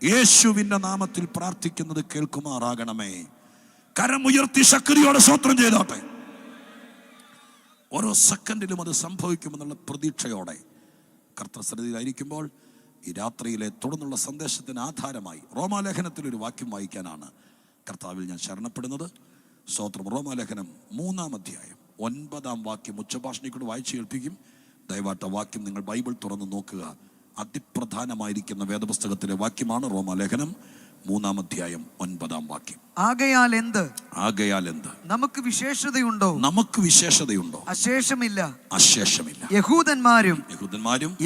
യേശുവിന്റെ നാമത്തിൽ പ്രാർത്ഥിക്കുന്നത് കേൾക്കുമാറാകണമേ. കരമുയർത്തി ശക്തിയോടെ സ്തോത്രം ചെയ്തോട്ടെ. ഓരോ സെക്കൻഡിലും അത് സംഭവിക്കുമെന്നുള്ള പ്രതീക്ഷയോടെ കർത്തൃസന്നിധിയിലായിരിക്കുമ്പോൾ ഈ രാത്രിയിലെ തുടർന്നുള്ള സന്ദേശത്തിന് ആധാരമായി റോമാലേഖനത്തിൽ ഒരു വാക്യം വായിക്കാനാണ് കർത്താവിൽ ഞാൻ ശരണപ്പെടുന്നത്. സ്തോത്രം. റോമാലേഖനം 3-ാം അധ്യായം 9-ാം വാക്യം ഉച്ചഭാഷണിക്കൂടെ വായിച്ചു കേൾപ്പിക്കും. ദയവായിട്ട് വാക്യം നിങ്ങൾ ബൈബിൾ തുറന്ന് നോക്കുക. അതിപ്രധാനമായിരിക്കുന്ന വേദപുസ്തകത്തിലെ വാക്യമാണ് റോമാലേഖനം 3-ാം അധ്യായം 9-ാം വാക്യം. ആകയാൽ എന്ത് നമുക്ക് വിശേഷതയുണ്ടോ? അശേഷമില്ല. യഹൂദന്മാരും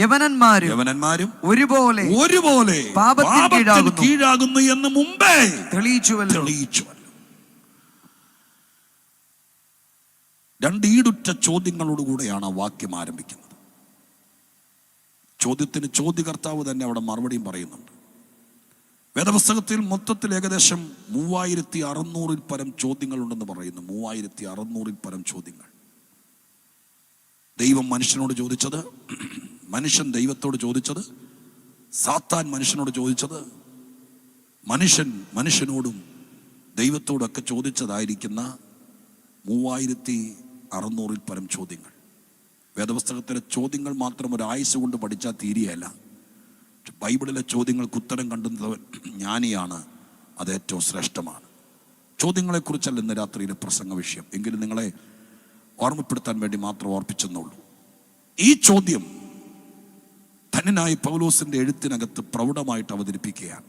യവനന്മാരും ഒരുപോലെ പാപത്തിന് കീഴാകുന്നു എന്ന് മുമ്പേ തെളിയിച്ചുവല്ലോ. രണ്ട് ഈടുറ്റ ചോദ്യങ്ങളോടുകൂടെയാണ് ആ വാക്യം ആരംഭിക്കുന്നത്. ചോദ്യത്തിന് ചോദ്യകർത്താവ് തന്നെ അവിടെ മറുപടിയും പറയുന്നുണ്ട്. വേദപുസ്തകത്തിൽ മൊത്തത്തിൽ ഏകദേശം 3600-ൽ പരം ചോദ്യങ്ങളുണ്ടെന്ന് പറയുന്നു. 3600-ൽ പരം ചോദ്യങ്ങൾ. ദൈവം മനുഷ്യനോട് ചോദിച്ചത്, മനുഷ്യൻ ദൈവത്തോട് ചോദിച്ചത്, സാത്താൻ മനുഷ്യനോട് ചോദിച്ചത്, മനുഷ്യനോടും ദൈവത്തോടൊക്കെ ചോദിച്ചതായിരിക്കുന്ന 3600-ൽ പരം ചോദ്യങ്ങൾ. വേദപുസ്തകത്തിലെ ചോദ്യങ്ങൾ മാത്രം ഒരു ആയുസ് കൊണ്ട് പഠിച്ചാൽ തീരെയല്ല. ബൈബിളിലെ ചോദ്യങ്ങൾക്ക് ഉത്തരം കണ്ടെത്തുന്നവൻ ജ്ഞാനിയാണ്. അത് ഏറ്റവും ശ്രേഷ്ഠമാണ്. ചോദ്യങ്ങളെക്കുറിച്ചല്ല ഇന്ന് രാത്രിയിലെ പ്രസംഗ വിഷയം. എങ്കിലും നിങ്ങളെ ഓർമ്മപ്പെടുത്താൻ വേണ്ടി മാത്രം ഓർപ്പിച്ചെന്നുള്ളൂ. ഈ ചോദ്യം ധന്യനായ പൗലോസിന്റെ എഴുത്തിനകത്ത് പ്രൗഢമായിട്ട് അവതരിപ്പിക്കുകയാണ്.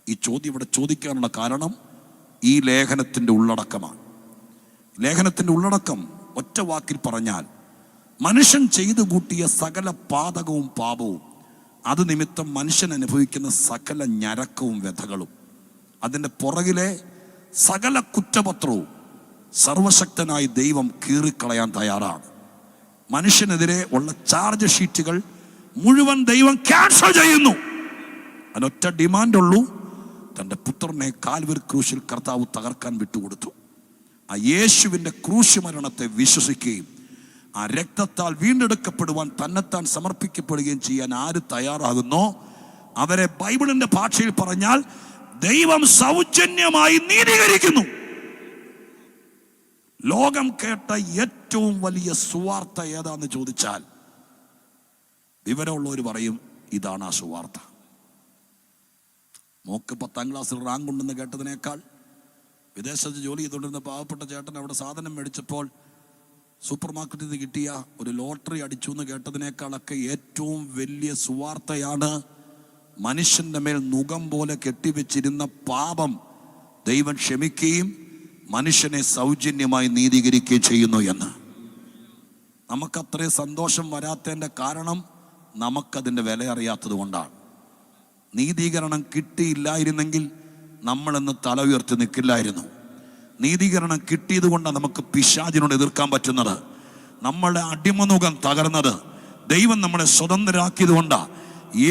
ഈ ചോദ്യം ഇവിടെ ചോദിക്കാനുള്ള കാരണം ഈ ലേഖനത്തിന്റെ ഉള്ളടക്കമാണ്. ലേഖനത്തിന്റെ ഉള്ളടക്കം ഒറ്റ വാക്കിൽ പറഞ്ഞാൽ, മനുഷ്യൻ ചെയ്തു കൂട്ടിയ സകല പാതകവും പാപവും, അത് നിമിത്തം മനുഷ്യൻ അനുഭവിക്കുന്ന സകല ഞരക്കവും വ്യഥകളും, അതിൻ്റെ പുറകിലെ സകല കുറ്റപത്രവും സർവശക്തനായ ദൈവം കീറിക്കളയാൻ തയ്യാറാണ്. മനുഷ്യനെതിരെ ഉള്ള ചാർജ് ഷീറ്റുകൾ മുഴുവൻ ദൈവം ക്യാൻസൽ ചെയ്യുന്നു. അതിനൊറ്റ ഡിമാൻഡുള്ളൂ, തൻ്റെ പുത്രനെ കാൽവരി ക്രൂശിൽ കർത്താവ് തകർക്കാൻ വിട്ടുകൊടുത്തു. ആ യേശുവിൻ്റെ ക്രൂശ് മരണത്തെ വിശ്വസിക്കുകയും ആ രക്തത്താൽ വീണ്ടെടുക്കപ്പെടുവാൻ തന്നെത്താൻ സമർപ്പിക്കപ്പെടുകയും ചെയ്യാൻ ആര് തയ്യാറാകുന്നോ അവരെ ബൈബിളിന്റെ ഭാഷയിൽ പറഞ്ഞാൽ ദൈവം സൗജന്യമായി നീതീകരിക്കുന്നു. ലോകം കേട്ട ഏറ്റവും വലിയ സുവാർത്ത ഏതാന്ന് ചോദിച്ചാൽ വിവരമുള്ളവർ പറയും, ഇതാണ് ആ സുവാർത്ത. മോക്ക് 10ാം ക്ലാസ്സിൽ റാങ്ക് ഉണ്ടെന്ന് കേട്ടതിനേക്കാൾ വിദേശത്ത് ജോലി ചെയ്തുകൊണ്ടിരുന്ന പാവപ്പെട്ട ചേട്ടൻ അവിടെ സാധനം മേടിച്ചപ്പോൾ സൂപ്പർ മാർക്കറ്റിൽ നിന്ന് കിട്ടിയ ഒരു ലോട്ടറി അടിച്ചു എന്ന് കേട്ടതിനേക്കാളൊക്കെ ഏറ്റവും വലിയ സുവാർത്തയാണ് മനുഷ്യന്റെ മേൽ നുകം പോലെ കെട്ടിവെച്ചിരുന്ന പാപം ദൈവം ക്ഷമിക്കുകയും മനുഷ്യനെ സൗജന്യമായി നീതീകരിക്കുകയും ചെയ്യുന്നു എന്ന്. നമുക്കത്രയും സന്തോഷം വരാത്തതിൻ്റെ കാരണം നമുക്കതിൻ്റെ വില അറിയാത്തത് കൊണ്ടാണ്. നീതീകരണം കിട്ടിയില്ലായിരുന്നെങ്കിൽ നമ്മളിന്ന് തല ഉയർത്തി നിൽക്കില്ലായിരുന്നു. നീതീകരണം കിട്ടിയത് കൊണ്ടാണ് നമുക്ക് പിശാചിനോട് എതിർക്കാൻ പറ്റുന്നത്. നമ്മളുടെ അടിമനുഖം തകർന്നത് ദൈവം നമ്മളെ സ്വതന്ത്രരാക്കിയത് കൊണ്ടാണ്.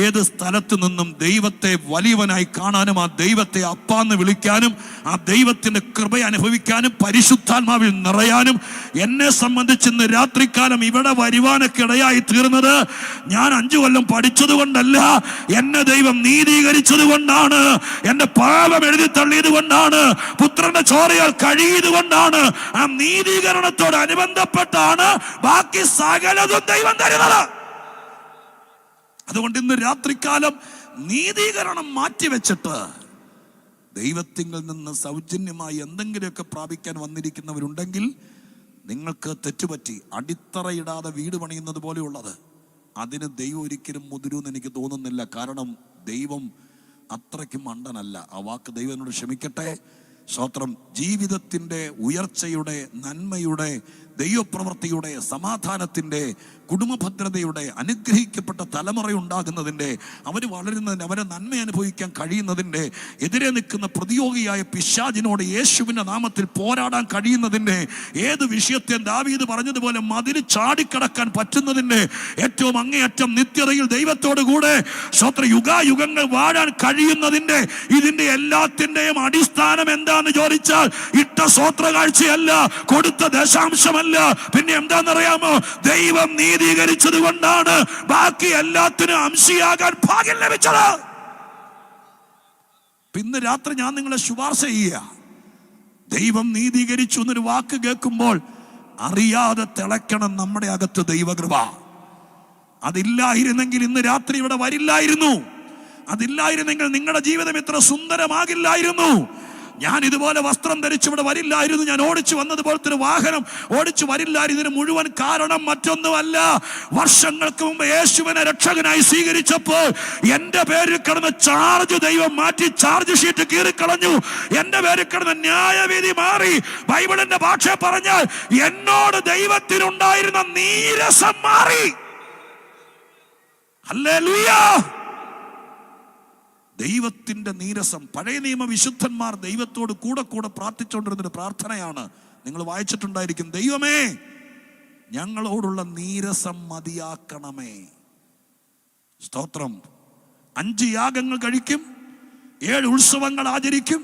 ഏത് സ്ഥലത്ത് നിന്നും ദൈവത്തെ വലിയവനായി കാണാനും ആ ദൈവത്തെ അപ്പാന്ന് വിളിക്കാനും ആ ദൈവത്തിന്റെ കൃപ അനുഭവിക്കാനും പരിശുദ്ധാത്മാവിൽ നിറയാനും എന്നെ സംബന്ധിച്ച് ഇന്ന് രാത്രികാലം ഇവിടെ വരുവാനൊക്കെ ഇടയായി തീർന്നത് ഞാൻ 5 കൊല്ലം പഠിച്ചത് കൊണ്ടല്ല, എന്നെ ദൈവം നീതീകരിച്ചത് കൊണ്ടാണ്, എന്റെ പാപം എഴുതി തള്ളിയത് കൊണ്ടാണ്, പുത്രന്റെ ചോരയാൽ കഴിയത് കൊണ്ടാണ്. ആ നീതീകരണത്തോട് അനുബന്ധപ്പെട്ടാണ് ബാക്കി സകലതും ദൈവം തരുന്നത്. അതുകൊണ്ട് ഇന്ന് രാത്രികാലം നീതീകരണം മാറ്റിവെച്ചിട്ട് ദൈവത്തിങ്കിൽ നിന്ന് സൗജന്യമായി എന്തെങ്കിലുമൊക്കെ പ്രാപിക്കാൻ വന്നിരിക്കുന്നവരുണ്ടെങ്കിൽ നിങ്ങൾക്ക് തെറ്റുപറ്റി. അടിത്തറയിടാതെ വീട് പണിയുന്നത് പോലെയുള്ളത് അതിന് ദൈവം ഒരിക്കലും മുതിരുമെന്ന് എനിക്ക് തോന്നുന്നില്ല. കാരണം ദൈവം അത്രയ്ക്ക് മണ്ടനല്ല. ആ വാക്ക് ദൈവം എന്നോട് ക്ഷമിക്കട്ടെ. സ്തോത്രം. ജീവിതത്തിൻ്റെ ഉയർച്ചയുടെ, നന്മയുടെ, ദൈവപ്രവൃത്തിയുടെ, സമാധാനത്തിൻ്റെ, കുടുംബഭദ്രതയുടെ, അനുഗ്രഹിക്കപ്പെട്ട തലമുറ ഉണ്ടാകുന്നതിൻ്റെ, അവർ വളരുന്നതിൻ്റെ, അവരെ നന്മ അനുഭവിക്കാൻ കഴിയുന്നതിൻ്റെ, എതിരെ നിൽക്കുന്ന പ്രതിയോഗിയായ പിശാചിനോട് യേശുവിൻ്റെ നാമത്തിൽ പോരാടാൻ കഴിയുന്നതിൻ്റെ, ഏത് വിഷയത്തെ ദാവീദ് പറഞ്ഞതുപോലെ മതിൽ ചാടിക്കടക്കാൻ പറ്റുന്നതിൻ്റെ, ഏറ്റവും അങ്ങേയറ്റം നിത്യതയിൽ ദൈവത്തോടു കൂടെ യുഗായുഗങ്ങൾ വാഴാൻ കഴിയുന്നതിൻ്റെ, ഇതിൻ്റെ എല്ലാത്തിൻ്റെയും അടിസ്ഥാനം എന്താന്ന് ചോദിച്ചാൽ ഇട്ട സ്വോത്ര കാഴ്ചയല്ല, കൊടുത്ത ദശാംശമല്ല, പിന്നെ എന്താണെന്നറിയാമോ? ദൈവം നീതീകരിച്ചത് കൊണ്ടാണ് ബാക്കി എല്ലാത്തിനും അംശിയാകാൻ ഭാഗ്യം ലഭിച്ചത്. ഇന്ന് രാത്രി ഞാൻ നിങ്ങളെ ശുപാർശ ചെയ്യുക, ദൈവം നീതീകരിച്ചു എന്നൊരു വാക്ക് കേൾക്കുമ്പോൾ അറിയാതെ തിളയ്ക്കണം നമ്മുടെ അകത്ത് ദൈവകൃപ. അതില്ലായിരുന്നെങ്കിൽ ഇന്ന് രാത്രി ഇവിടെ വരില്ലായിരുന്നു. അതില്ലായിരുന്നെങ്കിൽ നിങ്ങളുടെ ജീവിതം ഇത്ര സുന്ദരമാകില്ലായിരുന്നു. ഞാൻ ഇതുപോലെ വസ്ത്രം ധരിച്ച് ഇവിടെ വരില്ലായിരുന്നു. ഞാൻ ഓടിച്ചു വന്നതുപോലത്തെ ഒരു വാഹനം ഓടിച്ചു വരില്ലായിരുന്നു. ഇതിന് മുഴുവൻ കാരണം മറ്റൊന്നുമല്ല, വർഷങ്ങൾക്ക് മുമ്പ് യേശുവിനെ രക്ഷകനായി സ്വീകരിച്ചപ്പോൾ എന്റെ പേരിൽ കിടന്ന ചാർജ് ദൈവം മാറ്റി, ചാർജ് ഷീറ്റ് കീറിക്കളഞ്ഞു. എന്റെ പേരിൽ കിടന്ന ന്യായവിധി മാറി. ബൈബിളിന്റെ ഭാഷ പറഞ്ഞാൽ എന്നോട് ദൈവത്തിനുണ്ടായിരുന്ന നീരസം മാറി. ഹല്ലേലൂയ. ദൈവത്തിന്റെ നീരസം. പഴയ നിയമ വിശുദ്ധന്മാർ ദൈവത്തോട് കൂടെ കൂടെ പ്രാർത്ഥിച്ചുകൊണ്ടിരുന്നൊരു പ്രാർത്ഥനയാണ്. നിങ്ങൾ വായിച്ചിട്ടുണ്ടായിരിക്കും, ദൈവമേ ഞങ്ങളോടുള്ള നീരസം മതിയാക്കണമേ. സ്തോത്രം. 5 യാഗങ്ങൾ കഴിക്കും, 7 ഉത്സവങ്ങൾ ആചരിക്കും,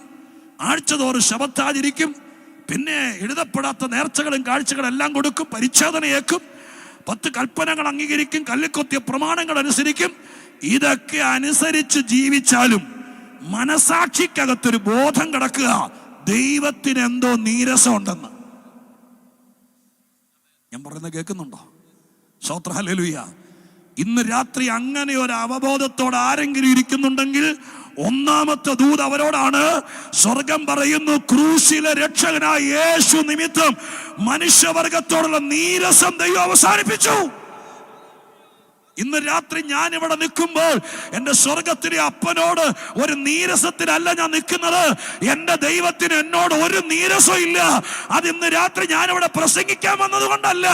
ആഴ്ചതോറും ശബത്ത് ആചരിക്കും, പിന്നെ എഴുതപ്പെടാത്ത നേർച്ചകളും കാഴ്ചകളും എല്ലാം കൊടുക്കും, പരിച്ഛേദനയേക്കും, 10 കൽപ്പനകൾ അംഗീകരിക്കും, കല്ലിക്കൊത്തിയ പ്രമാണങ്ങൾ അനുസരിക്കും. ഇതൊക്കെ അനുസരിച്ച് ജീവിച്ചാലും മനസാക്ഷിക്കകത്തൊരു ബോധം കിടക്കുക, ദൈവത്തിന് എന്തോ നീരസം ഉണ്ടെന്ന്. ഞാൻ പറയുന്നത് കേൾക്കുന്നുണ്ടോ? സ്തോത്രം. ഹല്ലേലൂയ. ഇന്ന് രാത്രി അങ്ങനെ ഒരു അവബോധത്തോടെ ആരെങ്കിലും ഇരിക്കുന്നുണ്ടെങ്കിൽ ഒന്നാമത്തെ ദൂത് അവരോടാണ്. സ്വർഗം പറയുന്നു, ക്രൂശിലെ രക്ഷകനായ യേശു നിമിത്തം മനുഷ്യവർഗത്തോടുള്ള നീരസം ദൈവം അവസാനിപ്പിച്ചു. ഇന്ന് രാത്രി ഞാൻ ഇവിടെ നിൽക്കുമ്പോൾ എൻ്റെ സ്വർഗത്തിലെ അപ്പനോട് ഒരു നീരസത്തിനല്ല ഞാൻ നിൽക്കുന്നത്. എൻ്റെ ദൈവത്തിന് എന്നോട് ഒരു നീരസവും ഇല്ല. അത് ഇന്ന് രാത്രി ഞാനിവിടെ പ്രസംഗിക്കാൻ വന്നത് കൊണ്ടല്ല,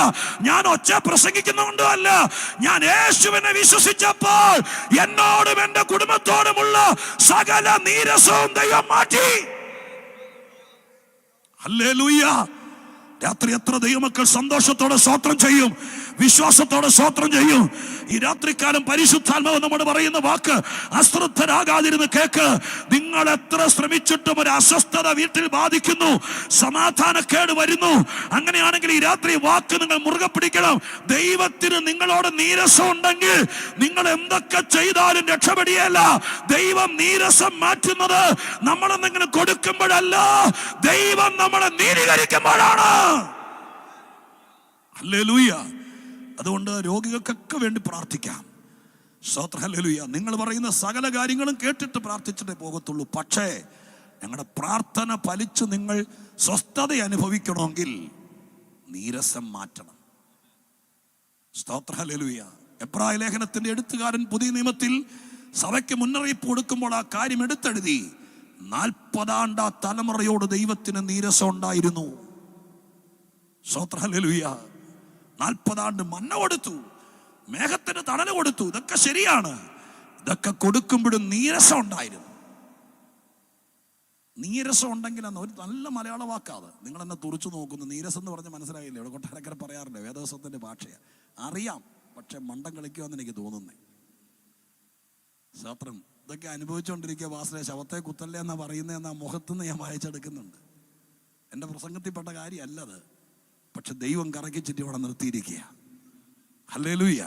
ഞാൻ ഒച്ച പ്രസംഗിക്കുന്നതുകൊണ്ടും അല്ല. ഞാൻ യേശുവിനെ വിശ്വസിച്ചപ്പോൾ എന്നോടും എൻ്റെ കുടുംബത്തോടുമുള്ള സകല നീരസവും ദൈവം മാറ്റി. ഹല്ലേലൂയ. രാത്രി എത്ര ദൈവമക്കൾ സന്തോഷത്തോടെ സ്തോത്രം ചെയ്യും, വിശ്വാസത്തോടെ സ്തോത്രം ചെയ്യും. ഈ രാത്രിക്കാലം പരിശുദ്ധാത്മാവ് നമ്മോട് പറയുന്ന വാക്ക്, അശ്രദ്ധരാകാതിരുന്ന് കേക്ക്. നിങ്ങൾ എത്ര ശ്രമിച്ചിട്ടും ഒരു അസ്വസ്ഥത വീട്ടിൽ ബാധിക്കുന്നു, സമാധാനക്കേട് വരുന്നു. അങ്ങനെയാണെങ്കിൽ ഈ രാത്രി വാക്ക് നിങ്ങൾ മുറുകെ പിടിക്കണം. ദൈവത്തിന് നിങ്ങളോട് നീരസം ഉണ്ടെങ്കിൽ നിങ്ങൾ എന്തൊക്കെ ചെയ്താലും രക്ഷപ്പെടിയല്ല. ദൈവം നീരസം മാറ്റുന്നത് നമ്മളെന്തെങ്കിലും കൊടുക്കുമ്പോഴല്ല, ദൈവം നമ്മളെ നീതീകരിക്കുമ്പോഴാണ്. ഹല്ലേലൂയ. അതുകൊണ്ട് രോഗികൾക്കൊക്കെ വേണ്ടി പ്രാർത്ഥിക്കാം. സ്തോത്രം. ഹല്ലേലൂയ. നിങ്ങൾ പറയുന്ന സകല കാര്യങ്ങളും കേട്ടിട്ട് പ്രാർത്ഥിച്ചിട്ടേ പോകത്തുള്ളൂ. പക്ഷേ ഞങ്ങളുടെ പ്രാർത്ഥന ഫലിച്ച് നിങ്ങൾ സ്വസ്ഥത അനുഭവിക്കണമെങ്കിൽ നീരസം മാറ്റണം. സ്തോത്രം. ഹല്ലേലൂയ. എബ്രായ ലേഖനത്തിന്റെ എഴുത്തുകാരൻ പുതിയ നിയമത്തിൽ സഭയ്ക്ക് മുന്നറിയിപ്പ് കൊടുക്കുമ്പോൾ ആ കാര്യം എടുത്തെഴുതി. 40 ആണ്ട് ആ തലമുറയോട് ദൈവത്തിന് നീരസം ഉണ്ടായിരുന്നു. സ്തോത്രം. ഹല്ലേലൂയ. 40 ആണ്ട് മന്ന കൊടുത്തു, മേഘത്തിന് തണല് കൊടുത്തു. ഇതൊക്കെ ശരിയാണ്. ഇതൊക്കെ കൊടുക്കുമ്പോഴും നീരസം ഉണ്ടായിരുന്നു. നീരസം ഉണ്ടെങ്കിൽ ഒരു നല്ല മലയാള വാക്കാത്. നിങ്ങൾ എന്നെ തുറച്ചു നോക്കുന്നു. നീരസം എന്ന് പറഞ്ഞ് മനസ്സിലായില്ലേ? ഇവിടെ കൊട്ടാരക്കര പറയാറില്ലേ, വേദവസത്തിന്റെ ഭാഷയാണ്. അറിയാം, പക്ഷെ മണ്ടം കളിക്കുമെന്ന് എനിക്ക് തോന്നുന്നേ. സ്തോത്രം. ഇതൊക്കെ അനുഭവിച്ചുകൊണ്ടിരിക്കുക. വാസന ശവത്തെ കുത്തല്ലേ എന്നാ പറയുന്നതെന്നാ മുഖത്തുനിന്ന് ഞാൻ വായിച്ചെടുക്കുന്നുണ്ട്. എൻ്റെ പ്രസംഗത്തിൽപ്പെട്ട കാര്യമല്ലത്. പക്ഷെ ദൈവം കറക്കിച്ചിട്ട് ഇവിടെ നിർത്തിയിരിക്കുക. ഹല്ലേലൂയ.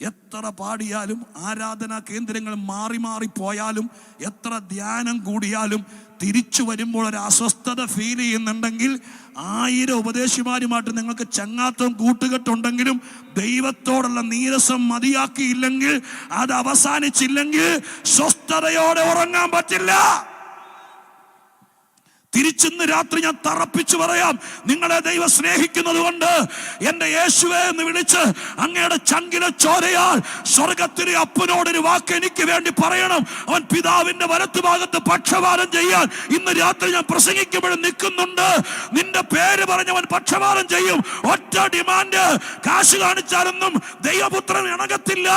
എത്ര പാടിയാലും, ആരാധനാ കേന്ദ്രങ്ങൾ മാറി മാറി പോയാലും, എത്ര ധ്യാനം കൂടിയാലും തിരിച്ചു വരുമ്പോൾ ഒരു അസ്വസ്ഥത ഫീൽ ചെയ്യുന്നുണ്ടെങ്കിൽ, 1000 ഉപദേശിമാരുമായിട്ട് നിങ്ങൾക്ക് ചങ്ങാത്തവും കൂട്ടുകെട്ടുണ്ടെങ്കിലും ദൈവത്തോടുള്ള നീരസം മതിയാക്കിയില്ലെങ്കിൽ, അത് അവസാനിച്ചില്ലെങ്കിൽ സ്വസ്ഥതയോടെ ഉറങ്ങാൻ പറ്റില്ല. തിരിച്ചിന്ന് രാത്രി ഞാൻ തറപ്പിച്ചു പറയാം, നിങ്ങളെ ദൈവം സ്നേഹിക്കുന്നത് കൊണ്ട് എന്റെ യേശുവേ എന്ന് വിളിച്ച് അങ്ങയുടെ ചങ്കിലെ ചോരയാൽ സ്വർഗത്തിലെ അപ്പനോടൊരു വാക്ക് എനിക്ക് വേണ്ടി പറയണം. അവൻ പിതാവിന്റെ വലത്തുഭാഗത്ത് പക്ഷപാതം ചെയ്യാൻ ഇന്ന് രാത്രി ഞാൻ പ്രസംഗിക്കുമ്പോഴും നിൽക്കുന്നുണ്ട്. നിന്റെ പേര് പറഞ്ഞവൻ പക്ഷപാതം ചെയ്യും. ഒറ്റ ഡിമാൻഡ്, കാശ് കാണിച്ചാലൊന്നും ദൈവപുത്രൻ ഇണകത്തില്ല.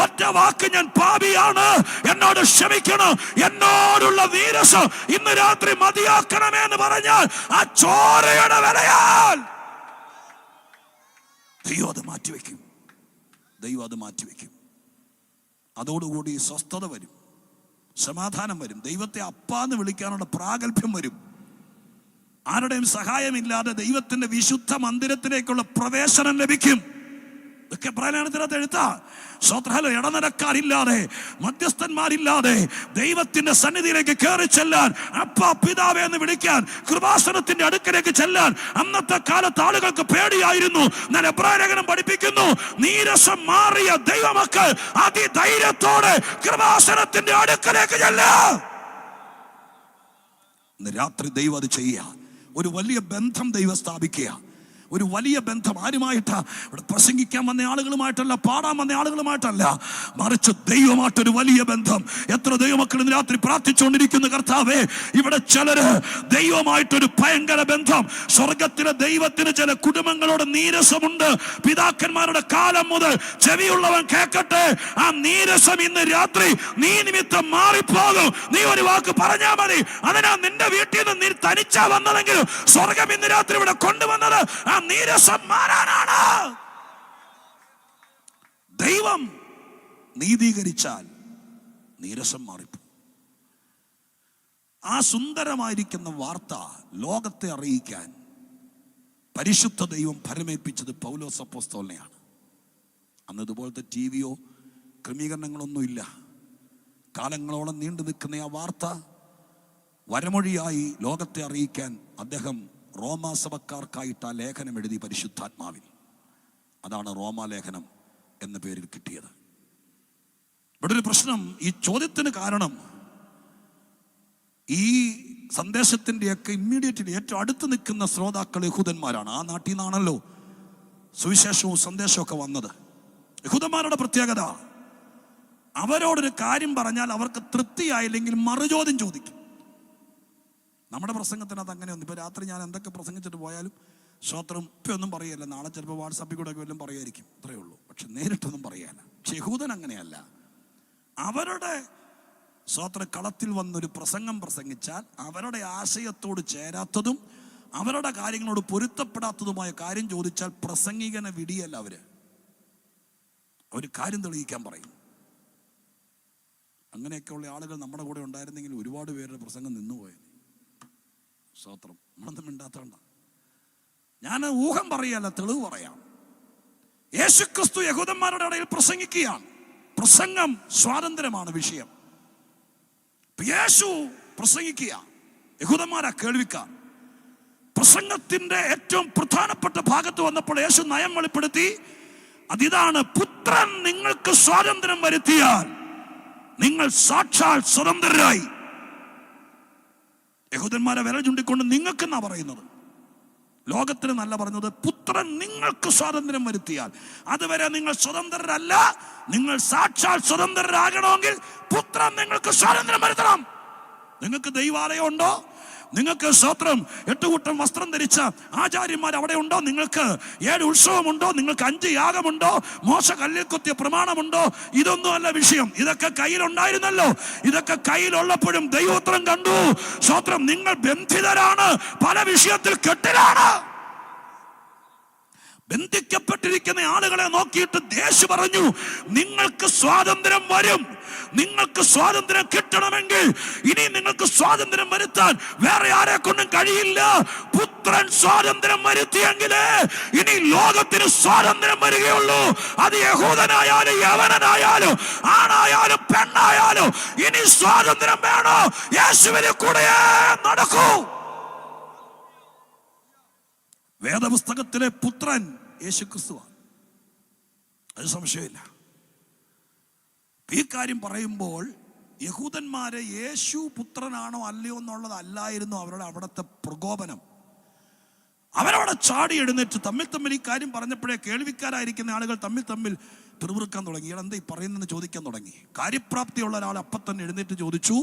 ഒറ്റ വാക്ക്, ഞാൻ പാപിയാണ്, എന്നോട് ക്ഷമിക്കണം, എന്നോടുള്ള നീരസം ഇന്ന് രാത്രി മതിയാക്കണം എന്ന് പറഞ്ഞാൽ ആ ചോരയുടെ വിലയാൽ ദൈവം അത് മാറ്റിവെക്കും. ദൈവം അത് മാറ്റിവെക്കും. അതോടുകൂടി സ്വസ്ഥത വരും, സമാധാനം വരും, ദൈവത്തെ അപ്പാന്ന് വിളിക്കാനുള്ള പ്രാഗൽഭ്യം വരും. ആരുടെയും സഹായമില്ലാതെ ദൈവത്തിന്റെ വിശുദ്ധ മന്ദിരത്തിലേക്കുള്ള പ്രവേശനം ലഭിക്കും. ഇതൊക്കെ എബ്രായലേഖനത്തിനകത്ത് എഴുത്താ. സ്വത്രഹല ഇടനിലക്കാരില്ലാതെ മധ്യസ്ഥന്മാരില്ലാതെ ദൈവത്തിന്റെ സന്നിധിയിലേക്ക് കയറി ചെല്ലാൻ, അപ്പാ പിതാവേ എന്ന് വിളിക്കാൻ, കൃപാസനത്തിന്റെ അടുക്കലേക്ക് ചെല്ലാൻ അന്നത്തെ കാലത്ത് ആളുകൾക്ക് പേടിയായിരുന്നു. എന്നാൽ എബ്രായലേഖനം പഠിപ്പിക്കുന്നു, നീരസം മാറിയ ദൈവമക്കൾ അതിധൈര്യത്തോടെ കൃപാസനത്തിന്റെ അടുക്കലേക്ക് ചെല്ലാൻ. ഇന്ന് രാത്രി ദൈവം അത് ചെയ്യുക. ഒരു വലിയ ബന്ധം ദൈവം സ്ഥാപിക്കുക. ഒരു വലിയ ബന്ധം ആരുമായിട്ടാ? ഇവിടെ പ്രസംഗിക്കാൻ വന്ന ആളുകളുമായിട്ടല്ല, പാടാൻ വന്ന ആളുകളുമായിട്ടല്ല, മറിച്ച് ദൈവമായിട്ടൊരു വലിയ ബന്ധം. എത്ര ദൈവമക്കൾ ഇന്ന് രാത്രി പ്രാർത്ഥിച്ചുകൊണ്ടിരിക്കുന്നു, കർത്താവേ ഇവിടെ ചിലര് ദൈവമായിട്ടൊരു ഭയങ്കര ബന്ധം. സ്വർഗത്തിലെ ദൈവത്തിന് ചില കുടുംബങ്ങളോട് നീരസമുണ്ട്. പിതാക്കന്മാരുടെ കാലം മുതൽ ചെവിയുള്ളവൻ കേൾക്കട്ടെ. ആ നീരസം ഇന്ന് രാത്രി നീ നിമിത്തം മാറിപ്പോകും. നീ ഒരു വാക്ക് പറഞ്ഞാൽ മതി. അതിനാ നിന്റെ വീട്ടിൽ നിന്ന് നീ തനിച്ചാ വന്നതെങ്കിലും സ്വർഗം ഇന്ന് രാത്രി ഇവിടെ കൊണ്ടുവന്നത് ആ നീരസം മാറാനാണ്. ദൈവം നീതീകരിച്ചാൽ നീരസം മാറിപ്പോ. ആ സുന്ദരമായിരിക്കുന്ന വാർത്ത ലോകത്തെ അറിയിക്കാൻ പരിശുദ്ധ ദൈവം ഫലമേൽപ്പിച്ചത് പൗലോസ് അപ്പോസ്തലനെയാണ്. അന്ന് ഇതുപോലത്തെ ടിവിയോ ക്രമീകരണങ്ങളൊന്നുമില്ല. കാലങ്ങളോളം നീണ്ടു നിൽക്കുന്ന ആ വാർത്ത വരമൊഴിയായി ലോകത്തെ അറിയിക്കാൻ അദ്ദേഹം റോമാസഭക്കാർക്കായിട്ട് ആ ലേഖനം എഴുതി പരിശുദ്ധാത്മാവിൽ. അതാണ് റോമാലേഖനം എന്ന പേരിൽ കിട്ടിയത്. ഇവിടെ ഒരു പ്രശ്നം, ഈ ചോദ്യത്തിന് കാരണം ഈ സന്ദേശത്തിൻ്റെയൊക്കെ ഇമ്മീഡിയറ്റ്ലി ഏറ്റവും അടുത്ത് നിൽക്കുന്ന ശ്രോതാക്കൾ യഹൂദന്മാരാണ്. ആ നാട്ടിൽ നിന്നാണല്ലോ സുവിശേഷവും സന്ദേശവും ഒക്കെ വന്നത്. യഹൂദന്മാരുടെ പ്രത്യേകത, അവരോടൊരു കാര്യം പറഞ്ഞാൽ അവർക്ക് തൃപ്തിയായില്ലെങ്കിൽ മറുചോദ്യം ചോദിക്കും. നമ്മുടെ പ്രസംഗത്തിനകത്ത് അങ്ങനെയൊന്നും. ഇപ്പോൾ രാത്രി ഞാൻ എന്തൊക്കെ പ്രസംഗിച്ചിട്ട് പോയാലും സ്വത്രം ഇപ്പം ഒന്നും പറയല്ല. നാളെ ചിലപ്പോൾ വാട്സാപ്പിൽ കൂടെ ഒക്കെ വല്ലതും പറയായിരിക്കും, അത്രയേ ഉള്ളൂ. പക്ഷെ നേരിട്ടൊന്നും പറയാല്ല. പക്ഷെ യഹൂദൻ അങ്ങനെയല്ല. അവരുടെ സ്വത്ര കളത്തിൽ വന്നൊരു പ്രസംഗം പ്രസംഗിച്ചാൽ അവരുടെ ആശയത്തോട് ചേരാത്തതും അവരുടെ കാര്യങ്ങളോട് പൊരുത്തപ്പെടാത്തതുമായ കാര്യം ചോദിച്ചാൽ പ്രസംഗികനെ വിടിയല്ല. അവർ കാര്യം തെളിയിക്കാൻ പറയും. അങ്ങനെയൊക്കെയുള്ള ആളുകൾ നമ്മുടെ കൂടെ ഉണ്ടായിരുന്നെങ്കിൽ ഒരുപാട് പേരുടെ പ്രസംഗം നിന്നുപോയത്. സ്തോത്രം. നമ്മളൊന്നും മിണ്ടാത്തോണ്ട. ഞാൻ ഊഹം പറയല്ല, തെളിവ് പറയാം. യേശുക്രിസ്തു യഹൂദന്മാരുടെ ഇടയിൽ പ്രസംഗിക്കുകയാണ്. പ്രസംഗം സ്വാതന്ത്ര്യമാണ് വിഷയം. യേശു പ്രസംഗിക്കുക, യഹൂദന്മാരാ കേൾവിക്കാർ. പ്രസംഗത്തിന്റെ ഏറ്റവും പ്രധാനപ്പെട്ട ഭാഗത്ത് വന്നപ്പോൾ യേശു നയം വെളിപ്പെടുത്തി. അതിതാണ്, പുത്രൻ നിങ്ങൾക്ക് സ്വാതന്ത്ര്യം വരുത്തിയാൽ നിങ്ങൾ സാക്ഷാൽ സ്വതന്ത്രരായി. യഹൂദന്മാരെ വിരൽ ചൂണ്ടിക്കൊണ്ട് നിങ്ങൾക്കെന്നാ പറയുന്നത്, ലോകത്തിന് നല്ല പറഞ്ഞത്. പുത്രൻ നിങ്ങൾക്ക് സ്വാതന്ത്ര്യം വരുത്തിയാൽ, അതുവരെ നിങ്ങൾ സ്വതന്ത്രരല്ല. നിങ്ങൾ സാക്ഷാൽ സ്വതന്ത്രരാകണമെങ്കിൽ പുത്രൻ നിങ്ങൾക്ക് സ്വാതന്ത്ര്യം വരുത്തണം. നിങ്ങൾക്ക് ദൈവാലയം ഉണ്ടോ? നിങ്ങൾക്ക് സ്തോത്രം 8 കൂട്ടം വസ്ത്രം ധരിച്ച ആചാര്യന്മാർ അവിടെ ഉണ്ടോ? നിങ്ങൾക്ക് 7 ഉത്സവമുണ്ടോ? നിങ്ങൾക്ക് 5 യാഗമുണ്ടോ? മോശ കല്ലിൽ കുത്തിയ പ്രമാണമുണ്ടോ? ഇതൊന്നും അല്ല വിഷയം. ഇതൊക്കെ കയ്യിലുണ്ടായിരുന്നല്ലോ. ഇതൊക്കെ കയ്യിലുള്ളപ്പോഴും ദൈവോത്രം കണ്ടു. സ്തോത്രം. നിങ്ങൾ ബന്ധിതരാണ്, പല വിഷയത്തിൽ കെട്ടിലാണ്. ബന്ധിക്കപ്പെട്ടിരിക്കുന്ന ആളുകളെ നോക്കിയിട്ട് യേശു പറഞ്ഞു, നിങ്ങൾക്ക് സ്വാതന്ത്ര്യം വരും. നിങ്ങൾക്ക് സ്വാതന്ത്ര്യം കിട്ടണമെങ്കിൽ ഇനി നിങ്ങൾക്ക് സ്വാതന്ത്ര്യം വരുത്താൻ വേറെ ആരെ കൊണ്ടും കഴിയില്ല. പുത്രൻ സ്വാതന്ത്ര്യം വരുത്തിയെങ്കിലേ ഇനി ലോകത്തിന് സ്വാതന്ത്ര്യം വരികയുള്ളൂ. അത് യഹൂദനായാലും യവനനായാലും ആണായാലും പെണ്ണായാലും ഇനി സ്വാതന്ത്ര്യം വേണോ? യേശുവിനെ കൂടെ നടക്കൂ. വേദപുസ്തകത്തിലെ പുത്രൻ യേശുക്രിസ്തുവാണ്, അത് സംശയമില്ല. ഈ കാര്യം പറയുമ്പോൾ യഹൂദന്മാരെ യേശു പുത്രനാണോ അല്ലയോ എന്നുള്ളതല്ലായിരുന്നു അവരുടെ അവിടുത്തെ പ്രകോപനം. അവരവിടെ ചാടി എഴുന്നേറ്റ് തമ്മിൽ ഈ കാര്യം പറഞ്ഞപ്പോഴേ കേൾവിക്കാരായിരിക്കുന്ന ആളുകൾ തമ്മിൽ പിറുപിറുക്കാൻ തുടങ്ങി. എന്താ ഈ പറയുന്നതെന്ന് ചോദിക്കാൻ തുടങ്ങി. കാര്യപ്രാപ്തിയുള്ള ഒരാൾ അപ്പം തന്നെ എഴുന്നേറ്റ് ചോദിച്ചു,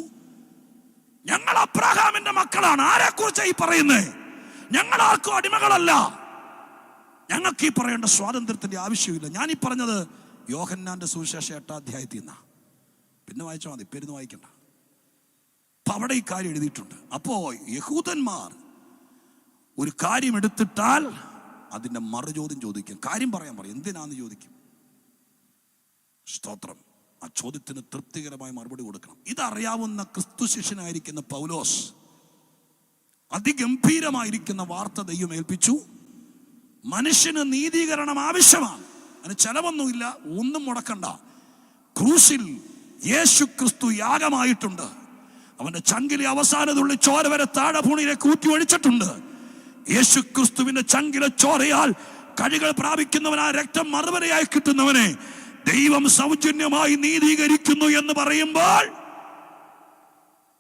ഞങ്ങൾ അബ്രഹാമിന്റെ മക്കളാണ്. ആരെക്കുറിച്ചാണ് ഈ പറയുന്നേ? ഞങ്ങൾ ആർക്കും അടിമകളല്ല. ഞങ്ങൾക്ക് ഈ പറയേണ്ട സ്വാതന്ത്ര്യത്തിന്റെ ആവശ്യമില്ല. ഞാനീ പറഞ്ഞത് യോഹന്നാന്റെ സുവിശേഷം 8-ാം അധ്യായത്തിൽ നിന്നാ. പിന്നെ വായിച്ചാൽ മതി, പേരുന്ന് വായിക്കണ്ട. അപ്പൊ അവിടെ ഈ കാര്യം എഴുതിയിട്ടുണ്ട്. അപ്പോ യഹൂദന്മാർ ഒരു കാര്യം എടുത്തിട്ടാൽ അതിന്റെ മറുചോദ്യം ചോദിക്കും. കാര്യം പറയാൻ പറയും, എന്തിനാന്ന് ചോദിക്കും. സ്തോത്രം. ആ ചോദ്യത്തിന് തൃപ്തികരമായ മറുപടി കൊടുക്കണം. ഇതറിയാവുന്ന ക്രിസ്തു ശിഷ്യനായിരിക്കുന്ന പൗലോസ് അതിഗംഭീരമായിരിക്കുന്ന വാർത്ത ദൈവം ഏൽപ്പിച്ചു. മനുഷ്യന് നീതീകരണം ആവശ്യമാണ്. അതിന് ചെലവൊന്നുമില്ല, ഒന്നും മുടക്കണ്ട. ക്രൂശിൽ യേശു ക്രിസ്തു യാഗമായിട്ടുണ്ട്. അവന്റെ ചങ്കിലെ അവസാന തുള്ളി ചോര വരെ താഴെ ഭൂമിയിലേക്ക് ഊറ്റി ഒഴിച്ചിട്ടുണ്ട്. യേശു ക്രിസ്തുവിന്റെ ചങ്കിലെ ചോരയാൽ കഴികൾ പ്രാപിക്കുന്നവൻ, ആ രക്തം മറുവരയായി കിട്ടുന്നവനെ ദൈവം സൗജന്യമായി നീതീകരിക്കുന്നു എന്ന് പറയുമ്പോൾ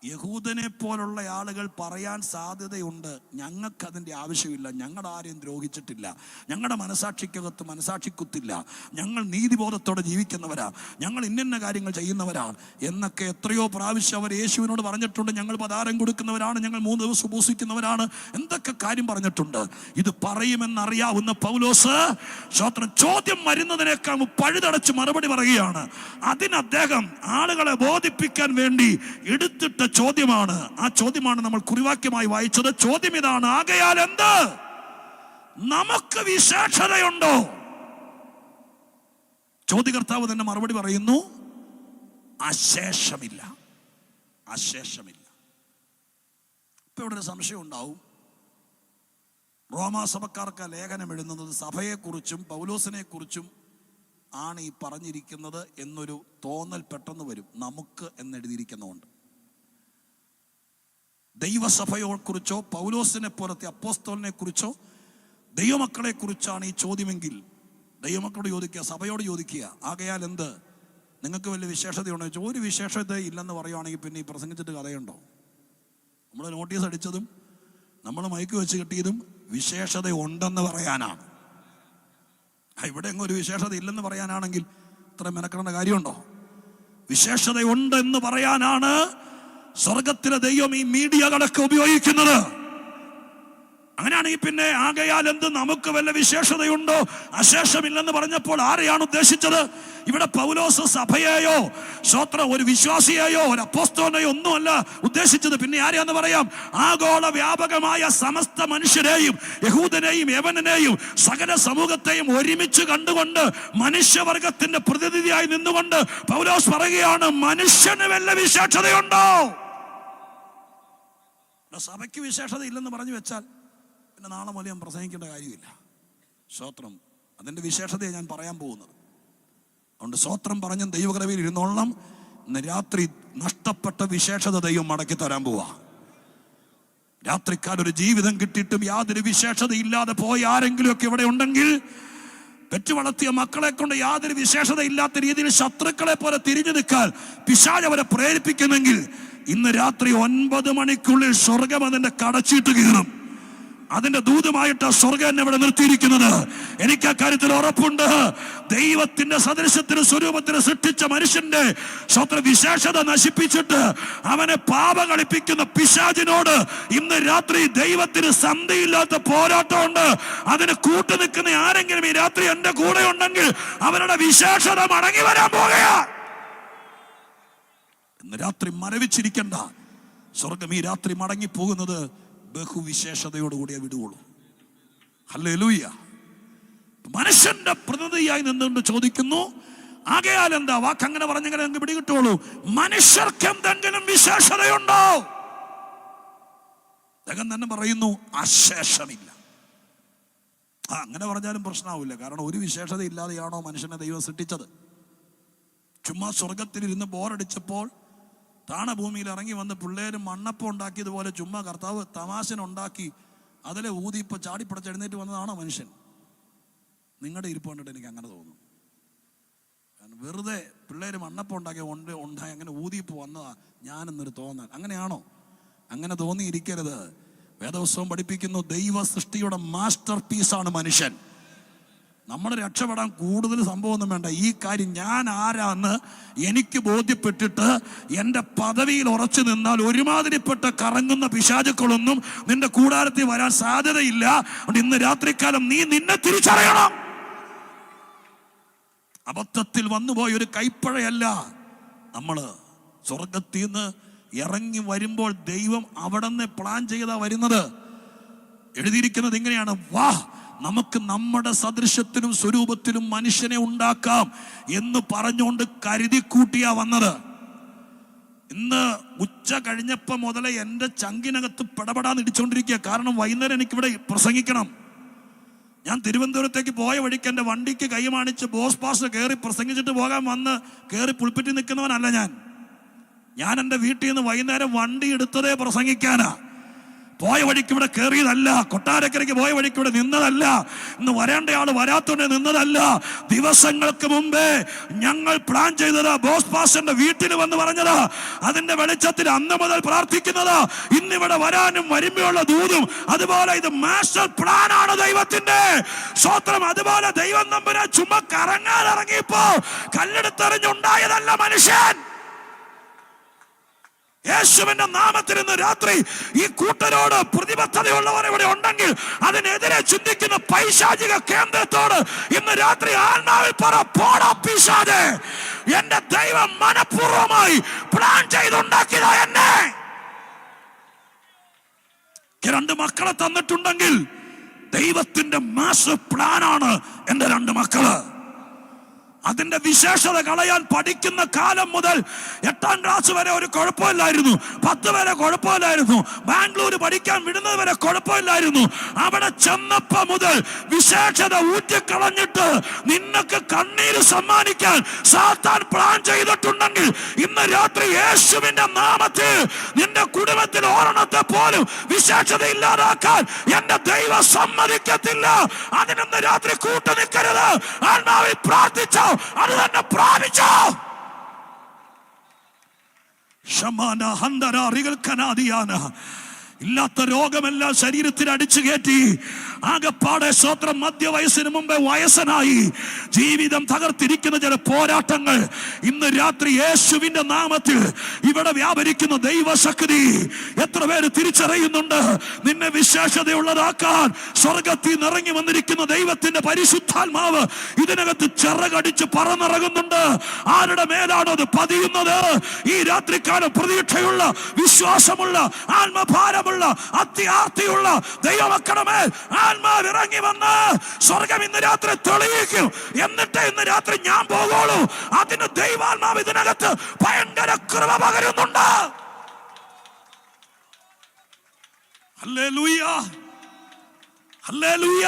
യഹൂദനെ പോലുള്ള ആളുകൾ പറയാൻ സാധ്യതയുണ്ട്, ഞങ്ങൾക്ക് അതിൻ്റെ ആവശ്യമില്ല, ഞങ്ങൾ ആരെയും ദ്രോഹിച്ചിട്ടില്ല, ഞങ്ങളുടെ മനസാക്ഷിക്കകത്ത് മനസാക്ഷിക്കുത്തില്ല, ഞങ്ങൾ നീതിബോധത്തോടെ ജീവിക്കുന്നവരാ, ഞങ്ങൾ ഇന്ന കാര്യങ്ങൾ ചെയ്യുന്നവരാണ് എന്നൊക്കെ എത്രയോ പ്രാവശ്യം അവർ യേശുവിനോട് പറഞ്ഞിട്ടുണ്ട്. ഞങ്ങൾ പതാരം കൊടുക്കുന്നവരാണ്, ഞങ്ങൾ 3 ദിവസം ഉപവസിക്കുന്നവരാണ്, എന്തൊക്കെ കാര്യം പറഞ്ഞിട്ടുണ്ട്. ഇത് പറയുമെന്നറിയാവുന്ന പൗലോസ് ചോദ്യം വരുന്നതിനേക്കാൾ പഴുതടച്ച് മറുപടി പറയുകയാണ്. അതിന് അദ്ദേഹം ആളുകളെ ബോധിപ്പിക്കാൻ വേണ്ടി എടുത്തിട്ട് ചോദ്യമാണ്. ആ ചോദ്യമാണ് നമ്മൾ കുറിവാക്യമായി വായിച്ചത്. ചോദ്യം ഇതാണ്: ആകയാൽ എന്ത് നമുക്ക് വിശേഷതയുണ്ടോ? ചോദ്യകർത്താവ് തന്നെ മറുപടി പറയുന്നു: അശേഷമില്ല, അശേഷമില്ല. ഇപ്പൊ ഇവിടെ ഒരു സംശയം ഉണ്ടാവും. റോമാസഭക്കാർക്ക് ലേഖനം എഴുതുന്നത് സഭയെക്കുറിച്ചും പൗലോസിനെ കുറിച്ചും ആണ് ഈ പറഞ്ഞിരിക്കുന്നത് എന്നൊരു തോന്നൽ പെട്ടെന്ന് വരും. നമുക്ക് എന്നെഴുതിയിരിക്കുന്നതുകൊണ്ട് ദൈവസഭയെ കുറിച്ചോ പൗലോസിനെ പോലത്തെ അപ്പോസ്തലനെ കുറിച്ചോ ദൈവമക്കളെ കുറിച്ചാണ് ഈ ചോദ്യമെങ്കിൽ ദൈവമക്കളോട് ചോദിക്കുക, സഭയോട് ചോദിക്കുക, ആകയാൽ എന്ത് നിങ്ങൾക്ക് വലിയ വിശേഷതയുണ്ടോ ചോദിച്ചാൽ ഒരു വിശേഷത ഇല്ലെന്ന് പറയുവാണെങ്കിൽ പിന്നെ ഈ പ്രസംഗിച്ചിട്ട് കഥയുണ്ടോ? നമ്മൾ നോട്ടീസ് അടിച്ചതും നമ്മൾ മൈക്ക് വെച്ച് കിട്ടിയതും വിശേഷത ഉണ്ടെന്ന് പറയാനാണ്. ഇവിടെ എങ്ങും ഒരു വിശേഷത ഇല്ലെന്ന് പറയാനാണെങ്കിൽ ഇത്ര മെനക്കെടേണ്ട കാര്യമുണ്ടോ? വിശേഷതയുണ്ടെന്ന് പറയാനാണ് സ്വർഗത്തിലെ ദൈവം ഈ മീഡിയകളൊക്കെ ഉപയോഗിക്കുന്നത്. അങ്ങനെയാണെങ്കിൽ പിന്നെ ആകയാൽ എന്ത് നമുക്ക് വല്ല വിശേഷതയുണ്ടോ അശേഷമില്ലെന്ന് പറഞ്ഞപ്പോൾ ആരെയാണ് ഉദ്ദേശിച്ചത്? ഇവിടെ പൗലോസ് സഭയെയോ ഒരു വിശ്വാസിയെയോ ഒരു അപ്പോസ്തലനെയോ ഒന്നുമല്ല ഉദ്ദേശിച്ചത്. പിന്നെ ആരെയാന്ന് പറയാം? ആഗോള വ്യാപകമായ സമസ്ത മനുഷ്യരെയും, യഹൂദനെയും യവനനെയും സകല സമൂഹത്തെയും ഒരുമിച്ച് കണ്ടുകൊണ്ട് മനുഷ്യവർഗത്തിന്റെ പ്രതിനിധിയായി നിന്നുകൊണ്ട് പൗലോസ് പറയുകയാണ്: മനുഷ്യന് വല്ല വിശേഷതയുണ്ടോ? സഭയ്ക്ക് വിശേഷത ഇല്ലെന്ന് പറഞ്ഞു വെച്ചാൽ പിന്നെ നാളെ മുതൽ ഞാൻ പ്രസംഗിക്കേണ്ട കാര്യമില്ല. സ്തോത്രം. അതിൻ്റെ വിശേഷതയെ ഞാൻ പറയാൻ പോകുന്നത്. അതുകൊണ്ട് സ്തോത്രം പറഞ്ഞ ദൈവകൃപയിൽ ഇരുന്നോളണം. ഇന്ന് രാത്രി നഷ്ടപ്പെട്ട വിശേഷത ദൈവം മടക്കി തരാൻ പോവാ. രാത്രിക്കാലൊരു ജീവിതം കിട്ടിയിട്ടും യാതൊരു വിശേഷത ഇല്ലാതെ പോയ ആരെങ്കിലും ഒക്കെ ഇവിടെ ഉണ്ടെങ്കിൽ, പെറ്റു വളർത്തിയ മക്കളെ കൊണ്ട് യാതൊരു വിശേഷത ഇല്ലാത്ത രീതിയിൽ ശത്രുക്കളെ പോലെ തിരിഞ്ഞു നിൽക്കാൻ പിശാച് അവരെ പ്രേരിപ്പിക്കുന്നെങ്കിൽ ഇന്ന് രാത്രി 9 മണിക്കുള്ളിൽ സ്വർഗം അതിന്റെ കടച്ചീട്ട് കീറും. അതിന്റെ ദൂതമായിട്ട് സ്വർഗം എന്നെ ഇവിടെ നിർത്തിയിരിക്കുന്നത്. എനിക്ക് ആ കാര്യത്തിൽ ഉറപ്പുണ്ട്. ദൈവത്തിന്റെ സദൃശത്തിന് സ്വരൂപത്തിന് സൃഷ്ടിച്ച മനുഷ്യന്റെ വിശേഷത നശിപ്പിച്ചിട്ട് അവനെ പാപം കളിപ്പിക്കുന്ന പിശാചിനോട് ഇന്ന് രാത്രി ദൈവത്തിന് സന്ധിയില്ലാത്ത പോരാട്ടമുണ്ട്. അതിന് കൂട്ടു നിൽക്കുന്ന ആരെങ്കിലും ഈ രാത്രി എന്റെ കൂടെ ഉണ്ടെങ്കിൽ അവരുടെ വിശേഷത മടങ്ങി വരാൻ പോകുകയാ. ഇന്ന് രാത്രി മരവിച്ചിരിക്കണ്ട. സ്വർഗം ഈ രാത്രി മടങ്ങി പോകുന്നത് ബഹുവിശേഷതയോടുകൂടിയേ വിടുകയുള്ളൂ. ഹല്ലേലൂയ. മനുഷ്യന്റെ പ്രതിനിധിയായി നിന്നുകൊണ്ട് ചോദിക്കുന്നു, ആകയാൽ എന്താ? വാക്ക് അങ്ങനെ പറഞ്ഞെങ്ങനെ നിങ്ങൾക്ക് പിടികിട്ടുള്ളൂ. മനുഷ്യർക്ക് എന്തെങ്കിലും വിശേഷതയുണ്ടോ? അദ്ദേഹം തന്നെ പറയുന്നു, അശേഷമില്ല. അങ്ങനെ പറഞ്ഞാലും പ്രശ്നമാവില്ല. കാരണം ഒരു വിശേഷത ഇല്ലാതെയാണോ മനുഷ്യനെ ദൈവം സൃഷ്ടിച്ചത്? ചുമ്മാ സ്വർഗത്തിലിരുന്ന് ബോറടിച്ചപ്പോൾ താണഭൂമിയിൽ ഇറങ്ങി വന്ന് പിള്ളേര് മണ്ണപ്പം ഉണ്ടാക്കിയതുപോലെ ചുമ്മാ കർത്താവ് തമാശനുണ്ടാക്കി അതിലെ ഊതി ഇപ്പൊ ചാടിപ്പടച്ച് എഴുന്നേറ്റ് വന്നതാണോ മനുഷ്യൻ? നിങ്ങളുടെ ഇരിപ്പ് കണ്ടിട്ട് എനിക്ക് അങ്ങനെ തോന്നുന്നു. കാരണം വെറുതെ പിള്ളേര് മണ്ണപ്പം ഉണ്ടായി അങ്ങനെ ഊതിയിപ്പ് വന്നതാ ഞാനെന്നൊരു തോന്നൽ. അങ്ങനെയാണോ? അങ്ങനെ തോന്നിയിരിക്കരുത്. വേദപുസ്തകം പഠിപ്പിക്കുന്നു, ദൈവ സൃഷ്ടിയുടെ മാസ്റ്റർ പീസാണ് മനുഷ്യൻ. നമ്മൾ രക്ഷപ്പെടാൻ കൂടുതൽ സംഭവമൊന്നും വേണ്ട. ഈ കാര്യം ഞാൻ ആരാന്ന് എനിക്ക് ബോധ്യപ്പെട്ടിട്ട് എൻ്റെ പദവിയിൽ ഉറച്ചു നിന്നാൽ ഒരുമാതിരിപ്പെട്ട കറങ്ങുന്ന പിശാചുക്കളൊന്നും നിന്റെ കൂടാരത്തിൽ വരാൻ സാധ്യതയില്ല. ഇന്ന് രാത്രികാലം നീ നിന്നെ തിരിച്ചറിയണം. അബദ്ധത്തിൽ വന്നുപോയ ഒരു കൈപ്പഴയല്ല നമ്മള്. സ്വർഗത്തിൽ നിന്ന് ഇറങ്ങി വരുമ്പോൾ ദൈവം അവിടെ നിന്ന് പ്ലാൻ ചെയ്താ വരുന്നത്. എഴുതിയിരിക്കുന്നത് ഇങ്ങനെയാണ്: വാ, നമുക്ക് നമ്മുടെ സദൃശ്യത്തിനും സ്വരൂപത്തിലും മനുഷ്യനെ ഉണ്ടാക്കാം എന്ന് പറഞ്ഞുകൊണ്ട് കരുതിക്കൂട്ടിയാ വന്നത്. ഇന്ന് ഉച്ച കഴിഞ്ഞപ്പോ മുതലേ എൻ്റെ ചങ്കിനകത്ത് പെടപെടാന്ന് ഇടിച്ചുകൊണ്ടിരിക്കുക. കാരണം വൈകുന്നേരം എനിക്കിവിടെ പ്രസംഗിക്കണം. ഞാൻ തിരുവനന്തപുരത്തേക്ക് പോയ വഴിക്ക് എൻ്റെ വണ്ടിക്ക് കൈമാണിച്ച് ബോസ് പാസ് കയറി പ്രസംഗിച്ചിട്ട് പോകാൻ വന്ന് കയറി പുൾപ്പിറ്റ് നിൽക്കുന്നവനല്ല ഞാൻ എൻ്റെ വീട്ടിൽ നിന്ന് വൈകുന്നേരം വണ്ടി എടുത്തതേ പ്രസംഗിക്കാനാ. പോയ വഴിക്ക് ഇവിടെ കയറിയതല്ല, കൊട്ടാരക്കരയ്ക്ക് പോയ വഴിക്ക് ഇവിടെ നിന്നതല്ല, ഇന്ന് വരേണ്ട ആള് വരാത്തോണ്ട് നിന്നതല്ല. ദിവസങ്ങൾക്ക് മുമ്പേ ഞങ്ങൾ പ്ലാൻ ചെയ്തത് ബോസ് പാസ്റ്ററിന്റെ വീട്ടിൽ വന്ന് പറഞ്ഞത്. അതിന്റെ വെളിച്ചത്തിൽ അന്ന് മുതൽ പ്രാർത്ഥിക്കുന്നത്. ഇന്നിവിടെ വരാനും വരുമ്പോഴുള്ള ദൂതും അതുപോലെ ഇത് മാസ്റ്റർ പ്ലാൻ ആണ് ദൈവത്തിന്റെ. സ്തോത്രം. അതുപോലെ ദൈവം നമ്പരെ ചുമ്മാ കറങ്ങാൻ ഇറങ്ങിയപ്പോ കല്ലെടുത്തെറിഞ്ഞുണ്ടായതല്ല മനുഷ്യൻ. യേശുവിന്റെ നാമത്തിൽ ഇന്ന് രാത്രി ഈ കൂട്ടരോട് പ്രതിബദ്ധതയുള്ളവർ ഇവിടെ ഉണ്ടെങ്കിൽ അതിനെതിരെ ചിന്തിക്കുന്ന പൈശാചിക കേന്ദ്രത്തോട് ഇന്ന് രാത്രി ആത്മാവിൽ പറ, പോടാ പിശാചേ, എന്റെ ദൈവം മനഃപൂർവ്വമായി പ്ലാൻ ചെയ്തുണ്ടാക്കിയതാ എന്നെ. രണ്ട് മക്കളെ തന്നിട്ടുണ്ടെങ്കിൽ ദൈവത്തിന്റെ മാസ്റ്റർ പ്ലാനാണ് എന്റെ രണ്ട് മക്കള്. അതിന്റെ വിശേഷത കളയാൻ പഠിക്കുന്ന കാലം മുതൽ 8ാം ക്ലാസ് വരെ ഒരു കുഴപ്പമില്ലായിരുന്നു, 10 വരെ കുഴപ്പമില്ലായിരുന്നു, ബാംഗ്ലൂർ പഠിക്കാൻ വിടുന്നത് വരെ കുഴപ്പമില്ലായിരുന്നു. അവിടെ ചെന്നപ്പോ മുതൽ വിശേഷത ഊറ്റിക്കളഞ്ഞിട്ട് നിനക്ക് കണ്ണീര് സമ്മാനിക്കാൻ സാത്താൻ പ്ലാൻ ചെയ്തിട്ടുണ്ടെങ്കിൽ ഇന്ന് രാത്രി യേശുവിന്റെ നാമത്തിൽ നിന്റെ കുടുംബത്തിൽ ഓരണത്തെ പോലും വിശേഷത ഇല്ലാതാക്കാൻ എന്റെ ദൈവം സമ്മതിക്കത്തില്ല. അതിനൊന്ന് രാത്രി കൂട്ടു നിൽക്കരുത്. ആത്മാവിൽ പ്രാർത്ഥിച്ചോ, അത് തന്നെ പ്രാപിച്ചോ. ഷമാന ഹന്തര റിഗൽ കനാദിയാന. ഇല്ലാത്ത രോഗമെല്ലാം ശരീരത്തിൽ അടിച്ചു കയറ്റി ആകപ്പാടെ സ്വത്രം മധ്യവയസ്സിന് മുമ്പേ വയസ്സനായി ജീവിതം തകർത്തിരിക്കുന്ന ചില പോരാട്ടങ്ങൾ ഇന്ന് രാത്രി യേശുവിന്റെ നാമത്തിൽ ഇവിടെ വ്യാപരിക്കുന്ന ദൈവശക്തി എത്ര പേര് തിരിച്ചറിയുന്നുണ്ട്? നിന്നെ വിശേഷതയുള്ളതാക്കാൻ സ്വർഗത്തിൽ നിറങ്ങി വന്നിരിക്കുന്ന ദൈവത്തിന്റെ പരിശുദ്ധാത്മാവ് ഇതിനകത്ത് ചിറകടിച്ച് പറന്നിറങ്ങുന്നുണ്ട്. ആരുടെ മേലാണോ അത് പതിയുന്നത്? ഈ രാത്രിക്കാലം പ്രതീക്ഷയുള്ള, വിശ്വാസമുള്ള, ആത്മഭാരമുള്ള, അത്യാർത്തിയുള്ള ദൈവമക്കളുടെ ആത്മാവ് ഇറങ്ങി വന്ന് സ്വർഗം ഇന്ന് രാത്രി തെളിയിക്കും. എന്നിട്ട് ഇന്ന് രാത്രി ഞാൻ പോകുള്ളൂ. അതിന് ദൈവാത്മാവ് ഇതിനകത്ത് ഭയങ്കര കൃപ പകരുന്നുണ്ട്. Hallelujah, hallelujah.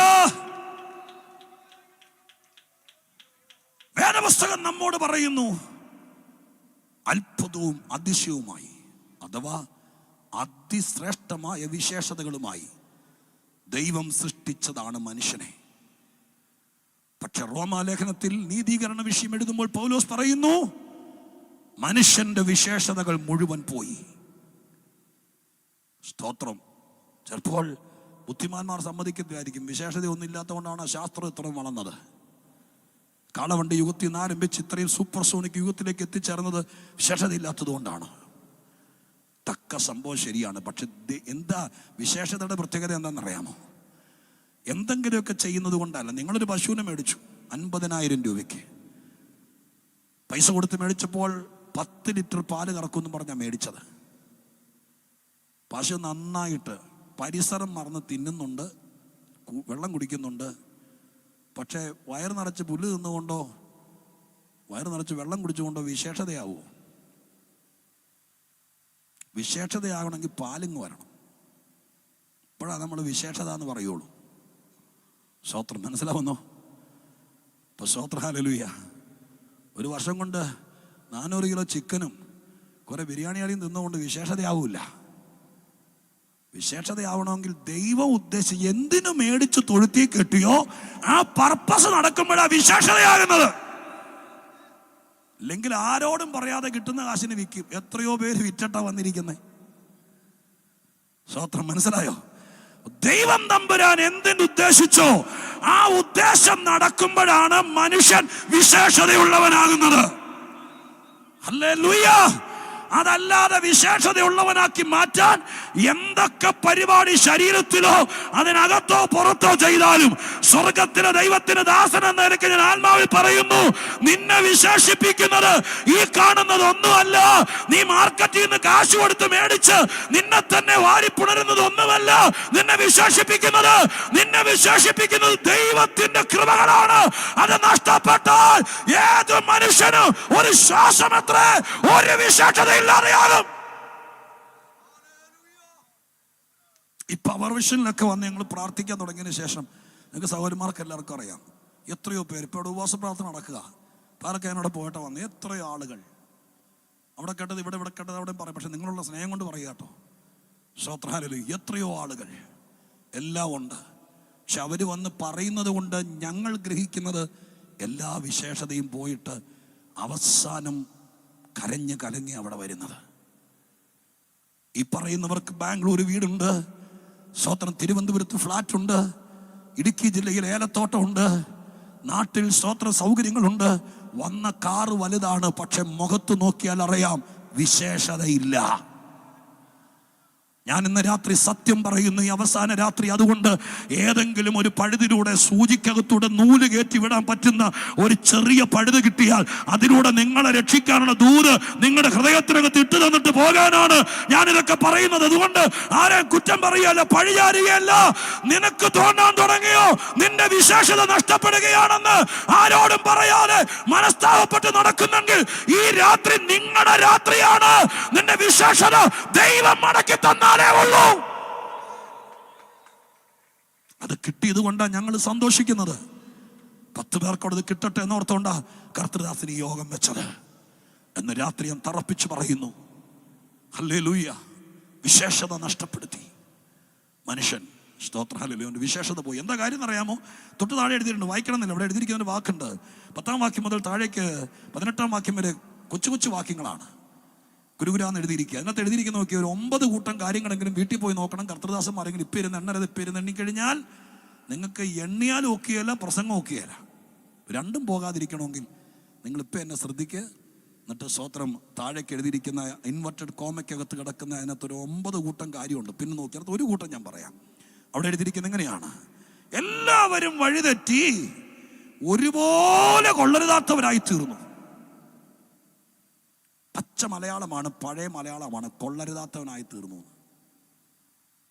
വേദപുസ്തകം നമ്മോട് പറയുന്നു, അത്ഭുതവും അതിശയവുമായി അഥവാ അതിശ്രേഷ്ഠമായ വിശേഷതകളുമായി ദൈവം സൃഷ്ടിച്ചതാണ് മനുഷ്യനെ. പക്ഷെ റോമാലേഖനത്തിൽ നീതീകരണ വിഷയം എഴുതുമ്പോൾ പൗലോസ് പറയുന്നു, മനുഷ്യന്റെ വിശേഷതകൾ മുഴുവൻ പോയി. സ്തോത്രം. ചിലപ്പോൾ ബുദ്ധിമാന്മാർ സമ്മതിക്കത്തില്ലായിരിക്കും, വിശേഷത ഒന്നും ഇല്ലാത്തതുകൊണ്ടാണ് ശാസ്ത്രം ഇത്രയും വളർന്നത്. കാളവണ്ടി യുഗത്തിൽ നിന്ന് ആരംഭിച്ച് ഇത്രയും സൂപ്പർസോണിക് യുഗത്തിലേക്ക് എത്തിച്ചേർന്നത് വിശേഷതയില്ലാത്തത് കൊണ്ടാണ്. തക്ക സംഭവം ശരിയാണ്. പക്ഷെ എന്താ വിശേഷതയുടെ പ്രത്യേകത എന്താണെന്നറിയാമോ? എന്തെങ്കിലുമൊക്കെ ചെയ്യുന്നത് കൊണ്ടല്ല. നിങ്ങളൊരു പശുവിനെ മേടിച്ചു 50,000 രൂപയ്ക്ക്. പൈസ കൊടുത്ത് മേടിച്ചപ്പോൾ 10 ലിറ്റർ പാല് കറക്കുമെന്ന് പറഞ്ഞാൽ മേടിച്ചത്. പശു നന്നായിട്ട് പരിസരം മറന്ന് തിന്നുന്നുണ്ട്, വെള്ളം കുടിക്കുന്നുണ്ട്. പക്ഷേ വയറ് നിറച്ച് പുല്ല് തിന്നുകൊണ്ടോ വയറ് നിറച്ച് വെള്ളം കുടിച്ചുകൊണ്ടോ വിശേഷതയാവുമോ? വിശേഷതയാകണമെങ്കിൽ പാലിങ് വരണം. ഇപ്പോഴാണ് നമ്മൾ വിശേഷത എന്ന് പറയുള്ളൂ. സ്തോത്രം. മനസ്സിലാവുന്നോ? ഇപ്പൊ സ്തോത്ര ഹല്ലേലൂയ. ഒരു വർഷം കൊണ്ട് 400 കിലോ ചിക്കനും കുറെ ബിരിയാണിയും തിന്നുകൊണ്ട് വിശേഷതയാവൂല. വിശേഷതയാവണമെങ്കിൽ ദൈവം ഉദ്ദേശിച്ച് എന്തിനു മേടിച്ച് തൊഴുത്തി കെട്ടിയോ ആ പർപ്പസ് നടക്കുമ്പോഴാണ് വിശേഷതയാകുന്നത്. അല്ലെങ്കിൽ ആരോടും പറയാതെ കിട്ടുന്ന കാശിന് വിൽക്കും. എത്രയോ പേര് വിറ്റിട്ടാ വന്നിരിക്കുന്നത്. സ്തോത്രം. മനസ്സിലായോ? ദൈവം തമ്പുരാൻ എന്തിനുദ്ദേശിച്ചോ ആ ഉദ്ദേശം നടക്കുമ്പോഴാണ് മനുഷ്യൻ വിശേഷതയുള്ളവനാകുന്നത്. ഹല്ലേലൂയ. അതല്ലാതെ വിശേഷതയുള്ളവനാക്കി മാറ്റാൻ എന്തൊക്കെ പരിപാടി ശരീരത്തിലോ അതിനകത്തോ പുറത്തോ ചെയ്താലും സ്വർഗത്തിലെ ദൈവത്തിന് ദാസൻ എന്ന നിലയ്ക്ക് ഞാൻ ആത്മാവിൽ പറയുന്നു, നിന്നെ വിശേഷിപ്പിക്കുന്നത് ഈ കാണുന്നത് ഒന്നുമല്ല. നീ മാർക്കറ്റിൽ നിന്ന് കാശ് കൊടുത്ത് മേടിച്ച് നിന്നെ തന്നെ വാരിപ്പുണരുന്നത് ഒന്നുമല്ല. നിന്നെ വിശേഷിപ്പിക്കുന്നത് ദൈവത്തിന്റെ കൃപകളാണ്. അത് നഷ്ടപ്പെട്ടാൽ ഏത് മനുഷ്യനും ഒരു ശ്വാസമത്ര ഒരു വിശേഷത ഇല്ലാതെയാകും. ഈ പവർ വിഷനിലൊക്കെ വന്ന് ഞങ്ങൾ പ്രാർത്ഥിക്കാൻ തുടങ്ങിയതിന് ശേഷം നിങ്ങൾക്ക് സഹോദരന്മാർക്ക് എല്ലാവർക്കും അറിയാം. എത്രയോ പേര് ഇപ്പോൾ ഇവിടെ ഉപവാസ പ്രാർത്ഥന നടക്കുക. പാലക്കാനോടെ പോയിട്ട് വന്ന് എത്രയോ ആളുകൾ അവിടെ കേട്ടത് ഇവിടെ കേട്ടത് അവിടെ പറയും. പക്ഷെ നിങ്ങളുള്ള സ്നേഹം കൊണ്ട് പറയുക കേട്ടോ. ശ്രോത്രാലിൽ എത്രയോ ആളുകൾ എല്ലാം ഉണ്ട്. പക്ഷെ അവർ വന്ന് പറയുന്നത് കൊണ്ട് ഞങ്ങൾ ഗ്രഹിക്കുന്നത് എല്ലാ വിശേഷതയും പോയിട്ട് അവസാനം കരഞ്ഞ് അവിടെ വരുന്നത്. ഈ പറയുന്നവർക്ക് ബാംഗ്ലൂർ വീടുണ്ട്, സ്വത്രം തിരുവനന്തപുരത്ത് ഫ്ലാറ്റ് ഉണ്ട്, ഇടുക്കി ജില്ലയിൽ ഏലത്തോട്ടമുണ്ട്, നാട്ടിൽ സ്വത്ര സൗകര്യങ്ങളുണ്ട്, വന്ന കാറ് വലുതാണ്. പക്ഷെ മുഖത്ത് നോക്കിയാൽ അറിയാം വിശേഷതയില്ല. ഞാൻ ഇന്ന് രാത്രി സത്യം പറയുന്നു, ഈ അവസാന രാത്രി. അതുകൊണ്ട് ഏതെങ്കിലും ഒരു പഴുതിലൂടെ സൂചിക്കകത്തൂടെ നൂല് കയറ്റി വിടാൻ പറ്റുന്ന ഒരു ചെറിയ പഴുത് കിട്ടിയാൽ അതിലൂടെ നിങ്ങളെ രക്ഷിക്കാനുള്ള ദൂത് നിങ്ങളുടെ ഹൃദയത്തിനകത്ത് ഇട്ടു തന്നിട്ട് പോകാനാണ് ഞാനിതൊക്കെ പറയുന്നത്. അതുകൊണ്ട് ആരെയും കുറ്റം പറയുകയല്ല, പഴിചാരുകയല്ല. നിനക്ക് തോന്നാൻ തുടങ്ങിയോ നിന്റെ വിശേഷത നഷ്ടപ്പെടുകയാണെന്ന് ആരോടും പറയാതെ മനസ്താപപ്പെട്ട് നടക്കുന്നെങ്കിൽ ഈ രാത്രി നിങ്ങളുടെ രാത്രിയാണ്. നിന്റെ വിശേഷത ദൈവം മടക്കി തന്ന ഉള്ളൂ. അത് കിട്ടിയത് കൊണ്ടാണ് ഞങ്ങൾ സന്തോഷിക്കുന്നത്. 10 പേർക്കോട് കിട്ടട്ടെ എന്നോർത്തോണ്ടാ കർത്തൃദാസിന് യോഗം വെച്ചത് എന്ന് രാത്രി ഞാൻ തറപ്പിച്ച് പറയുന്നു. ഹല്ലേലൂയ. വിശേഷത നഷ്ടപ്പെടുത്തി മനുഷ്യൻ. സ്തോത്രം. ഹല്ലേലൂയ. വിശേഷത പോയി. എന്താ കാര്യം എന്നറിയാമോ? തൊട്ട് താഴെ എഴുതിയിട്ടുണ്ട്, വായിക്കണമെന്നില്ല. അവിടെ എഴുതിയിരിക്കുന്ന വാക്കുണ്ട്. 10-ാം വാക്യം മുതൽ താഴേക്ക് 18-ാം വാക്യം വരെ കൊച്ചു കൊച്ചു വാക്യങ്ങളാണ്. ഗുരുഗുരാന്ന് എഴുതിയിരിക്കുക. അതിനകത്ത് എഴുതിയിരിക്കുന്ന നോക്കിയ ഒരു 9 കൂട്ടം കാര്യങ്ങളെങ്കിലും വീട്ടിൽ പോയി നോക്കണം. കർത്തൃദാസന്മാരെങ്കിലും ഇപ്പം ഇരുന്ന് എണ്ണരുത്. ഇപ്പം ഇരുന്ന് എണ്ണിക്കഴിഞ്ഞാൽ നിങ്ങൾക്ക് എണ്ണിയാലും ഒക്കെയല്ല, പ്രസംഗം ഒക്കെയല്ല. രണ്ടും പോകാതിരിക്കണമെങ്കിൽ നിങ്ങളിപ്പോൾ എന്നെ ശ്രദ്ധിക്കുക. എന്നിട്ട് സ്വത്രം താഴേക്ക് എഴുതിയിരിക്കുന്ന ഇൻവെർട്ടഡ് കോമയ്ക്കകത്ത് കിടക്കുന്ന അതിനകത്തൊരു 9 കൂട്ടം കാര്യമുണ്ട്. പിന്നെ നോക്കി അതിനകത്ത് ഒരു കൂട്ടം ഞാൻ പറയാം. അവിടെ എഴുതിയിരിക്കുന്നത് എങ്ങനെയാണ്? എല്ലാവരും വഴിതെറ്റി ഒരുപോലെ കൊള്ളരുതാത്തവരായി തീർന്നു. പച്ച മലയാളമാണ്, പഴയ മലയാളമാണ്. കൊള്ളരുതാത്തവനായി തീർന്നു.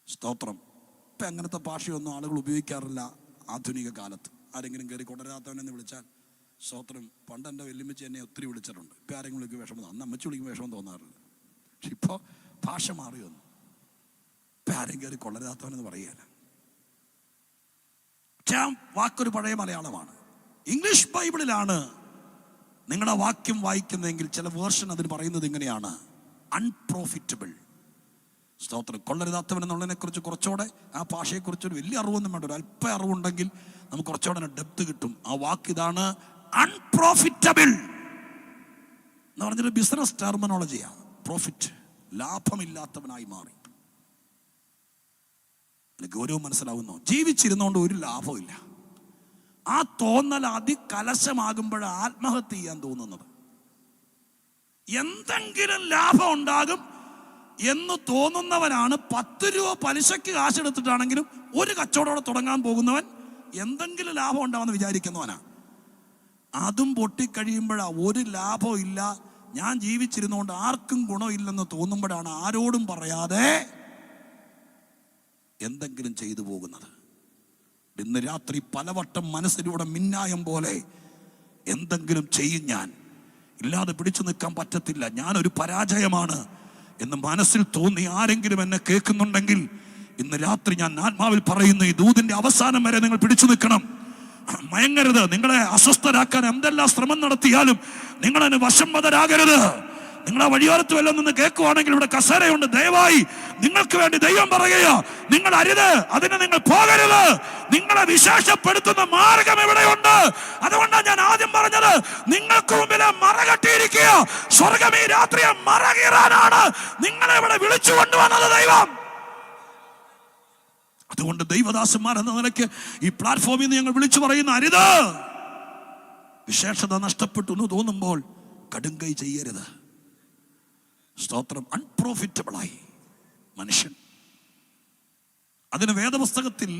സ്തോത്രം. ഇപ്പം അങ്ങനത്തെ ഭാഷയൊന്നും ആളുകൾ ഉപയോഗിക്കാറില്ല ആധുനിക കാലത്ത്. ആരെങ്കിലും കയറി കൊള്ളരുതാത്തവനെന്ന് വിളിച്ചാൽ സ്തോത്രം. പണ്ട് എൻ്റെ വെല്ലുമിച്ച് എന്നെ ഒത്തിരി വിളിച്ചിട്ടുണ്ട്. ഇപ്പം ആരെങ്കിലും വിളിക്കും വിഷമം, അന്ന് അമ്മച്ചി വിളിക്കും വിഷമം തോന്നാറില്ല. പക്ഷെ ഇപ്പോൾ ഭാഷ മാറിയൊന്നു. ഇപ്പം ആരും കയറി കൊള്ളരുതാത്തവനെന്ന് പറയുകയല്ല. പക്ഷെ ആ വാക്കൊരു പഴയ മലയാളമാണ്. ഇംഗ്ലീഷ് ബൈബിളിലാണ് നിങ്ങളുടെ വാക്യം വായിക്കുന്നതെങ്കിൽ ചില വേർഷൻ അതിന് പറയുന്നത് ഇങ്ങനെയാണ്: അൺപ്രോഫിറ്റബിൾ. സ്തോത്രം. കൊള്ളരുതാത്തവൻ എന്നുള്ളതിനെ കുറിച്ച് കുറച്ചുകൂടെ ആ ഭാഷയെക്കുറിച്ചൊരു വലിയ അറിവൊന്നും വേണ്ട, ഒരു അല്പ അറിവുണ്ടെങ്കിൽ നമുക്ക് കുറച്ചുകൂടെ ഡെപ്ത് കിട്ടും. ആ വാക്ക് ഇതാണ്, അൺപ്രോഫിറ്റബിൾ എന്ന് പറഞ്ഞൊരു ബിസിനസ് ടെർമിനോളജിയാണ്. പ്രോഫിറ്റ്, ലാഭമില്ലാത്തവനായി മാറി. ഗൗരവം മനസ്സിലാവുന്നു. ജീവിച്ചിരുന്നോണ്ട് ഒരു ലാഭമില്ല. ആ തോന്നൽ അതികലശമാകുമ്പോൾ ആത്മഹത്യ ചെയ്യാൻ തോന്നുന്നത്. എന്തെങ്കിലും ലാഭം ഉണ്ടാകും എന്ന് തോന്നുന്നവനാണ് 10 രൂപ പലിശയ്ക്ക് കാശെടുത്തിട്ടാണെങ്കിലും ഒരു കച്ചവടം തുടങ്ങാൻ പോകുന്നവൻ എന്തെങ്കിലും ലാഭം ഉണ്ടാവുമെന്ന് വിചാരിക്കുന്നവനാണ്. അതും പൊട്ടിക്കഴിയുമ്പോഴാണ് ഒരു ലാഭവും ഇല്ല, ഞാൻ ജീവിച്ചിരുന്നുകൊണ്ട് ആർക്കും ഗുണമില്ലെന്ന് തോന്നുമ്പോഴാണ് ആരോടും പറയാതെ എന്തെങ്കിലും ചെയ്തു പോകുന്നത്. ഇന്ന് രാത്രി പലവട്ടം മനസ്സിലൂടെ മിന്നായം പോലെ എന്തെങ്കിലും ചെയ്യും. ഞാൻ ഇല്ലാതെ പിടിച്ചു നിൽക്കാൻ പറ്റത്തില്ല, ഞാനൊരു പരാജയമാണ് എന്ന് മനസ്സിൽ തോന്നി ആരെങ്കിലും എന്നെ കേൾക്കുന്നുണ്ടെങ്കിൽ ഇന്ന് രാത്രി ഞാൻ ആത്മാവിൽ പറയുന്നു, ഈ ദൂതിന്റെ അവസാനം വരെ നിങ്ങൾ പിടിച്ചു നിൽക്കണം. മയങ്ങരുത്. നിങ്ങളെ അസ്വസ്ഥരാക്കാൻ എന്തെല്ലാം ശ്രമം നടത്തിയാലും നിങ്ങളതിന് വശംവദരാകരുത്. നിങ്ങളെ വഴിയോരത്ത് വല്ലതും നിന്ന് കേൾക്കുവാണെങ്കിൽ ഇവിടെ കസേരയുണ്ട്. ദയവായി നിങ്ങൾക്ക് വേണ്ടി ദൈവം പറയുക, നിങ്ങൾ അരുത്, അതിന് നിങ്ങൾ പോകരുത്. നിങ്ങളെ വിശേഷപ്പെടുത്തുന്ന മാർഗം എവിടെയുണ്ട്? അതുകൊണ്ടാണ് ഞാൻ ആദ്യം പറഞ്ഞത്, നിങ്ങൾക്ക് മുമ്പിലെ മറ കെട്ടിയിരിക്കുക. സ്വർഗം ഈ രാത്രിയെ മറ കീറാനാണ് നിങ്ങളെ ഇവിടെ വിളിച്ചു കൊണ്ടുവന്നത് ദൈവം. അതുകൊണ്ട് ദൈവദാസന്മാർ എന്ന നിലയ്ക്ക് ഈ പ്ലാറ്റ്ഫോമിൽ നിന്ന് ഞങ്ങൾ വിളിച്ചു പറയുന്ന, അരുത്. വിശേഷത നഷ്ടപ്പെട്ടു എന്ന് തോന്നുമ്പോൾ കടുങ്കൈ ചെയ്യരുത്. സ്തോത്രം. അൺപ്രോഫിറ്റബിളായി മനുഷ്യൻ. അതിന് വേദപുസ്തകത്തിൽ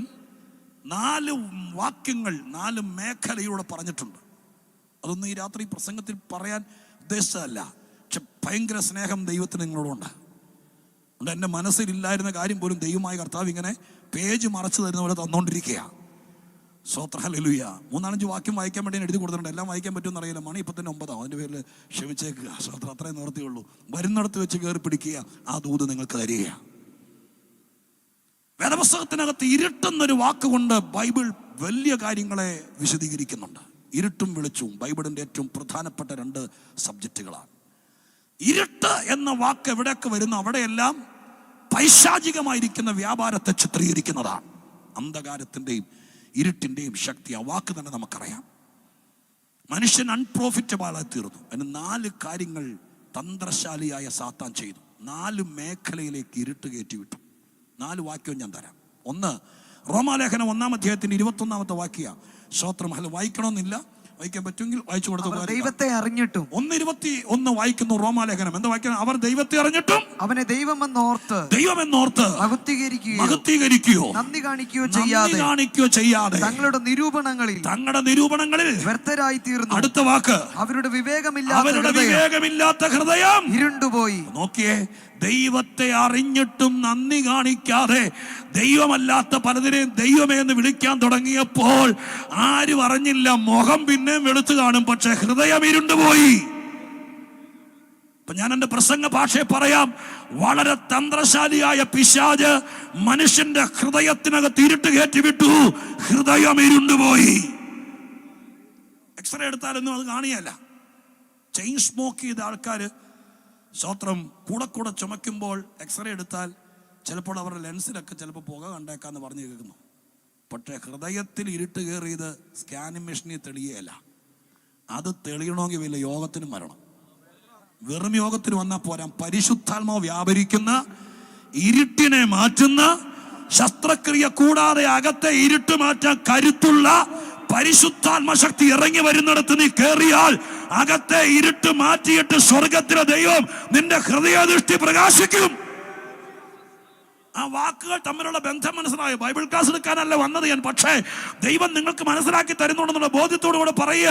4 വാക്യങ്ങൾ 4 മേഖലയിലൂടെ പറഞ്ഞിട്ടുണ്ട്. അതൊന്നും ഈ രാത്രി പ്രസംഗത്തിൽ പറയാൻ ഉദ്ദേശിച്ചതല്ല. പക്ഷെ ഭയങ്കര സ്നേഹം ദൈവത്തിന് നിങ്ങളോടുണ്ട്. അതുകൊണ്ട് എൻ്റെ മനസ്സിലില്ലായിരുന്ന കാര്യം പോലും ദൈവമായ കർത്താവ് ഇങ്ങനെ പേജ് മറച്ചു തരുന്ന പോലെ തന്നുകൊണ്ടിരിക്കുക. സ്തോത്രം. ഹല്ലേലൂയ. 3-4 വാക്യം വായിക്കാൻ വേണ്ടി എഴുതി കൊടുത്തിട്ടുണ്ട്. എല്ലാം വായിക്കാൻ പറ്റുമെന്ന് അറിയില്ല. മണി ഇപ്പം തന്നെ 9 അതിൻ്റെ പേരിൽ ക്ഷമിച്ചേക്കുക. സ്തോത്രം. അത്രയും നിവർത്തിയുള്ളൂ. വരുന്നിടത്ത് വെച്ച് കയറി പിടിക്കുക. ആ ദൂത് നിങ്ങൾക്ക് തരിക. വേദപുസ്തകത്തിനകത്ത് ഇരുട്ടെന്നൊരു വാക്കുകൊണ്ട് ബൈബിൾ വലിയ കാര്യങ്ങളെ വിശദീകരിക്കുന്നുണ്ട്. ഇരുട്ടും വെളിച്ചവും ബൈബിളിൻ്റെ ഏറ്റവും പ്രധാനപ്പെട്ട 2 സബ്ജക്റ്റുകളാണ്. ഇരുട്ട് എന്ന വാക്ക് എവിടെയൊക്കെ വരുന്നു അവിടെയെല്ലാം പൈശാചികമായിരിക്കുന്ന വ്യാപാരത്തെ ചിത്രീകരിക്കുന്നതാണ്. അന്ധകാരത്തിൻ്റെയും ഇരുട്ടിൻ്റെയും ശക്തി ആ വാക്ക് തന്നെ നമുക്കറിയാം. മനുഷ്യൻ അൺപ്രോഫിറ്റബിളായി തീർന്നു. അതിന് 4 കാര്യങ്ങൾ തന്ത്രശാലിയായ സാത്താൻ ചെയ്തു. 4 മേഖലയിലേക്ക് ഇരുട്ട് കയറ്റി വിട്ടു. 4 വാക്യവും ഞാൻ തരാം. 1 റോമാലേഖനം 1-ാം അധ്യായത്തിന്റെ 21-ാമത്തെ വാക്യ. സ്തോത്രം. അത് വായിക്കണമെന്നില്ല, വായിക്കാൻ പറ്റുമെങ്കിൽ വായിച്ചു കൊടുത്തു. ദൈവത്തെ അറിഞ്ഞിട്ടും 1:21 വായിക്കുന്നു റോമാലേഖനം. എന്താ വായിക്കണം? അവർ ദൈവത്തെ അറിഞ്ഞിട്ടും അവനെ ദൈവമെന്നോർത്ത് മഹത്വീകരിക്കുകയോ നന്ദി കാണിക്കുകയോ ചെയ്യാതെ തങ്ങളുടെ നിരൂപണങ്ങളിൽ വ്യർത്ഥരായി തീർന്നു. അടുത്ത വാക്ക്, അവരുടെ വിവേകമില്ലാത്ത ഹൃദയം ഇരുണ്ടുപോയി. നോക്കിയേ, ദൈവത്തെ അറിഞ്ഞിട്ടും നന്ദി കാണിക്കാതെ ദൈവമല്ലാത്ത പലതിനെയും ദൈവമേ എന്ന് വിളിക്കാൻ തുടങ്ങിയപ്പോൾ ആരും അറിഞ്ഞില്ല. മുഖം പിന്നെ വെളുത്തു കാണും, പക്ഷെ ഹൃദയം ഇരുണ്ടുപോയി. ഞാൻ എൻ്റെ പ്രസംഗ ഭാഷയെ പറയാം. വളരെ തന്ത്രശാലിയായ പിശാച് മനുഷ്യന്റെ ഹൃദയത്തിനകത്ത് ഇരുട്ട് കയറ്റി വിട്ടു. ഹൃദയം ഇരുണ്ടുപോയി. എക്സ്റേ എടുത്താലൊന്നും അത് കാണിയല്ല. ചെയിൻ സ്മോക്ക് ചെയ്ത ആൾക്കാർ സ്തോത്രം കൂടെ ചുമക്കുമ്പോൾ എക്സ്റേ എടുത്താൽ ചിലപ്പോൾ അവരുടെ ലെൻസിലൊക്കെ ചിലപ്പോൾ പുക കണ്ടേക്കാന്ന് പറഞ്ഞു കേൾക്കുന്നു. പക്ഷേ ഹൃദയത്തിൽ ഇരുട്ട് കയറിയത് സ്കാനിങ് മെഷീനിൽ തെളിയല്ല. അത് തെളിയണമെങ്കിൽ വലിയ യോഗത്തിനും വരണം. വെറും യോഗത്തിന് വന്നാൽ പോരാ. പരിശുദ്ധാത്മാവ് വ്യാപരിക്കുന്ന, ഇരുട്ടിനെ മാറ്റുന്ന, ശസ്ത്രക്രിയ കൂടാതെ അകത്തെ ഇരുട്ട് മാറ്റാൻ കരുത്തുള്ള പരിശുദ്ധാത്മശക്തി ഇറങ്ങി വരുന്നിടത്ത് നീ കയറിയാൽ അകത്തെ ഇരുട്ട് മാറ്റിയിട്ട് സ്വർഗത്തിലെ ദൈവം നിന്റെ ഹൃദയദൃഷ്ടി പ്രകാശിക്കും. ആ വാക്കുകൾ തമ്മിലുള്ള ബന്ധം മനസ്സിലായോ? ബൈബിൾ ക്ലാസ് എടുക്കാനല്ല വന്നത് ഞാൻ, പക്ഷേ ദൈവം നിങ്ങൾക്ക് മനസ്സിലാക്കി തരുന്നുണ്ടെന്നുള്ള ബോധ്യത്തോടു കൂടെ പറയുക.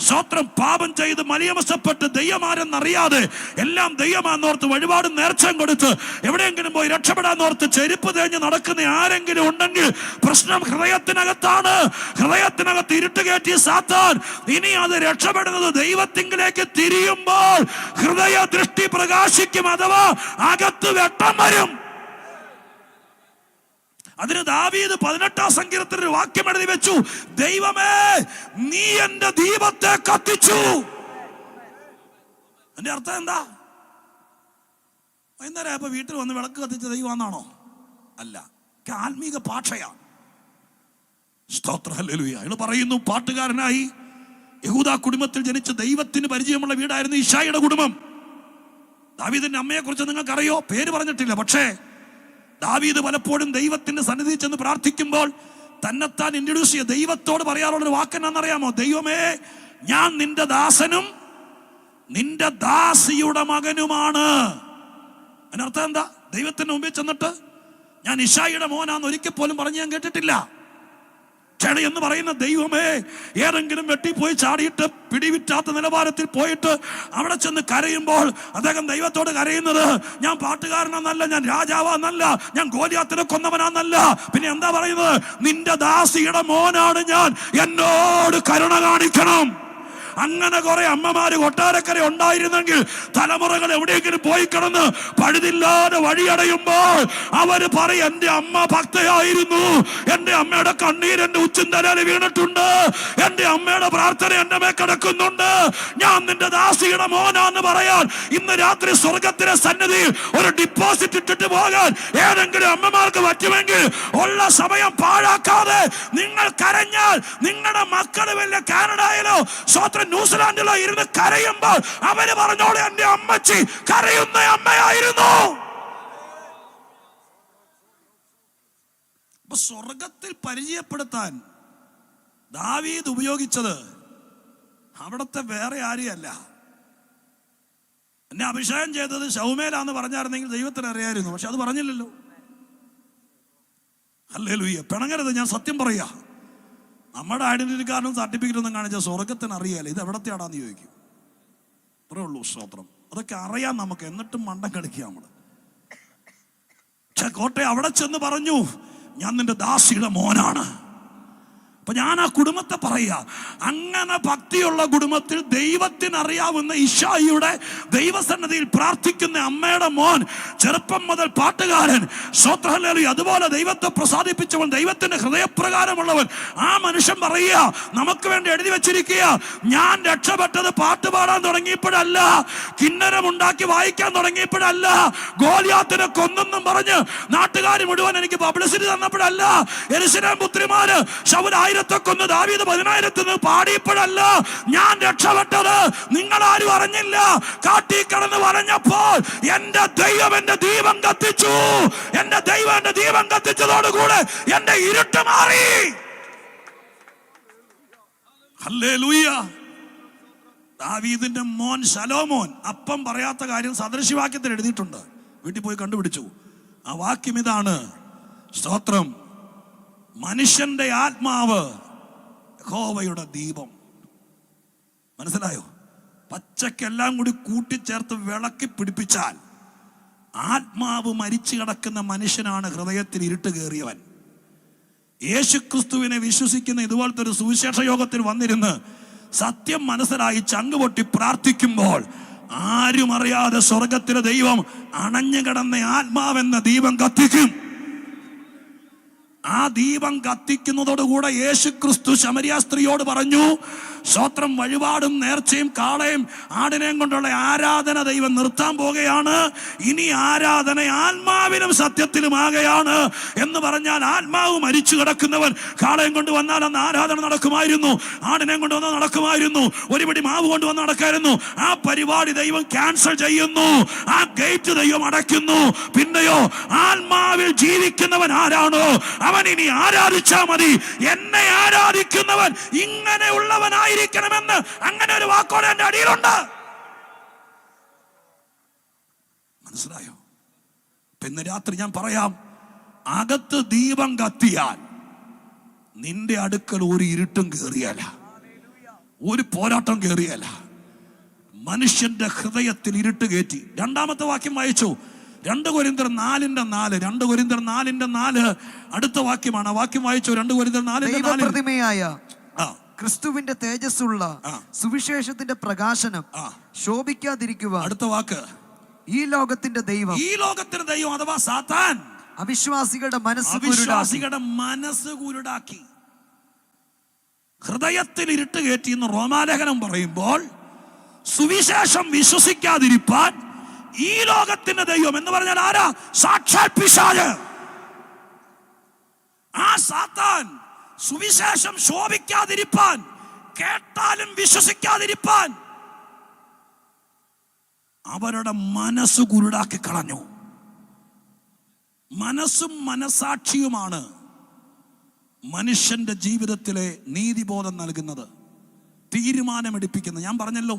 സ്തോത്രം. പാപം ചെയ്ത് മലിയമസപ്പെട്ട് ദൈവമാരെന്നറിയാതെ എല്ലാം ദൈവമാന്നോർത്ത് വഴിപാടും നേർച്ചയും കൊടുത്ത് എവിടെയെങ്കിലും പോയി രക്ഷപ്പെടാന്നോർത്ത് ചെരുപ്പ് തേഞ്ഞ് നടക്കുന്ന ആരെങ്കിലും ഉണ്ടെങ്കിൽ പ്രശ്നം ഹൃദയത്തിനകത്താണ്. ഹൃദയത്തിനകത്ത് ഇരുട്ട് കയറ്റി സാത്താൻ ഇനി അത് രക്ഷപ്പെടുന്നത് ദൈവത്തിങ്കിലേക്ക് തിരിയുമ്പോൾ ഹൃദയ ദൃഷ്ടി പ്രകാശിക്കും, അഥവാ അകത്ത് വെട്ടം വരും. അതിന് ദാവീദ് 18-ാം സങ്കീർത്തനത്തിൽ വാക്യം എഴുതി വെച്ചു, ദൈവമേ നീ എന്റെ ദീപത്തെ കത്തിച്ചു. എന്റെ അർത്ഥം എന്താ? വൈകുന്നേരം ഇപ്പൊ വീട്ടിൽ വന്ന് വിളക്ക് കത്തിച്ച ദൈവമാണെന്നാണോ? അല്ല, ആത്മീക ഭാഷയാണ്. സ്തോത്രം. ഹല്ലേലൂയ. അയാൾ പറയുന്നു, പാട്ടുകാരനായി യഹൂദ കുടുംബത്തിൽ ജനിച്ച ദൈവത്തിന് പരിചയമുള്ള വീടായിരുന്നു ഇശായിയുടെ കുടുംബം. ദാവീദിന്റെ അമ്മയെ കുറിച്ച് നിങ്ങൾക്കറിയോ? പേര് പറഞ്ഞിട്ടില്ല. പക്ഷേ ദാവീദ് പലപ്പോഴും ദൈവത്തിന്റെ സന്നിധി ചെന്ന് പ്രാർത്ഥിക്കുമ്പോൾ തന്നെത്താൻ ഇൻട്രൊഡ്യൂസ് ചെയ്യുക. ദൈവത്തോട് പറയാറുള്ളൊരു വാക്കെന്നാന്നറിയാമോ? ദൈവമേ, ഞാൻ നിന്റെ ദാസനും നിന്റെ ദാസിയുടെ മകനുമാണ്. അതിനർത്ഥം എന്താ? ദൈവത്തിന്റെ മുമ്പിൽ ചെന്നിട്ട് ഞാൻ ഇശായിയുടെ മോനാന്ന് ഒരിക്കൽ പോലും പറഞ്ഞ് ഞാൻ കേട്ടിട്ടില്ല. ചെളി എന്ന് പറയുന്ന ദൈവമേ, ഏതെങ്കിലും വെട്ടിപ്പോയി ചാടിയിട്ട് പിടിവിറ്റാത്ത നിലവാരത്തിൽ പോയിട്ട് അവിടെ ചെന്ന് കരയുമ്പോൾ അദ്ദേഹം ദൈവത്തോട് കരയുന്നത് ഞാൻ പാട്ടുകാരനെന്നല്ല, ഞാൻ രാജാവാന്നല്ല, ഞാൻ ഗോലിയാത്തിനെ കൊന്നവനാന്നല്ല. പിന്നെ എന്താ പറയുന്നത്? നിന്റെ ദാസിയുടെ മോനാണ് ഞാൻ, എന്നോട് കരുണ കാണിക്കണം. അങ്ങനെ കുറെ അമ്മമാര് കൊട്ടാരക്കര ഉണ്ടായിരുന്നെങ്കിൽ തലമുറകൾ എവിടെയെങ്കിലും പോയി കിടന്ന് പഴുതില്ലാതെ വഴിയടയുമ്പോൾ അവര് പറയും, എന്റെ അമ്മ ഭക്തയായിരുന്നു, എന്റെ അമ്മയുടെ കണ്ണീർ എന്റെ ഉച്ചിന്തലയിൽ വീണിട്ടുണ്ട്, എന്റെ അമ്മയുടെ പ്രാർത്ഥന എന്റെ മേ കിടക്കുന്നുണ്ട്, ഞാൻ നിന്റെ ദാസിയുടെ മോനാന്ന് പറയാൻ ഇന്ന് രാത്രി സ്വർഗത്തിലെ സന്നിധിയിൽ ഒരു ഡിപ്പോസിറ്റ് ഇട്ടിട്ട് പോകാൻ ഏതെങ്കിലും അമ്മമാർക്ക് പറ്റുമെങ്കിൽ ഉള്ള സമയം പാഴാക്കാതെ നിങ്ങൾ കരഞ്ഞാൽ നിങ്ങളുടെ മക്കള് വല്ല കാനഡയിലോ ന്യൂസിലാൻഡിലോ ഇരുന്ന് കരയുമ്പോൾ അവര് പറഞ്ഞോളൂ, എന്റെ അമ്മച്ചി കരയുന്ന അമ്മയായിരുന്നു. അപ്പൊ സ്വർഗത്തിൽ പരിചയപ്പെടുത്താൻ ദാവീദ് ഉപയോഗിച്ചത് അവിടത്തെ വേറെ ആരെയല്ല. എന്നെ അഭിഷേകം ചെയ്തത് ശൗമേലാന്ന് പറഞ്ഞായിരുന്നെങ്കിൽ ദൈവത്തിന് അറിയായിരുന്നു. പക്ഷെ അത് പറഞ്ഞില്ലല്ലോ. ഹല്ലേലൂയ. പിണങ്ങരുത്, ഞാൻ സത്യം പറയാ. നമ്മുടെ ഐഡന്റിറ്റി കാർഡും സർട്ടിഫിക്കറ്റ് ഒന്നും കാണിച്ചാൽ സ്വർഗത്തിന് അറിയാലോ ഇത് എവിടത്തെയാടാന്ന് ചോദിക്കും. അത്രേ ഉള്ളൂ. സ്തോത്രം. അതൊക്കെ അറിയാം നമുക്ക്, എന്നിട്ടും മണ്ടം കളിക്കുക നമ്മള്. പക്ഷെ കോട്ടെ അവിടെ ചെന്ന് പറഞ്ഞു, ഞാൻ നിന്റെ ദാസിയുടെ മോനാണ്. അപ്പൊ ഞാൻ ആ കുടുംബത്തെ പറയുക, അങ്ങനെ ഭക്തിയുള്ള കുടുംബത്തിൽ ദൈവത്തിനറിയാവുന്ന ഇശായിയുടെ ദൈവസന്നിധിയിൽ പ്രാർത്ഥിക്കുന്ന അമ്മയുടെ മോൻ, ചെറുപ്പം മുതൽ പാട്ടുകാരൻ, സ്തോത്രഹല്ലേലൂയ, അതുപോലെ ദൈവത്തെ പ്രസാദിപ്പിച്ചവൻ, ദൈവത്തിന്റെ ഹൃദയപ്രകാരമുള്ളവൻ, ആ മനുഷ്യൻ പറയുക, നമുക്ക് വേണ്ടി എഴുതി വെച്ചിരിക്കുക, ഞാൻ രക്ഷപ്പെട്ടത് പാട്ട് പാടാൻ തുടങ്ങിയപ്പോഴല്ല, കിന്നരമുണ്ടാക്കി വായിക്കാൻ തുടങ്ങിയപ്പോഴല്ല, ഗോലിയാത്തിനെ കൊന്നെന്നും പറഞ്ഞ് നാട്ടുകാർ മുഴുവൻ എനിക്ക് പബ്ലിസിറ്റി തന്നപ്പോഴല്ല, യെരൂശലേം പുത്രിമാര് ശൗൽ 1000 കൊന്ന് ദാവീദ് 10,000 പാടിയപ്പോഴല്ല ഞാൻ രക്ഷപ്പെട്ടത്. നിങ്ങൾ ആരും അറിഞ്ഞില്ല. കാട്ടി കടന്ന് വരഞ്ഞപ്പോൾ എന്റെ ദൈവം എന്റെ ദീപം കത്തിച്ചു. എന്റെ ദൈവം എന്റെ ദീപം കത്തിച്ചതോടുകൂടെ എന്റെ ഇരുട്ട് മാറി. ഹല്ലേലൂയ. ദാവീദിന്റെ മോൻ ശലോമോൻ അപ്പം പറയാത്ത കാര്യം സദൃശവാക്യത്തിൽ എഴുതിയിട്ടുണ്ട്. വീട്ടിൽ പോയി കണ്ടുപിടിച്ചു. ആ വാക്യം ഇതാണ്, സ്തോത്രം, മനുഷ്യന്റെ ആത്മാവ് യഹോവയുടെ ദീപം. മനസ്സിലായോ? പച്ചക്കെല്ലാം കൂടി കൂട്ടിച്ചേർത്ത് വിളക്കി പിടിപ്പിച്ചാൽ ആത്മാവ് മരിച്ചു കിടക്കുന്ന മനുഷ്യനാണ് ഹൃദയത്തിൽ ഇരുട്ട് കയറിയവൻ. യേശുക്രിസ്തുവിനെ വിശ്വസിക്കുന്ന ഇതുപോലത്തെ ഒരു സുവിശേഷ യോഗത്തിൽ വന്നിരുന്ന് സത്യം മനസ്സിലായി ചങ്കുപൊട്ടി പ്രാർത്ഥിക്കുമ്പോൾ ആരും അറിയാതെ സ്വർഗത്തിലെ ദൈവം അണഞ്ഞു കിടന്ന ആത്മാവെന്ന ദീപം കത്തിക്കും. ആ ദീപം കത്തിക്കുന്നതോടുകൂടെ യേശുക്രിസ്തു ശമരിയ സ്ത്രീയോട് പറഞ്ഞു, സ്തോത്രം, വഴിപാടും നേർച്ചയും കാളയും ആടിനെയും കൊണ്ടുള്ള ആരാധന ദൈവം നിർത്താൻ പോകുകയാണ്. ഇനി ആരാധന ആത്മാവിനും സത്യത്തിലുമാകെയാണ് എന്ന് പറഞ്ഞാൽ, ആത്മാവ് മരിച്ചു കിടക്കുന്നവൻ കാളയും കൊണ്ടുവന്നാൽ അന്ന് ആരാധന നടക്കുമായിരുന്നു, ആടിനെയും കൊണ്ടുവന്നാൽ നടക്കുമായിരുന്നു, ഒരു പിടി മാവ് കൊണ്ടുവന്ന് നടക്കായിരുന്നു. ആ പരിപാടി ദൈവം ക്യാൻസൽ ചെയ്യുന്നു. ആ ഗേറ്റ് ദൈവം അടയ്ക്കുന്നു. പിന്നെയോ ആത്മാവിൽ ജീവിക്കുന്നവൻ ആരാണോ അവൻ ഇനി ആരാധിച്ചാ മതി. എന്നെ ആരാധിക്കുന്നവൻ ഇങ്ങനെയുള്ളവനായിരിക്കണമെന്ന് അങ്ങനെ ഒരു വാക്കോടെ എന്റെ അടിയിലുണ്ട്. മനസ്സിലായോ? ഇന്ന് രാത്രി ഞാൻ പറയാം, അകത്ത് ദീപം കത്തിയാൽ നിന്റെ അടുക്കൽ ഒരു ഇരുട്ടും കയറിയല്ല, ഒരു പോരാട്ടം കയറിയല്ല. മനുഷ്യന്റെ ഹൃദയത്തിൽ ഇരുട്ട് കയറ്റി. രണ്ടാമത്തെ വാക്യം വായിച്ചു, 2 കൊരിന്ത്യർ 4:4. 2 കൊരിന്ത്യർ 4:4 അടുത്ത വാക്യമാണ്. ആ വാക്യം വായിച്ചു. 2 കൊരിന്ത്യർ 4:4. പ്രതിമയായ ക്രിസ്തുവിന്റെ തേജസ്സുള്ള സുവിശേഷത്തിന്റെ പ്രകാശനം ശോഭിക്കാതിരിക്കുക. അടുത്ത വാക്ക്, ഈ ലോകത്തിന്റെ ദൈവം അഥവാ സാത്താൻ അവിശ്വാസികളുടെ മനസ്സ് കുരുടാക്കി. ഹൃദയത്തിൽ ഇരുട്ട് കയറ്റി എന്ന് റോമാലേഖനം പറയുമ്പോൾ, സുവിശേഷം വിശ്വസിക്കാതിരിപ്പാൻ ഈ ലോകത്തിന്റെ ദൈവം എന്ന് പറഞ്ഞാൽ ആരാ? സാക്ഷാൽ പിശാച്. ആ സാത്താൻ സുവിശേഷം ശോഭിക്കാതിരിപ്പാൻ, കേട്ടാലും വിശ്വസിക്കാതിരിപ്പാൻ അവരുടെ മനസ്സ് കുരുടാക്കി കളഞ്ഞു. മനസ്സും മനസാക്ഷിയുമാണ് മനുഷ്യന്റെ ജീവിതത്തിലെ നീതിബോധം നൽകുന്നത്, തീരുമാനമെടുപ്പിക്കുന്നത്. ഞാൻ പറഞ്ഞല്ലോ,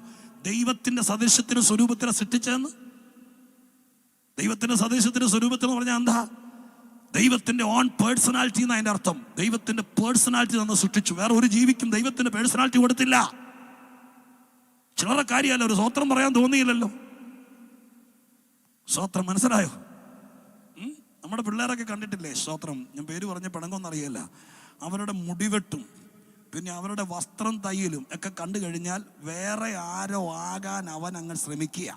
ദൈവത്തിന്റെ സദൃശ്യത്തിന് സ്വരൂപത്തിനെ സൃഷ്ടിച്ചതെന്ന്. ദൈവത്തിന്റെ സദൃശ്യത്തിന് സ്വരൂപത്തിൽ എന്ന് പറഞ്ഞാൽ എന്താ? ദൈവത്തിന്റെ ഓൺ പേഴ്സണാലിറ്റി എന്ന് അതിന്റെ അർത്ഥം. ദൈവത്തിന്റെ പേഴ്സണാലിറ്റി തന്നെ സൃഷ്ടിച്ചു. വേറെ ഒരു ജീവിക്കും ദൈവത്തിന്റെ പേഴ്സണാലിറ്റി കൊടുത്തില്ല. ചിലരുടെ കാര്യമല്ല, ഒരു സ്വത്രം പറയാൻ തോന്നിയില്ലല്ലോ. സ്വത്രം മനസ്സിലായോ? നമ്മുടെ പിള്ളേരൊക്കെ കണ്ടിട്ടില്ലേ സ്വത്രം? ഞാൻ പേര് പറഞ്ഞ പിണങ്ങൊന്നറിയില്ല. അവരുടെ മുടിവെട്ടും പിന്നെ അവരുടെ വസ്ത്രം തയ്യലും ഒക്കെ കണ്ടു കഴിഞ്ഞാൽ വേറെ ആരോ ആകാൻ അവൻ അങ്ങ് ശ്രമിക്കുക.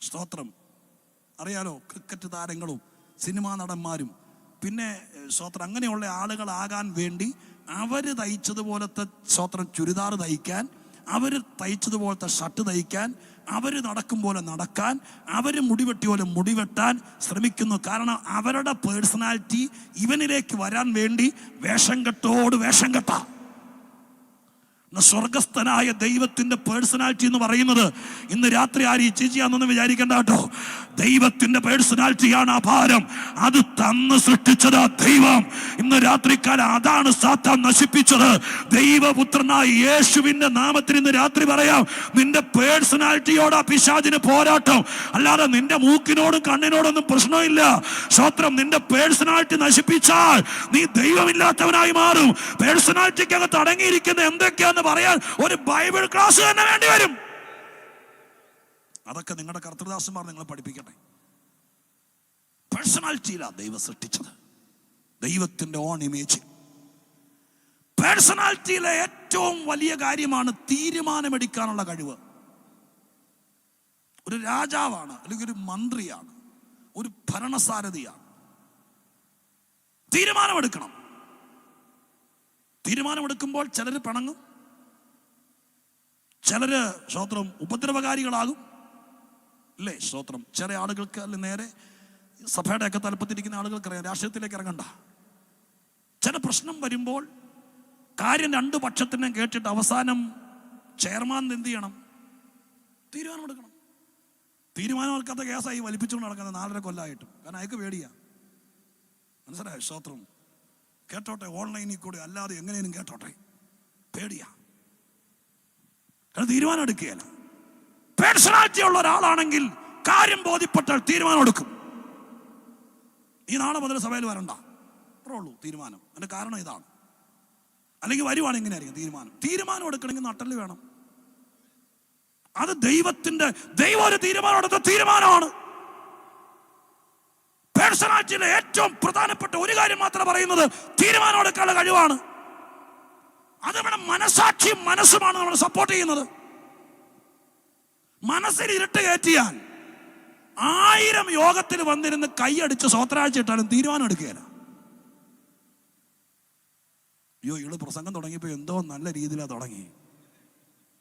സ്തോത്രം. അറിയാലോ, ക്രിക്കറ്റ് താരങ്ങളും സിനിമാ നടന്മാരും പിന്നെ സ്തോത്രം അങ്ങനെയുള്ള ആളുകളാകാൻ വേണ്ടി അവർ തയ്ച്ചതുപോലത്തെ സ്തോത്രം ചുരിദാർ തയ്ക്കാൻ, അവർ തയ്ച്ചതുപോലത്തെ ഷർട്ട് തയ്ക്കാൻ, അവർ നടക്കും പോലെ നടക്കാൻ, അവർ മുടിവെട്ടി പോലെ മുടിവെട്ടാൻ ശ്രമിക്കുന്നു. കാരണം അവരുടെ പേഴ്സണാലിറ്റി ഇവനിലേക്ക് വരാൻ വേണ്ടി വേഷം കെട്ടോട് വേഷം കെട്ടാ. സ്വർഗസ്ഥനായ ദൈവത്തിന്റെ പേഴ്സണാലിറ്റി എന്ന് പറയുന്നത് ഇന്ന് രാത്രി ആരും ചേച്ചിയാണെന്നൊന്നും വിചാരിക്കണ്ട കേട്ടോ. ദൈവത്തിന്റെ പേഴ്സണാലിറ്റിയാണ് അപാരം. അത് തന്ന് സൃഷ്ടിച്ചത് ദൈവം. ഇന്ന് രാത്രിക്കാലം അതാണ് സാത്താൻ നശിപ്പിച്ചത്. ദൈവപുത്രനായ യേശുവിന്റെ നാമത്തിൽ ഇന്ന് രാത്രി പറയാം, നിന്റെ പേഴ്സണാലിറ്റിയോട് പിശാചിന് പോരാട്ടം. അല്ലാതെ നിന്റെ മൂക്കിനോടും കണ്ണിനോടൊന്നും പ്രശ്നമില്ല. സ്തോത്രം. നിന്റെ പേഴ്സണാലിറ്റി നശിപ്പിച്ചാൽ നീ ദൈവമില്ലാത്തവനായി മാറും. പേഴ്സണാലിറ്റിക്കകത്ത് അടങ്ങിയിരിക്കുന്ന എന്തൊക്കെയാന്ന് പറയാൻ ഒരു ബൈബിൾ ക്ലാസ് തന്നെ വേണ്ടി വരും. അതൊക്കെ നിങ്ങളുടെ കർത്തൃദാസന്മാർ നിങ്ങളെ പഠിപ്പിക്കട്ടെ. പേഴ്സണാലിറ്റിയിലാണ് ദൈവം സൃഷ്ടിച്ചത്, ദൈവത്തിന്റെ ഓൺ ഇമേജ്. പേഴ്സണാലിറ്റിയിലെ ഏറ്റവും വലിയ കാര്യമാണ് തീരുമാനമെടുക്കാനുള്ള കഴിവ്. ഒരു രാജാവാണ്, അല്ലെങ്കിൽ ഒരു മന്ത്രിയാണ്, ഒരു ഭരണസാരഥിയാണ്. തീരുമാനമെടുക്കണം. തീരുമാനമെടുക്കുമ്പോൾ ചിലര് പിണങ്ങും, ചിലര് സ്തോത്രം ഉപദ്രവകാരികളാകും, ഇല്ലേ സ്തോത്രം. ചില ആളുകൾക്ക് അല്ലെ നേരെ സഭയുടെ ഒക്കെ തലപ്പത്തിരിക്കുന്ന ആളുകൾക്ക് അറിയാം, രാഷ്ട്രീയത്തിലേക്ക് ഇറങ്ങണ്ട. ചില പ്രശ്നം വരുമ്പോൾ കാര്യം രണ്ടു പക്ഷത്തിനും കേട്ടിട്ട് അവസാനം ചെയർമാൻ എന്ത് ചെയ്യണം? തീരുമാനമെടുക്കണം. തീരുമാനമെടുക്കാത്ത കേസായി വലിപ്പിച്ചുകൊണ്ട് നടക്കുന്നത് 4.5 കൊല്ലമായിട്ടും. കാരണം അയക്ക് പേടിയാ. മനസ്സിലായോ സ്തോത്രം? കേട്ടോട്ടെ, ഓൺലൈനിൽ കൂടെ അല്ലാതെ എങ്ങനെയും കേട്ടോട്ടെ, പേടിയാ. തീരുമാനം എടുക്കുകയല്ല. പേഴ്സണാലിറ്റി ഉള്ള ഒരാളാണെങ്കിൽ കാര്യം ബോധ്യപ്പെട്ടാൽ തീരുമാനം എടുക്കും. ഈ നാളെ മുതൽ സഭയിൽ വരണ്ട, അത്രേ ഉള്ളൂ തീരുമാനം. അതിന്റെ കാരണം ഇതാണ്. അല്ലെങ്കിൽ വരുവാണ് ഇങ്ങനെയായിരിക്കും തീരുമാനം. തീരുമാനം എടുക്കണമെങ്കിൽ നട്ടല് വേണം. അത് ദൈവം ഒരു തീരുമാനം എടുത്ത തീരുമാനമാണ്. പേഴ്സണാലിറ്റിയിലെ ഏറ്റവും പ്രധാനപ്പെട്ട ഒരു കാര്യം മാത്രം പറയുന്നത് തീരുമാനം എടുക്കാനുള്ള കഴിവാണ്. അത് നമ്മുടെ മനസാക്ഷിയും മനസ്സുമാണ് നമ്മൾ സപ്പോർട്ട് ചെയ്യുന്നത്. മനസ്സിൽ ഇരുട്ട് കയറ്റിയാൽ 1000 യോഗത്തിൽ വന്നിരുന്ന് കൈയടിച്ച് സ്വത്രാഴ്ച ഇട്ടാലും തീരുമാനം എടുക്കുകയില്ല. അയ്യോ, ഇവള് പ്രസംഗം തുടങ്ങിയപ്പോ എന്തോ നല്ല രീതിയിലാണ് തുടങ്ങി.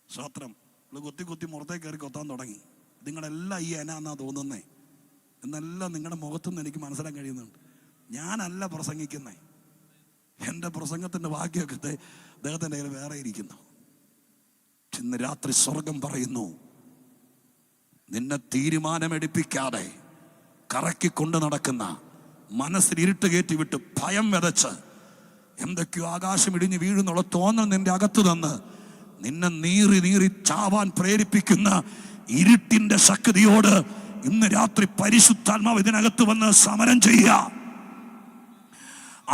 സ്വത്രം കുത്തി കുത്തി മുറത്തേക്ക് കയറി കൊത്താൻ തുടങ്ങി. നിങ്ങളെല്ലാം ഈ എന്നാ തോന്നുന്നേ എന്നെല്ലാം നിങ്ങളുടെ മുഖത്തുനിന്ന് എനിക്ക് മനസ്സിലാക്കാൻ കഴിയുന്നുണ്ട്. ഞാനല്ല പ്രസംഗിക്കുന്നേ, എൻ്റെ പ്രസംഗത്തിൻ്റെ ഭാഗ്യമൊക്കെ അദ്ദേഹത്തിൻ്റെ കയ്യിൽ വേറെ ഇരിക്കുന്നു. ഇന്ന് രാത്രി സ്വർഗം പറയുന്നു, നിന്നെ തീരുമാനമെടുപ്പിക്കാതെ കറക്കിക്കൊണ്ട് നടക്കുന്ന, മനസ്സിൽ ഇരുട്ട് കയറ്റി വിട്ട് ഭയം വിതച്ച് എന്തൊക്കെയോ ആകാശം ഇടിഞ്ഞ് വീഴുന്നുള്ള തോന്നൽ നിന്റെ അകത്ത് തന്ന് നിന്നെ നീറി നീറി ചാവാൻ പ്രേരിപ്പിക്കുന്ന ഇരുട്ടിന്റെ ശക്തിയോട് ഇന്ന് രാത്രി പരിശുദ്ധാത്മാവ് ഇതിനകത്ത് വന്ന് സമരം ചെയ്യുക.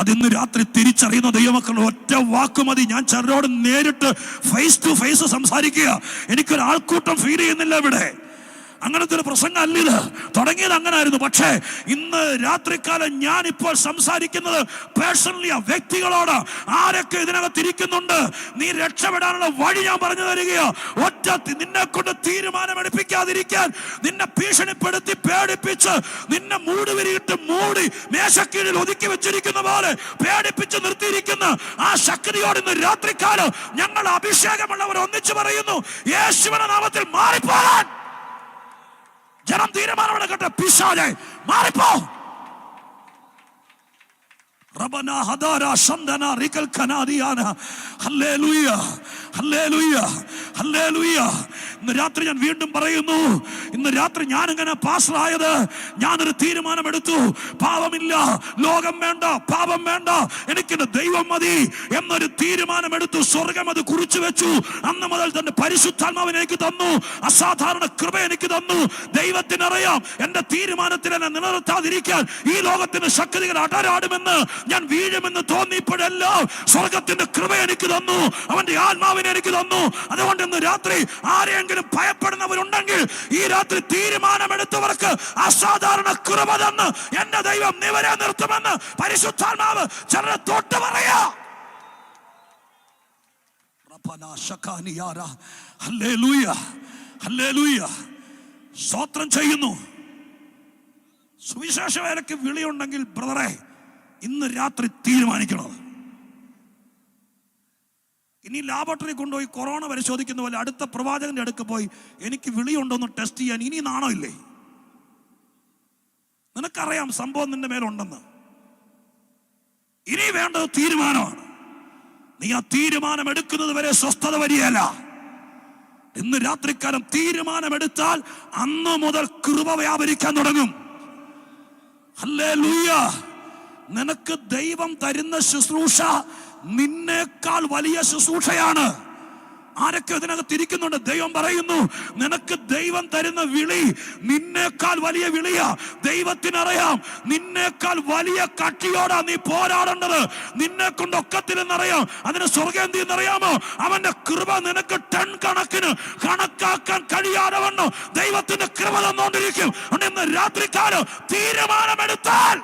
അതിന്ന് രാത്രി തിരിച്ചറിയുന്ന ദൈവമക്കളുടെ ഒറ്റ വാക്കുമതി. ഞാൻ ചിലരോട് നേരിട്ട് ഫേസ് ടു ഫേസ് സംസാരിക്കുക. എനിക്കൊരാൾക്കൂട്ടം ഫീൽ ചെയ്യുന്നില്ല ഇവിടെ. അങ്ങനത്തെ ഒരു പ്രസംഗം അല്ല ഇത്. തുടങ്ങിയത് അങ്ങനെ ആയിരുന്നു. പക്ഷേ ഇന്ന് രാത്രികാലം ഞാൻ ഇപ്പോൾ സംസാരിക്കുന്നത് പേഴ്സണലി വ്യക്തികളോട്. ആരൊക്കെ ഇതിനകത്ത് ഇരിക്കുന്നുണ്ട്, നീ രക്ഷപ്പെടാനുള്ള വഴി ഞാൻ പറഞ്ഞു തരികയോ. ഒറ്റ നിന്നെ കൊണ്ട് തീരുമാനമെടുപ്പിക്കാതിരിക്കാൻ നിന്നെ ഭീഷണിപ്പെടുത്തി പേടിപ്പിച്ച് നിന്നെ മൂടുവിരിയിട്ട് മൂടി മേശക്കീഴിൽ ഒതുക്കി വെച്ചിരിക്കുന്ന പോലെ പേടിപ്പിച്ച് നിർത്തിയിരിക്കുന്ന ആ ശക്തിയോട് ഇന്ന് രാത്രികാലം ഞങ്ങൾ അഭിഷേകമുള്ളവർ ഒന്നിച്ചു പറയുന്നു, യേശുവിന്റെ നാമത്തിൽ മാറിപ്പോകാൻ. ജനം തീരുമാനമെടുക്കട്ടെ. പിശാചേ മാറിപ്പോ. റബ്ബനാ ഹദാരാ ശന്ദന റികൽ ഖനാദിയാന. ഹല്ലേലൂയ, ഹല്ലേലൂയ, ഹല്ലേലൂയ. ഇന്ന് രാത്രി ഞാൻ വീണ്ടും പറയുന്നു, ഇന്ന് രാത്രി ഞാൻ ഇങ്ങനെ പാസ്റ്ററായത്, ഞാനൊരു തീരുമാനമെടുത്തു. പാപമില്ല, ലോകം വേണ്ട, പാപം വേണ്ട, എനിക്കിന്ന് ദൈവം മതി എന്നൊരു തീരുമാനമെടുത്തു. സ്വർഗം അത് കുറിച്ചു വെച്ചു. അന്ന് മുതൽ തന്നെ പരിശുദ്ധാത്മാവിനെ എനിക്ക് തന്നു, അസാധാരണ കൃപ എനിക്ക് തന്നു. ദൈവത്തിനറിയാം എന്റെ തീരുമാനത്തിൽ എന്നെ നിലനിർത്താതിരിക്കാൻ ഈ ലോകത്തിന്റെ ശക്തികൾ അടരാടുമെന്ന്, ഞാൻ വീഴുമെന്ന് തോന്നിയപ്പോഴെല്ലാം സ്വർഗത്തിന്റെ കൃപ എനിക്ക് തന്നു, അവന്റെ ആത്മാവിനെ എനിക്ക് തന്നു. അതുകൊണ്ട് ഇന്ന് രാത്രി ആരെയെങ്കിലും ഭയപ്പെടുന്നവരുണ്ടെങ്കിൽ ഈ രാത്രി തീരുമാനമെടുത്തവർക്ക് അസാധാരണ കൃപ തന്ന് എന്റെ ദൈവം നിവരെ നിർത്തുമെന്ന് പരിശുദ്ധാത്മാവ് ചിലരെ തൊട്ട് പറയാ. Hallelujah, hallelujah. സ്തോത്രം ചെയ്യുന്നു. സുവിശേഷ വേലയ്ക്ക് വിളിയുണ്ടെങ്കിൽ ബ്രദറെ ഇന്ന് രാത്രി തീരുമാനിക്കണം. ഇനി ലാബോറട്ടറി കൊണ്ടുപോയി കൊറോണ പരിശോധിക്കുന്ന പോലെ അടുത്ത പ്രവാചകന്റെ അടുക്ക് പോയി എനിക്ക് വിളിയുണ്ടോന്ന് ടെസ്റ്റ് ചെയ്യാൻ ഇനി നാണോ ഇല്ലേ? നിനക്കറിയാം സംഭവം നിന്റെ മേലുണ്ടെന്ന്. ഇനി വേണ്ടത് തീരുമാനമാണ്. നീ ആ തീരുമാനം എടുക്കുന്നത് വരെ സ്വസ്ഥത വരികയല്ല. ഇന്ന് രാത്രിക്കാലം തീരുമാനമെടുത്താൽ അന്ന് മുതൽ കൃപ വ്യാപരിക്കാൻ തുടങ്ങും. ഹല്ലേലൂയ. നിനക്ക് ദൈവം തരുന്ന ശുശ്രൂഷ നിന്നേക്കാൾ വലിയ ശുശ്രൂഷയാണ്. ആരൊക്കെ ഇതിനകത്ത് ഇരിക്കുന്നുണ്ട്? ദൈവം പറയുന്നു, നിനക്ക് ദൈവം തരുന്ന വിളി നിന്നേക്കാൾ വലിയ വിളിയാ. ദൈവത്തിനറിയാം നിന്നേക്കാൾ വലിയ കട്ടിയോടാ നീ പോരാടേണ്ടത്. നിന്നെ കൊണ്ട് ഒക്കത്തില്ലെന്നറിയാം. അതിന് സ്വർഗം എന്ത് ചെയ്യുന്നറിയാമോ? അവന്റെ കൃപ നിനക്ക് ടൺ കണക്കിന് കണക്കാക്കാൻ കഴിയാതെ വന്നു ദൈവത്തിന്റെ കൃപ തന്നുകൊണ്ടിരിക്കും. ഇന്ന് രാത്രികാലം തീരുമാനമെടുത്താൽ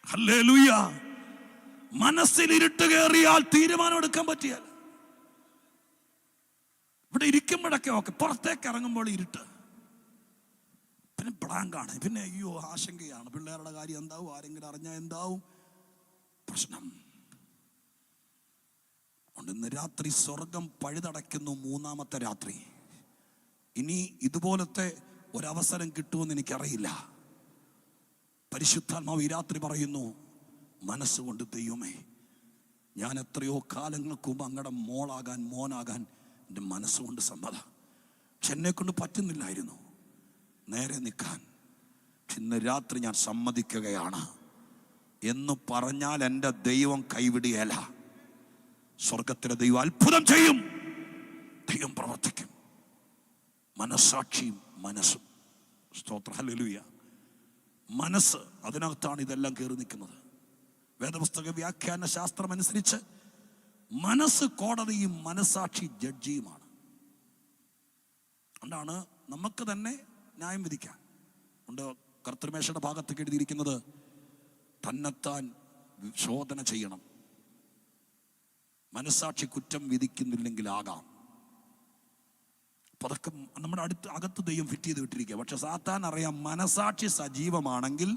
ഹല്ലേലൂയ. മനസ്സിൽ ഇരുട്ട് കയറിയാൽ തീരുമാനം എടുക്കാൻ പറ്റിയാൽ. ഇവിടെ ഇരിക്കുമ്പോഴൊക്കെ ഓക്കെ, പുറത്തേക്ക് ഇറങ്ങുമ്പോൾ ഇരുട്ട്, പിന്നെ ബ്ലാങ്കാണ്, പിന്നെ അയ്യോ ആശങ്കയാണ്, പിള്ളേരുടെ കാര്യം എന്താവും, ആരെങ്കിലും അറിഞ്ഞാൽ എന്താവും, പ്രശ്നം. ഇന്ന് രാത്രി സ്വർഗം പഴുതടയ്ക്കുന്നു, മൂന്നാമത്തെ രാത്രി. ഇനി ഇതുപോലത്തെ ഒരവസരം കിട്ടുമെന്ന് എനിക്കറിയില്ല. പരിശുദ്ധാത്മാവ് ഈ രാത്രി പറയുന്നു, മനസ്സുകൊണ്ട് ദൈവമേ, ഞാൻ എത്രയോ കാലങ്ങൾക്ക് മുമ്പ് അങ്ങടെ മോനാകാൻ എൻ്റെ മനസ്സുകൊണ്ട് സമ്മതം. പക്ഷെ എന്നെ കൊണ്ട് പറ്റുന്നില്ലായിരുന്നു നേരെ നിൽക്കാൻ. ഇന്ന് രാത്രി ഞാൻ സമ്മതിക്കുകയാണ് എന്ന് പറഞ്ഞാൽ എൻ്റെ ദൈവം കൈവിടുകയല്ല. സ്വർഗത്തിലെ ദൈവം അത്ഭുതം ചെയ്യും, ദൈവം പ്രവർത്തിക്കും. മനസ്സാക്ഷിയും മനസ്സും. സ്തോത്രം, ഹല്ലേലൂയ. മനസ്സ്, അതിനകത്താണ് ഇതെല്ലാം കയറി നിൽക്കുന്നത്. വേദപുസ്തക വ്യാഖ്യാന ശാസ്ത്രം അനുസരിച്ച് മനസ്സ് കോടതിയും മനസ്സാക്ഷി ജഡ്ജിയുമാണ്. അതുകൊണ്ടാണ് നമുക്ക് തന്നെ ന്യായം വിധിക്കാൻ ഉണ്ട്. കർത്തൃമേശയുടെ ഭാഗത്തേക്ക് എഴുതിയിരിക്കുന്നത് തന്നെത്താൻ ശോധന ചെയ്യണം. മനസ്സാക്ഷി കുറ്റം വിധിക്കുന്നില്ലെങ്കിൽ ആകാം. അപ്പൊ അതൊക്കെ നമ്മുടെ അകത്ത് ദൈവം ഫിറ്റ് ചെയ്ത് വിട്ടിരിക്കുക. പക്ഷെ സാത്താൻ അറിയാം, മനസ്സാക്ഷി സജീവമാണെങ്കിൽ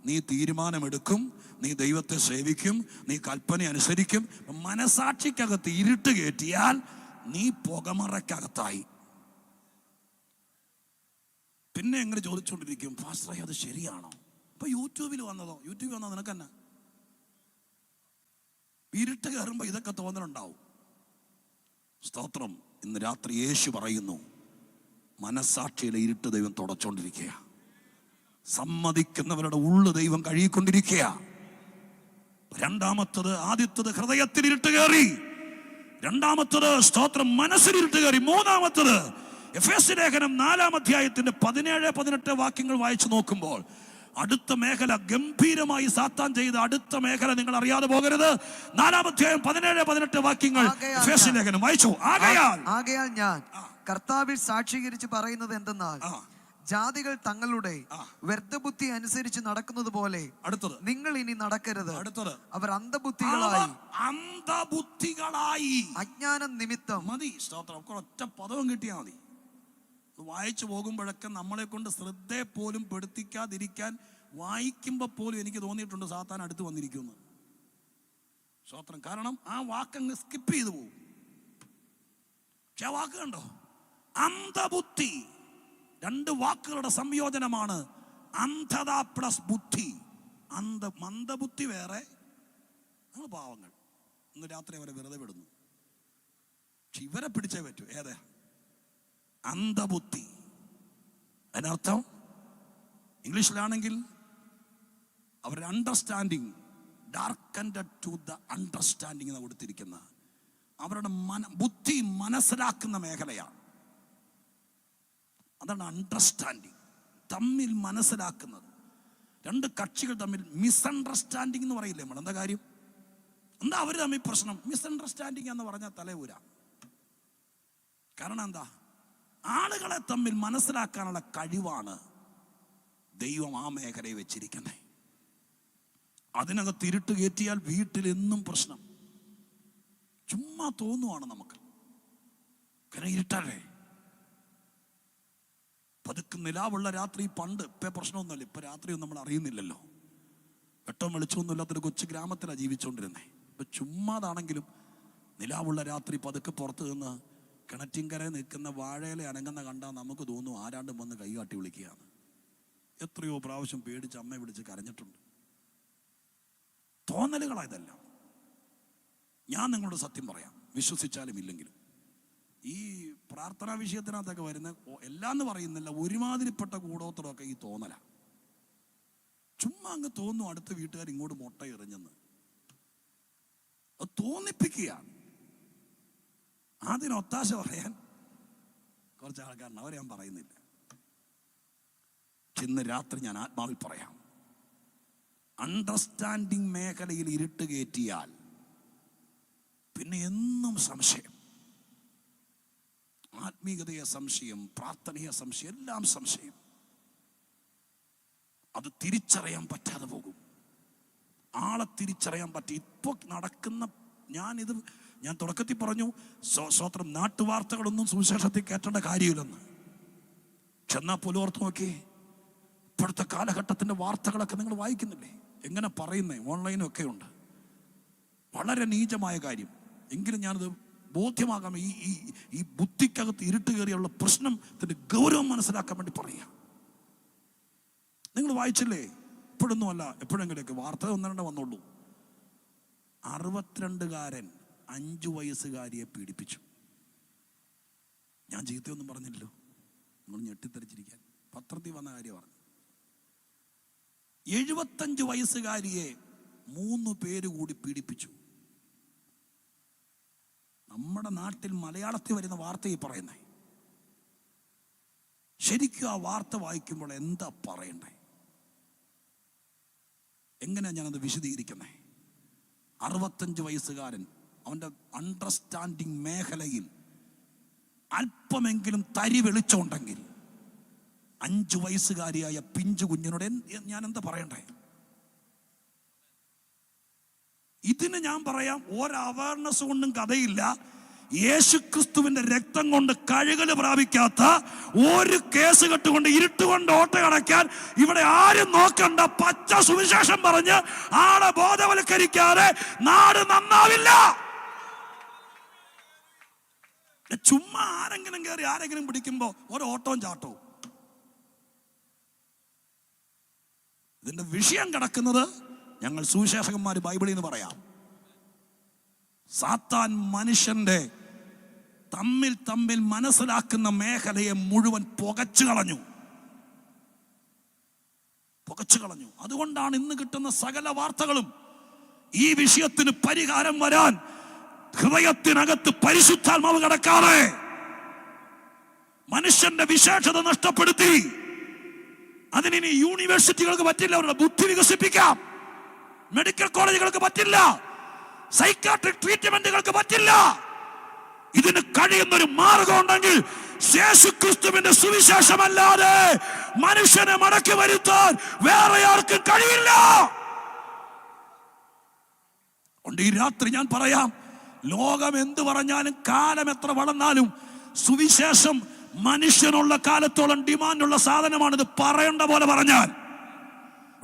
നീ തീരുമാനമെടുക്കും, നീ ദൈവത്തെ സേവിക്കും, നീ കൽപ്പന അനുസരിക്കും. മനസ്സാക്ഷിക്കകത്ത് ഇരുട്ട് കയറ്റിയാൽ നീ പുകമറയ്ക്കകത്തായി. പിന്നെ എങ്ങനെ ചോദിച്ചുകൊണ്ടിരിക്കും, ഫാസ്റ്ററായി അത് ശരിയാണോ? ഇപ്പൊ യൂട്യൂബിൽ വന്നതോ? യൂട്യൂബിൽ വന്നോ നിനക്ക് തന്നെ ഇരുട്ട് കയറുമ്പോ ഇതൊക്കെ തോന്നലുണ്ടാവും. സ്തോത്രം. ഇന്ന് രാത്രി യേശു പറയുന്നു, മനസ്സാക്ഷിയിലെ ഇരുട്ട് ദൈവം തുടച്ചോണ്ടിരിക്കുക. സമ്മതിക്കുന്നവരുടെ ഉള്ളു ദൈവം കഴുകിക്കൊണ്ടിരിക്കുക. രണ്ടാമത്തത്, ആദ്യത്തത് ഹൃദയത്തിൽ ഇരുട്ട് കയറി, രണ്ടാമത്തത് സ്തോത്രം മനസ്സിലിരുട്ട് കയറി, മൂന്നാമത്തത് എഫേസ്യ ലേഖനം 4-ാം അധ്യായത്തിന്റെ 17-18 വാക്യങ്ങൾ വായിച്ചു നോക്കുമ്പോൾ അടുത്ത മേഖല ഗംഭീരമായി സാത്താൻ ചെയ്ത അടുത്ത മേഖല നിങ്ങൾ അറിയാതെ പോകരുത്. 4-ാം അധ്യായം 17-18 വാക്യങ്ങൾ എഫേസ്യ ലേഖനം വായിച്ചു. ആകയാൽ ഞാൻ കർത്താവിൽ സാക്ഷീകരിച്ച് പറയുന്നത് എന്തെന്നാൽ, ജാതികൾ തങ്ങളുടെ വ്യർത്ഥബുദ്ധി അനുസരിച്ച് നടക്കുന്നത് പോലെ നിങ്ങൾ ഇനി നടക്കരുത്. അവർ അന്ധബുദ്ധികളായി അജ്ഞാനം നിമിത്തം. മതി, സ്തോത്രം. ഒറ്റ പദവും കിട്ടിയാൽ മതി. വായിച്ചു പോകുമ്പോഴൊക്കെ നമ്മളെ കൊണ്ട് ശ്രദ്ധയെ പോലും പെടുത്തിക്കാതിരിക്കാൻ വായിക്കുമ്പോൾ പോലും എനിക്ക് തോന്നിയിട്ടുണ്ട് സാത്താൻ അടുത്ത് വന്നിരിക്കുന്നു. സ്തോത്രം. കാരണം ആ വാക്കങ്ങ് സ്കിപ്പ് ചെയ്തു പോകും. പക്ഷെ ആ വാക്ക് കണ്ടോ, അന്ധബുദ്ധി. 2 വാക്കുകളുടെ സംയോജനമാണ് അന്ധത പ്ലസ് ബുദ്ധി. മന്ദബുദ്ധി വേറെ, നമ്മൾ പാവങ്ങൾ. ഇന്ന് രാത്രി അവരെ വെറുതെ വിടുന്നു. പക്ഷെ ഇവരെ പിടിച്ചേ പറ്റൂ. ഏതാ അന്ധബുദ്ധി? അതിനർത്ഥം ഇംഗ്ലീഷിലാണെങ്കിൽ അവരുടെ understanding darkened to the understanding എന്ന് കൊടുത്തിരിക്കുന്ന അവരുടെ ബുദ്ധി മനസ്സിലാക്കുന്ന മേഖലയാണ്. അതാണ് അണ്ടർസ്റ്റാൻഡിങ്. തമ്മിൽ മനസ്സിലാക്കുന്നത്. 2 കക്ഷികൾ തമ്മിൽ മിസ്അണ്ടർസ്റ്റാൻഡിങ് എന്ന് പറയില്ലേ നമ്മൾ? എന്താ കാര്യം? എന്താ അവർ തമ്മിൽ പ്രശ്നം? മിസ്അണ്ടർസ്റ്റാൻഡിങ് എന്ന് പറഞ്ഞാൽ തലയൂര. കാരണം എന്താ? ആളുകളെ തമ്മിൽ മനസ്സിലാക്കാനുള്ള കഴിവാണ് ദൈവം ആ മേഖലയെ വെച്ചിരിക്കുന്നത്. അതിനകത്ത് ഇരുട്ട് കയറ്റിയാൽ വീട്ടിൽ എന്നും പ്രശ്നം. ചുമ്മാ തോന്നുവാണ് നമുക്ക്, കാരണം ഇരുട്ടല്ലേ. പതുക്കെ നിലാവുള്ള രാത്രി പണ്ട്, ഇപ്പം പ്രശ്നമൊന്നുമല്ല. ഇപ്പം രാത്രിയൊന്നും നമ്മൾ അറിയുന്നില്ലല്ലോ. വെട്ടവും വെളിച്ചമൊന്നും ഇല്ലാത്തൊരു കൊച്ചു ഗ്രാമത്തിലാണ് ജീവിച്ചുകൊണ്ടിരുന്നത്. ഇപ്പം ചുമ്മാതാണെങ്കിലും നിലാവുള്ള രാത്രി പതുക്കെ പുറത്ത് നിന്ന് കിണറ്റിൻകര നിൽക്കുന്ന വാഴയില അനങ്ങുന്ന കണ്ടാൽ നമുക്ക് തോന്നും ആരാണ്ടും വന്ന് കൈകാട്ടി വിളിക്കുകയാണ്. എത്രയോ പ്രാവശ്യം പേടിച്ച് അമ്മയെ വിളിച്ച് കരഞ്ഞിട്ടുണ്ട്. തോന്നലുകളായതെല്ലാം. ഞാൻ നിങ്ങളോട് സത്യം പറയാം, വിശ്വസിച്ചാലും ഇല്ലെങ്കിലും. ഈ പ്രാർത്ഥനാ വിഷയത്തിനകത്തൊക്കെ വരുന്ന എല്ലാം എന്ന് പറയുന്നില്ല, ഒരുമാതിരിപ്പെട്ട കൂടോത്രമൊക്കെ ഈ തോന്നല. ചുമ്മാ അങ്ങ് തോന്നും അടുത്ത വീട്ടുകാർ ഇങ്ങോട്ട് മുട്ട എറിഞ്ഞെന്ന്. അത് തോന്നിപ്പിക്കുകയാണ്. അതിനൊത്താശ പറയാൻ കുറച്ച് ആൾക്കാരുണ്ട്, അവരെ ഞാൻ പറയുന്നില്ല. ഇന്ന് രാത്രി ഞാൻ ആത്മാവിൽ പറയാം, അണ്ടർസ്റ്റാൻഡിങ് മേഖലയിൽ ഇരുട്ട് കയറ്റിയാൽ പിന്നെ എന്നും സംശയം. ആത്മീയതയെ സംശയം, പ്രാർത്ഥനയെ സംശയം, എല്ലാം സംശയം. അത് തിരിച്ചറിയാൻ പറ്റാതെ പോകും. ആളെ തിരിച്ചറിയാൻ പറ്റി. ഇപ്പോൾ നടക്കുന്ന ഞാൻ തുടക്കത്തിൽ പറഞ്ഞു, സ്വത്രം നാട്ടുവാർത്തകളൊന്നും സുവിശേഷത്തിൽ കേട്ടേണ്ട കാര്യമില്ലെന്ന്. ചെന്നാൽ പോലും ഓർത്ത് നോക്കി, ഇപ്പോഴത്തെ കാലഘട്ടത്തിൻ്റെ വാർത്തകളൊക്കെ നിങ്ങൾ വായിക്കുന്നില്ലേ? എങ്ങനെ പറയുന്നേ? ഓൺലൈനൊക്കെ ഉണ്ട്. വളരെ നീചമായ കാര്യം. എങ്കിലും ഞാനത് ബോധ്യമാകാം. ഈ ബുദ്ധിക്കകത്ത് ഇരുട്ട് കയറിയുള്ള പ്രശ്നത്തിൻ്റെ ഗൗരവം മനസ്സിലാക്കാൻ വേണ്ടി പറയുക. നിങ്ങൾ വായിച്ചില്ലേ? ഇപ്പോഴൊന്നും അല്ല, എപ്പോഴെങ്കിലൊക്കെ വാർത്ത ഒന്നെണ്ണം വന്നുള്ളൂ. 62-കാരൻ 5 വയസ്സുകാരിയെ പീഡിപ്പിച്ചു. ഞാൻ ചീത്തയൊന്നും പറഞ്ഞില്ലല്ലോ, നിങ്ങൾ ഞെട്ടിത്തെറിച്ചിരിക്കാൻ. പത്രത്തിൽ വന്ന കാര്യം പറഞ്ഞു. 75 വയസ്സുകാരിയെ 3 പേര് കൂടി പീഡിപ്പിച്ചു. നമ്മുടെ നാട്ടിൽ മലയാളത്തിൽ വരുന്ന വാർത്തയിൽ പറയുന്നേ. ശരിക്കും ആ വാർത്ത വായിക്കുമ്പോൾ എന്താ പറയണ്ടേ? എങ്ങനെയാ ഞാനത് വിശദീകരിക്കുന്നേ? 65 വയസ്സുകാരൻ അവൻ്റെ അണ്ടർസ്റ്റാൻഡിങ് മേഖലയിൽ അല്പമെങ്കിലും തരി വെളിച്ചമുണ്ടെങ്കിൽ 5 വയസ്സുകാരിയായ പിഞ്ചു കുഞ്ഞിനോട് ഞാൻ എന്താ പറയണ്ടേ? ഇതിന് ഞാൻ പറയാം, ഒരു അവയർനെസ് കൊണ്ടും കഥയില്ല. യേശുക്രിസ്തുവിന്റെ രക്തം കൊണ്ട് കഴുകൽ പ്രാപിക്കാത്ത ഒരു കേസ് കെട്ടുകൊണ്ട് ഇരുട്ടുകൊണ്ട് ഓട്ടയടയ്ക്കാൻ ഇവിടെ ആരും നോക്കണ്ട. പച്ച സുവിശേഷം പറഞ്ഞ് ആളെ ബോധവൽക്കരിക്കാതെ നാട് നന്നാവില്ല. ചുമ്മാ ആരെങ്കിലും കയറി ആരെങ്കിലും പിടിക്കുമ്പോ ഒരു ഓട്ടവും ചാട്ടവും. ഇതിന്റെ വിഷയം കിടക്കുന്നത് ഞങ്ങൾ സുവിശേഷകന്മാർ ബൈബിളിൽ നിന്ന് പറയാം. സാത്താൻ മനുഷ്യന്റെ തമ്മിൽ മനസ്സിലാക്കുന്ന മേഖലയെ മുഴുവൻ പുകച്ചു കളഞ്ഞു. അതുകൊണ്ടാണ് ഇന്ന് കിട്ടുന്ന സകല വാർത്തകളും ഈ വിഷയത്തിന് പരിഹാരം വരാൻ ഹൃദയത്തിനകത്ത് പരിശുദ്ധാത്മാവ് കടക്കാതെ മനുഷ്യന്റെ വിശേഷത നഷ്ടപ്പെടുത്തി അതിനി യൂണിവേഴ്സിറ്റികൾക്ക് പറ്റില്ല, അവരുടെ ബുദ്ധി വികസിപ്പിക്കാം. മെഡിക്കൽ കോളേജുകൾക്ക് പറ്റില്ല, സൈക്കാട്രിക് ട്രീറ്റ്മെന്റുകൾക്ക് പറ്റില്ല. ഇതിന് കഴിയുന്നൊരു മാർഗം ഉണ്ടെങ്കിൽ യേശുക്രിസ്തുവിന്റെ സുവിശേഷമല്ലാതെ മനുഷ്യനെ മടക്കി വരുത്താൻ വേറെ ആർക്കും കഴിയില്ല. ഈ രാത്രി ഞാൻ പറയാം, ലോകം എന്ത് പറഞ്ഞാലും കാലം എത്ര വളർന്നാലും സുവിശേഷം മനുഷ്യനുള്ള കാലത്തോളം ഡിമാൻഡുള്ള സാധനമാണിത്. പറയേണ്ട പോലെ പറഞ്ഞാൽ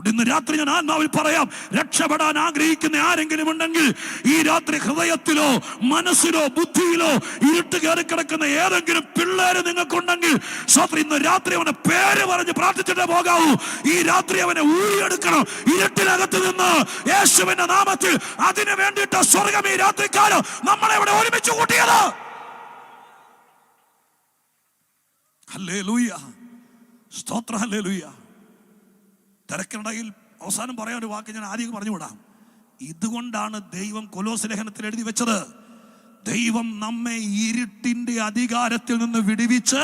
ഇന്ന് രാത്രി ഞാൻ ആത്മാവിൽ പറയാം, രക്ഷപ്പെടാൻ ആഗ്രഹിക്കുന്ന ആരെങ്കിലും ഉണ്ടെങ്കിൽ ഈ രാത്രി ഹൃദയത്തിലോ മനസ്സിലോ ബുദ്ധിയിലോ ഇരുട്ട് കയറി കിടക്കുന്ന ഏതെങ്കിലും പിള്ളേര് നിങ്ങൾക്കുണ്ടെങ്കിൽ ഇന്ന് രാത്രി അവനെ പേര് പറഞ്ഞ് പ്രാർത്ഥിച്ചിട്ടേ പോകാവൂ. ഈ രാത്രി അവനെ ഊരിയെടുക്കണം ഇരുട്ടിനകത്ത് നിന്ന് യേശുവിന്റെ നാമത്തിൽ. അതിനു വേണ്ടിയിട്ട് സ്വർഗം ഈ രാത്രിക്കാലം നമ്മളെ ഇവിടെ ഒരുമിച്ച് കൂട്ടിയത്. ഹല്ലേലൂയ, സ്തോത്രം, ഹല്ലേലൂയ. തിരക്കിനിടയിൽ അവസാനം പറയാൻ ഒരു വാക്ക് ഞാൻ ആദ്യം പറഞ്ഞുവിടാം. ഇതുകൊണ്ടാണ് ദൈവം കൊലോസ്യ ലേഖനത്തിൽ എഴുതി വെച്ചത്, ദൈവം നമ്മെ ഇരുട്ടിന്റെ അധികാരത്തിൽ നിന്ന് വിടുവിച്ച്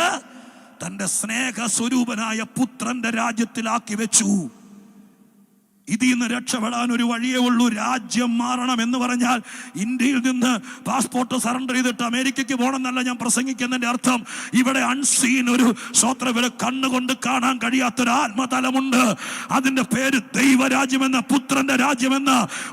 തന്റെ സ്നേഹസ്വരൂപനായ പുത്രന്റെ രാജ്യത്തിലാക്കി വെച്ചു. ഇതിൽ നിന്ന് രക്ഷപ്പെടാൻ ഒരു വഴിയേ ഉള്ളൂ, രാജ്യം മാറണം. എന്ന് പറഞ്ഞാൽ ഇന്ത്യയിൽ നിന്ന് പാസ്പോർട്ട് സറണ്ടർ ചെയ്തിട്ട് അമേരിക്കയ്ക്ക് പോകണമെന്നല്ല ഞാൻ പ്രസംഗിക്കുന്നതിന്റെ അർത്ഥം. ഇവിടെ അൺസീൻ ഒരു സ്വത്രവില് കണ്ണുകൊണ്ട് കാണാൻ കഴിയാത്തൊരു ആത്മതലമുണ്ട്. അതിന്റെ പേര് ദൈവരാജ്യമെന്ന, പുത്രന്റെ രാജ്യമെന്ന.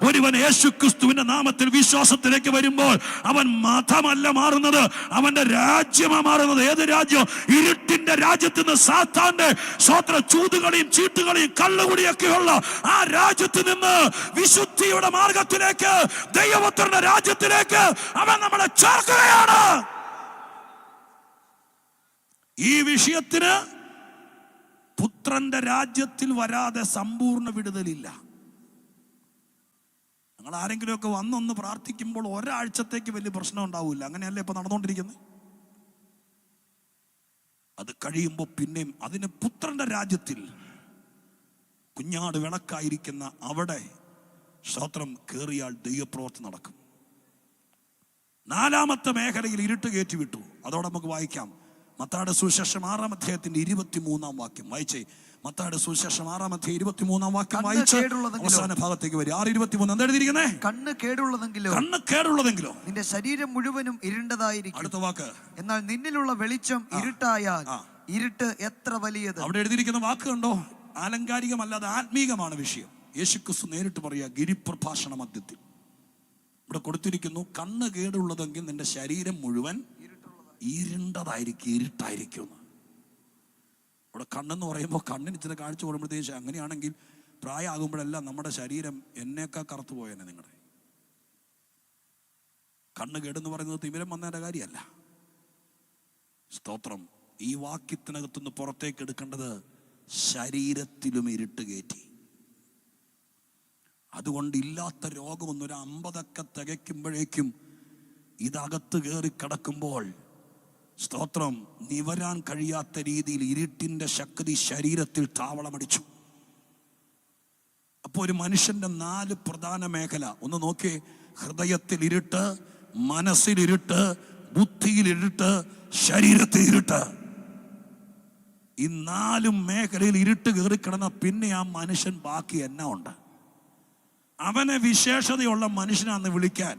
ഒരുവൻ യേശുക്രിസ്തുവിന്റെ നാമത്തിൽ വിശ്വാസത്തിലേക്ക് വരുമ്പോൾ അവൻ മതമല്ല മാറുന്നത്, അവന്റെ രാജ്യമാണ് മാറുന്നത്. ഏത് രാജ്യം? ഇരുട്ടിന്റെ രാജ്യത്ത് നിന്ന്, സാത്താന്റെ സ്വത്ര ചൂതുകളെയും ചീട്ടുകളെയും കള്ളുകുടിയൊക്കെയുള്ള ആ രാജ്യത്ത് നിന്ന് വിശുദ്ധിയുടെ മാർഗത്തിലേക്ക്, ദൈവപുത്രന്റെ രാജ്യത്തിലേക്ക് അവൻ നമ്മളെ ചേർക്കുകയാണ്. ഈ വിഷയത്തിന് പുത്രന്റെ രാജ്യത്തിൽ വരാതെ സമ്പൂർണ്ണ വിടുതലില്ല. നിങ്ങൾ ആരെങ്കിലുമൊക്കെ വന്നൊന്ന് പ്രാർത്ഥിക്കുമ്പോൾ ഒരാഴ്ചത്തേക്ക് വലിയ പ്രശ്നം ഉണ്ടാവില്ല. അങ്ങനെയല്ലേ ഇപ്പൊ നടന്നുകൊണ്ടിരിക്കുന്നത്? അത് കഴിയുമ്പോൾ പിന്നെയും അതിന് പുത്രന്റെ രാജ്യത്തിൽ കുഞ്ഞാട് വിളക്കായിരിക്കുന്ന അവിടെ സ്തോത്രം കേറിയാൽ ദൈവപ്രവൃത്തി നടക്കും. 4ാമത്തെ മേഖലയിൽ ഇരുട്ട് കയറ്റി വിട്ടു. അതോടെ നമുക്ക് വായിക്കാം. മത്തായിയുടെ സുവിശേഷം 6-ാം അധ്യായത്തിന്റെ 23-ാം വാക്യം വായിച്ചേ. മത്തായിയുടെ സുവിശേഷം 6-ാം അധ്യായം 23-ാം വാക്യം വായിച്ച് അവസാന ഭാഗത്തേക്ക് വരും. 6:23 എന്താ എഴുതിയിരിക്കുന്നത്? കണ്ണ് കേടുള്ളതെങ്കിലോ നിന്റെ ശരീരം മുഴുവനും ഇരുണ്ടതായിരിക്കും. അടുത്ത വാക്ക്, എന്നാൽ നിന്നിലുള്ള വെളിച്ചം ഇരുട്ടായാൽ ഇരുട്ട് എത്ര വലിയത്. അവിടെ എഴുതിയിരിക്കുന്ന വാക്ക് കണ്ടോ? ആലങ്കാരികമല്ലാതെ ആത്മീകമാണ് വിഷയം. യേശുക്രിസ്തു നേരിട്ട് പറയുക ഗിരിപ്രഭാഷണ മധ്യത്തിൽ. ഇവിടെ കൊടുത്തിരിക്കുന്നു, കണ്ണ് കേടുള്ളതെങ്കിൽ നിന്റെ ശരീരം മുഴുവൻ ഇരുണ്ടതായിരിക്കും, ഇരുട്ടായിരിക്കും. ഇവിടെ കണ്ണെന്ന് പറയുമ്പോൾ കണ്ണിന് ഇച്ചിരി കാഴ്ച കൂടുമ്പോഴത്തേക്ക്, അങ്ങനെയാണെങ്കിൽ പ്രായമാകുമ്പോഴെല്ലാം നമ്മുടെ ശരീരം എന്നേക്കാൾ കറുത്തു പോയേനെ. നിങ്ങളുടെ കണ്ണ് കേടെന്ന് പറയുന്നത് തിമിരം വന്നതിൻ്റെ കാര്യമല്ല. സ്തോത്രം. ഈ വാക്യത്തിനകത്തുനിന്ന് പുറത്തേക്ക് എടുക്കേണ്ടത് ശരീരത്തിലും ഇരുട്ട് കയറ്റി. അതുകൊണ്ട് ഇല്ലാത്ത രോഗമൊന്നും ഒരു 50 തികയ്ക്കുമ്പോഴേക്കും ഇതകത്ത് കയറി കിടക്കുമ്പോൾ, സ്തോത്രം, നിവരാൻ കഴിയാത്ത രീതിയിൽ ഇരുട്ടിൻ്റെ ശക്തി ശരീരത്തിൽ താവളമടിച്ചു. അപ്പോൾ ഒരു മനുഷ്യന്റെ 4 പ്രധാന മേഖല ഒന്ന് നോക്കിയേ. ഹൃദയത്തിൽ ഇരുട്ട്, മനസ്സിൽ ഇരുട്ട്, ബുദ്ധിയിൽ ഇരുട്ട്, ശരീരത്തിൽ ഇരുട്ട്. ഈ 4 മേഖലയിൽ ഇരുട്ട് കയറിക്കിടന്ന പിന്നെ ആ മനുഷ്യൻ ബാക്കി എന്നാ ഉണ്ട്? അവനെ വിശേഷതയുള്ള മനുഷ്യനാന്ന് വിളിക്കാൻ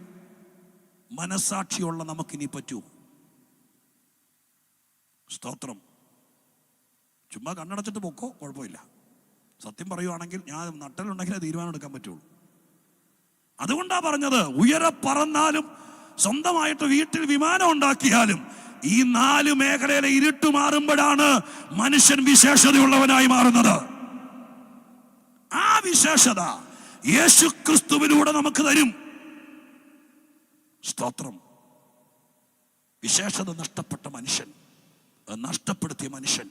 മനസാക്ഷിയുള്ള നമുക്കിനി പറ്റൂ? സ്തോത്രം. ചുമ്മാ കണ്ണടച്ചിട്ട് പൊക്കോ, കുഴപ്പമില്ല. സത്യം പറയുവാണെങ്കിൽ ഞാൻ നട്ടലുണ്ടെങ്കിലേ തീരുമാനം എടുക്കാൻ പറ്റുള്ളൂ. അതുകൊണ്ടാ പറഞ്ഞത്, ഉയരെ പറന്നാലും സ്വന്തമായിട്ട് വീട്ടിൽ വിമാനം ഉണ്ടാക്കിയാലും ഈ 4 മേഖലയിലെ ഇരുട്ട് മാറുമ്പോഴാണ് മനുഷ്യൻ വിശേഷതയുള്ളവനായി മാറുന്നത്. ആ വിശേഷത യേശുക്രിസ്തുവിലൂടെ നമുക്ക് തരും. സ്തോത്രം. വിശേഷത നഷ്ടപ്പെട്ട മനുഷ്യൻ, നഷ്ടപ്പെടുത്തിയ മനുഷ്യൻ,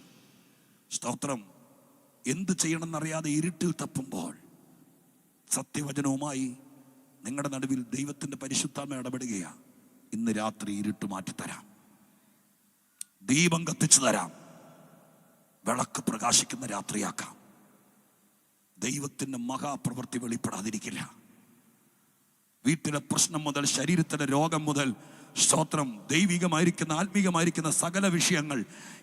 സ്തോത്രം, എന്ത് ചെയ്യണമെന്നറിയാതെ ഇരുട്ടിൽ തപ്പുമ്പോൾ സത്യവചനവുമായി നിങ്ങളുടെ നടുവിൽ ദൈവത്തിൻ്റെ പരിശുദ്ധാത്മ ഇടപെടുകയാ. ഇന്ന് രാത്രി ഇരുട്ട് മാറ്റിത്തരാം, ദീപം കത്തിച്ചു തരാം, വിളക്ക് പ്രകാശിക്കുന്ന രാത്രിയാക്കാം. ദൈവത്തിൻ്റെ മഹാപ്രവൃത്തി വെളിപ്പെടാതിരിക്കില്ല. വീട്ടിലെ പ്രശ്നം മുതൽ ശരീരത്തിലെ രോഗം മുതൽ, സ്തോത്രം, ദൈവികമായിരിക്കുന്ന ആത്മീകമായിരിക്കുന്ന സകല വിഷയങ്ങൾ,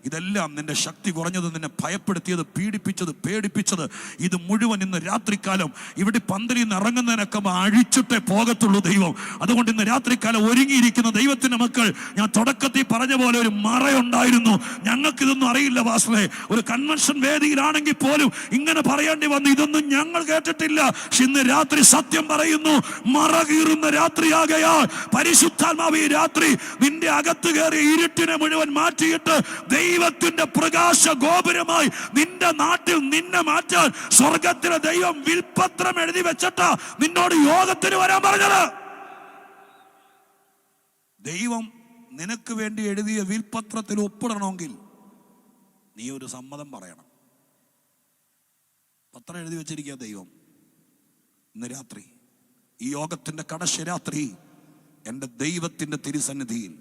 ഇതെല്ലാം നിന്റെ ശക്തി കുറഞ്ഞത്, നിന്നെ ഭയപ്പെടുത്തിയത്, പീഡിപ്പിച്ചത്, പേടിപ്പിച്ചത്, ഇത് മുഴുവൻ ഇന്ന് രാത്രികാലം ഇവിടെ പന്തലിൽ നിന്ന് ഇറങ്ങുന്നതിനൊക്കെ അഴിച്ചിട്ടേ പോകത്തുള്ളൂ ദൈവം. അതുകൊണ്ട് ഇന്ന് രാത്രികാലം ഒരുങ്ങിയിരിക്കുന്ന ദൈവത്തിൻ്റെ മക്കൾ, ഞാൻ തുടക്കത്തിൽ പറഞ്ഞ പോലെ ഒരു മറയുണ്ടായിരുന്നു. ഞങ്ങൾക്കിതൊന്നും അറിയില്ല പാസ്റ്ററെ. ഒരു കൺവെൻഷൻ വേദിയിലാണെങ്കിൽ പോലും ഇങ്ങനെ പറയേണ്ടി വന്നു, ഇതൊന്നും ഞങ്ങൾ കേട്ടിട്ടില്ല. പക്ഷെ ഇന്ന് രാത്രി സത്യം പറയുന്നു, മറ കീറുന്ന രാത്രിയാകയാൽ പരിശുദ്ധാത്മാവ് ഈ രാത്രി നിന്റെ അകത്ത് കയറി ഇരുട്ടിനെ മുഴുവൻ മാറ്റിയിട്ട് ദൈവത്തിന്റെ പ്രകാശ ഗോപുരമായി നിന്റെ നാട്ടിൽ നിന്നെ മാറ്റാൻ സ്വർഗത്തിലെ ദൈവം വിൽപത്രം എഴുതി വെച്ചിട്ട് നിന്നോട് യോഗത്തിന് വരാൻ പറഞ്ഞത്. ദൈവം നിനക്ക് വേണ്ടി എഴുതിയ വിൽപത്രത്തിൽ ഒപ്പിടണമെങ്കിൽ നീ ഒരു സമ്മതം പറയണം. പത്രം എഴുതി വെച്ചിരിക്കുക ദൈവം. ഇന്ന് രാത്രി ഈ യോഗത്തിന്റെ കടശരാത്രി എൻ്റെ ദൈവത്തിൻ്റെ തിരുസന്നിധിയിൽ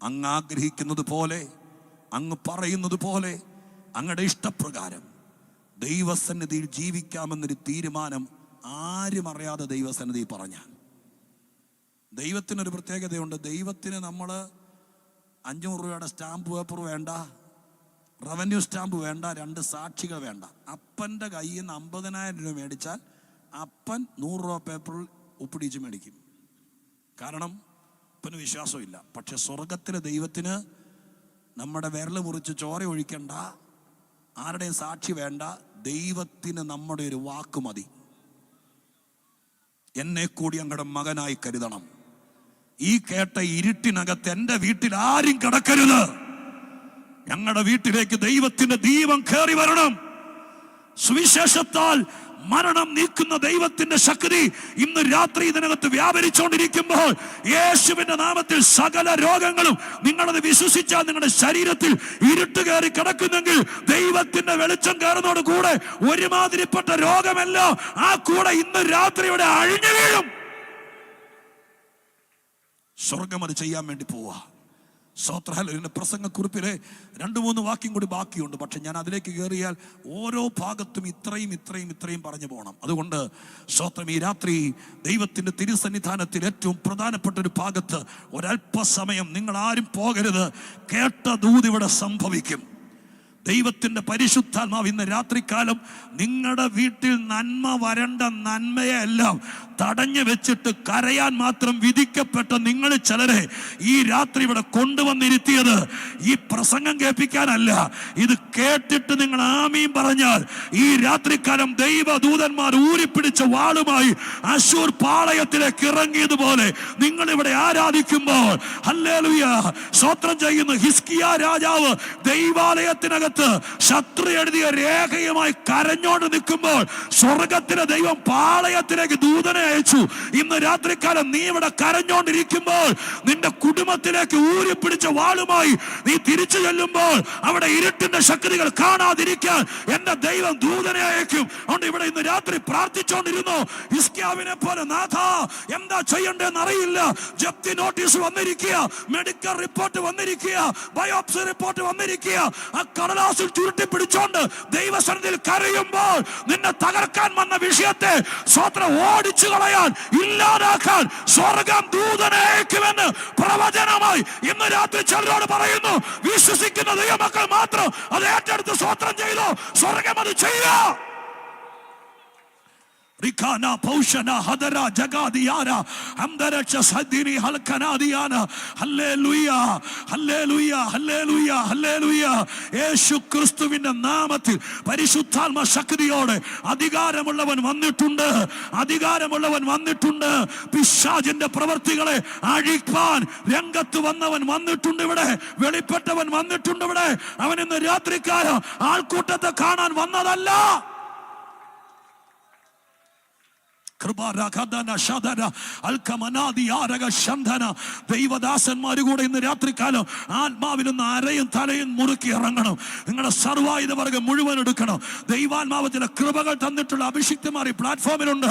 അങ്ങ് ആഗ്രഹിക്കുന്നത് പോലെ, അങ്ങ് പറയുന്നത് പോലെ, അങ്ങയുടെ ഇഷ്ടപ്രകാരം ദൈവസന്നിധിയിൽ ജീവിക്കാമെന്നൊരു തീരുമാനം ആരും അറിയാതെ ദൈവസന്നിധി പറഞ്ഞാൽ, ദൈവത്തിനൊരു പ്രത്യേകതയുണ്ട്. ദൈവത്തിന് നമ്മൾ 500 രൂപയുടെ സ്റ്റാമ്പ് പേപ്പർ വേണ്ട, റവന്യൂ സ്റ്റാമ്പ് വേണ്ട, 2 സാക്ഷികൾ വേണ്ട. അപ്പൻ്റെ കയ്യിൽ നിന്ന് 50,000 രൂപ മേടിച്ചാൽ അപ്പൻ 100 രൂപ പേപ്പറിൽ ഒപ്പിടിച്ച് മേടിക്കും. കാരണം അപ്പന് വിശ്വാസമില്ല. പക്ഷെ സ്വർഗത്തിലെ ദൈവത്തിന് നമ്മുടെ വിരൽ മുറിച്ച് ചോര ഒഴിക്കണ്ട, ആരുടെയും സാക്ഷി വേണ്ട. ദൈവത്തിന് നമ്മുടെ ഒരു വാക്ക് മതി. എന്നെ കൂടി അങ്ങയുടെ മകനായി കരുതണം. ഈ കേട്ട ഇരുട്ടിനകത്ത് എൻ്റെ വീട്ടിൽ ആരും കിടക്കരുത്. ഞങ്ങളുടെ വീട്ടിലേക്ക് ദൈവത്തിന്റെ ദീപം കയറി വരണം. സുവിശേഷത്താൽ മരണം നീക്കുന്ന ദൈവത്തിന്റെ ശക്തി ഇന്ന് രാത്രി ഇതിനകത്ത് വ്യാപരിച്ചുകൊണ്ടിരിക്കുമ്പോൾ, യേശുവിന്റെ നാമത്തിൽ സകല രോഗങ്ങളും നിങ്ങളത് വിശ്വസിച്ചാൽ നിങ്ങളുടെ ശരീരത്തിൽ ഇരുട്ട് കയറി കിടക്കുന്നെങ്കിൽ ദൈവത്തിന്റെ വെളിച്ചം കയറുന്നതോട് കൂടെ ഒരുമാതിരിപ്പെട്ട രോഗമെല്ലാം ആ കൂടെ ഇന്ന് രാത്രി ഇവിടെ അഴിഞ്ഞു വീഴും. സ്വർഗം അത് ചെയ്യാൻ വേണ്ടി പോവാ. സ്വത്രാലിന്റെ പ്രസംഗക്കുറിപ്പിലെ 2-3 വാക്യം കൂടി ബാക്കിയുണ്ട്. പക്ഷെ ഞാൻ അതിലേക്ക് കയറിയാൽ ഓരോ ഭാഗത്തും ഇത്രയും പറഞ്ഞു പോകണം. അതുകൊണ്ട് സ്വത്രം ഈ രാത്രി ദൈവത്തിന്റെ തിരുസന്നിധാനത്തിൽ ഏറ്റവും പ്രധാനപ്പെട്ട ഒരു ഭാഗത്ത് ഒരല്പസമയം നിങ്ങൾ ആരും പോകരുത്. കേട്ട ദൂത് ഇവിടെ സംഭവിക്കും. ദൈവത്തിന്റെ പരിശുദ്ധാത്മാവ് ഇന്ന് രാത്രികാലം നിങ്ങളുടെ വീട്ടിൽ നന്മ വരേണ്ട നന്മയെല്ലാം തടഞ്ഞു വെച്ചിട്ട് കരയാൻ മാത്രം വിധിക്കപ്പെട്ട നിങ്ങൾ ചിലരെ ഈ രാത്രി ഇവിടെ കൊണ്ടുവന്നിരുത്തിയത് ഈ പ്രസംഗം കേൾപ്പിക്കാനല്ല. ഇത് കേട്ടിട്ട് നിങ്ങൾ ആമീൻ പറഞ്ഞാൽ ഈ രാത്രികാലം ദൈവദൂതന്മാർ ഊരിപ്പിടിച്ച വാളുമായി അശൂർ പാളയത്തിലേക്ക് ഇറങ്ങിയതുപോലെ നിങ്ങൾ ഇവിടെ ആരാധിക്കുമ്പോൾ ഹല്ലേലൂയ സ്തോത്രം ചെയ്യുന്നു. ഹിസ്കിയാ രാജാവ് ദൈവാലയത്തിനകത്ത് ശത്രു എഴുതിയ രേഖയുമായി കരഞ്ഞോണ്ട് നിൽക്കുമ്പോൾ സ്വർഗത്തിലെ ദൈവം പാളയത്തിലേക്ക് ദൂതനെ അയച്ചു. ഇന്ന് രാത്രികാലം നീ ഇവിടെ കരഞ്ഞോണ്ടിരിക്കുമ്പോൾ നിന്റെ കുടുംബത്തിലേക്ക് ഊരിപ്പിടിച്ച വാളുമായി നീ തിരിച്ചു ചെല്ലുമ്പോൾ അവിടെ ഇരുട്ടിന്റെ ശക്തികൾ കാണാതിരിക്കാൻ എന്റെ ദൈവം ദൂതനെ അയക്കും. അതുകൊണ്ട് ഇവിടെ ഇന്ന് രാത്രി പ്രാർത്ഥിച്ചോണ്ടിരുന്നു. ഹിസ്കിയാവിനെ പോലെ നാഥ എന്താ ചെയ്യണ്ടെന്ന് അറിയില്ല. ജപ്തി നോട്ടീസ് വന്നിരിക്കുക, മെഡിക്കൽ റിപ്പോർട്ട് വന്നിരിക്കുക, ബയോപ്സി റിപ്പോർട്ട് വന്നിരിക്കുക. ആ കടലാസിൽ ചുരുട്ടി പിടിച്ചോണ്ട് ദൈവസന്നിധിയിൽ കരയുമ്പോൾ നിന്നെ തകർക്കാൻ വന്ന വിഷയത്തെ സ്വത്രം ഓടിച്ചു കളയാൻ ഇല്ലാതാക്കാൻ സ്വർഗം ദൂതനെ അയക്കുമെന്ന് പ്രവചനമായി ഇന്ന് രാത്രി ചിലരോട് പറയുന്നു. വിശ്വസിക്കുന്ന ദൈവമക്കൾ മാത്രം അത് ഏറ്റെടുത്ത് സ്വത്രം ചെയ്തു. സ്വർഗം അത് ചെയ്യുക. Rikana Paushana Hadara Jagadiana Amdaracha Sadini Halkanadiana. Hallelujah, Hallelujah, Hallelujah, Hallelujah. യേശു ക്രിസ്തുവിന്റെ നാമത്തിൽ പരിശുദ്ധാത്മ ശക്തിയോടെ അധികാരമുള്ളവൻ വന്നിട്ടുണ്ട്, അധികാരമുള്ളവൻ വന്നിട്ടുണ്ട്. പിശാചിന്റെ പ്രവർത്തികളെ അഴിക്കാൻ രംഗത്ത് വന്നവൻ വന്നിട്ടുണ്ട്. ഇവിടെ വെളിപ്പെട്ടവൻ വന്നിട്ടുണ്ട്. ഇവിടെ അവൻ ഇന്ന് രാത്രിക്കാലം ആൾക്കൂട്ടത്തെ കാണാൻ വന്നതല്ല. ദൈവദാസന്മാര് കൂടെ ഇന്ന് രാത്രികാലം ആത്മാവിലൊന്ന് അരയും തലയും മുറുക്കി ഇറങ്ങണം. നിങ്ങളുടെ സർവായുധ വർഗം മുഴുവൻ എടുക്കണം. ദൈവാത്മാവ് ചില കൃപകൾ തന്നിട്ടുള്ള അഭിഷിക്തന്മാർ ഈ പ്ലാറ്റ്ഫോമിലുണ്ട്.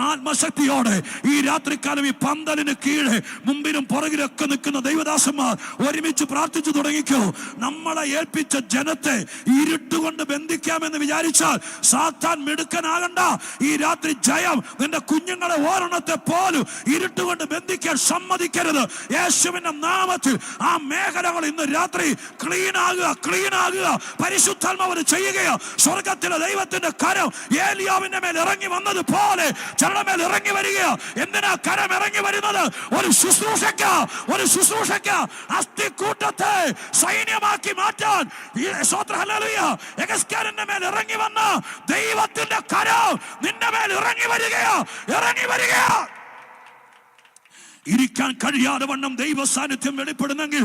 ആത്മശക്തിയോടെ ഈ രാത്രികാലം ഈ പന്തലിന് കീഴെ മുമ്പിലും പുറകിലൊക്കെ നിൽക്കുന്ന ദൈവദാസന്മാർ ഒരുമിച്ച് പ്രാർത്ഥിച്ചു തുടങ്ങിക്കോ. നമ്മളെ ഏൽപ്പിച്ച ജനത്തെ ഇരുട്ടുകൊണ്ട് ബന്ധിക്കാമെന്ന് വിചാരിച്ചാൽ സാത്താൻ മിടുക്കനാകണ്ട. ഈ രാത്രി ജയം നിന്റെ കുഞ്ഞുങ്ങളെ ഓരണത്തെ പോലും ഇരുട്ടുകൊണ്ട് ബന്ധിക്കാൻ സമ്മതിക്കരുത്. യേശുവിന്റെ നാമത്തിൽ ആ മേഖലകൾ ഇന്ന് രാത്രി ക്ലീൻ ആകുക, ക്ലീൻ ആകുക. പരിശുദ്ധാത്മാവ് ചെയ്യുകയോ. സ്വർഗത്തിലെ ദൈവത്തിന്റെ കരം ഏലിയാവിന്റെ മേൽ ഇറങ്ങി വന്നതുപോലെ ചിലരുടെ മേൽ ഇറങ്ങി വരികയോ. എന്തിനാ കരം ഇറങ്ങി വരുന്നത്? ഒരു ശുശ്രൂഷയ്ക്ക, ഒരു ശുശ്രൂഷയ്ക്ക അസ്ഥിക്കൂട്ടത്തെ സൈന്യമാക്കി മാറ്റാൻ യെഹെസ്കേലിന്റെ മേൽ ഇറങ്ങി വന്ന ദൈവത്തിന്റെ കരം നിന്റെ മേൽ ഇറങ്ങി വരികയോ, ഇറങ്ങി വരികയോ. ഇരിക്കാൻ കഴിയാതെ വണ്ണം ദൈവ സാന്നിധ്യം വെളിപ്പെടുന്നെങ്കിൽ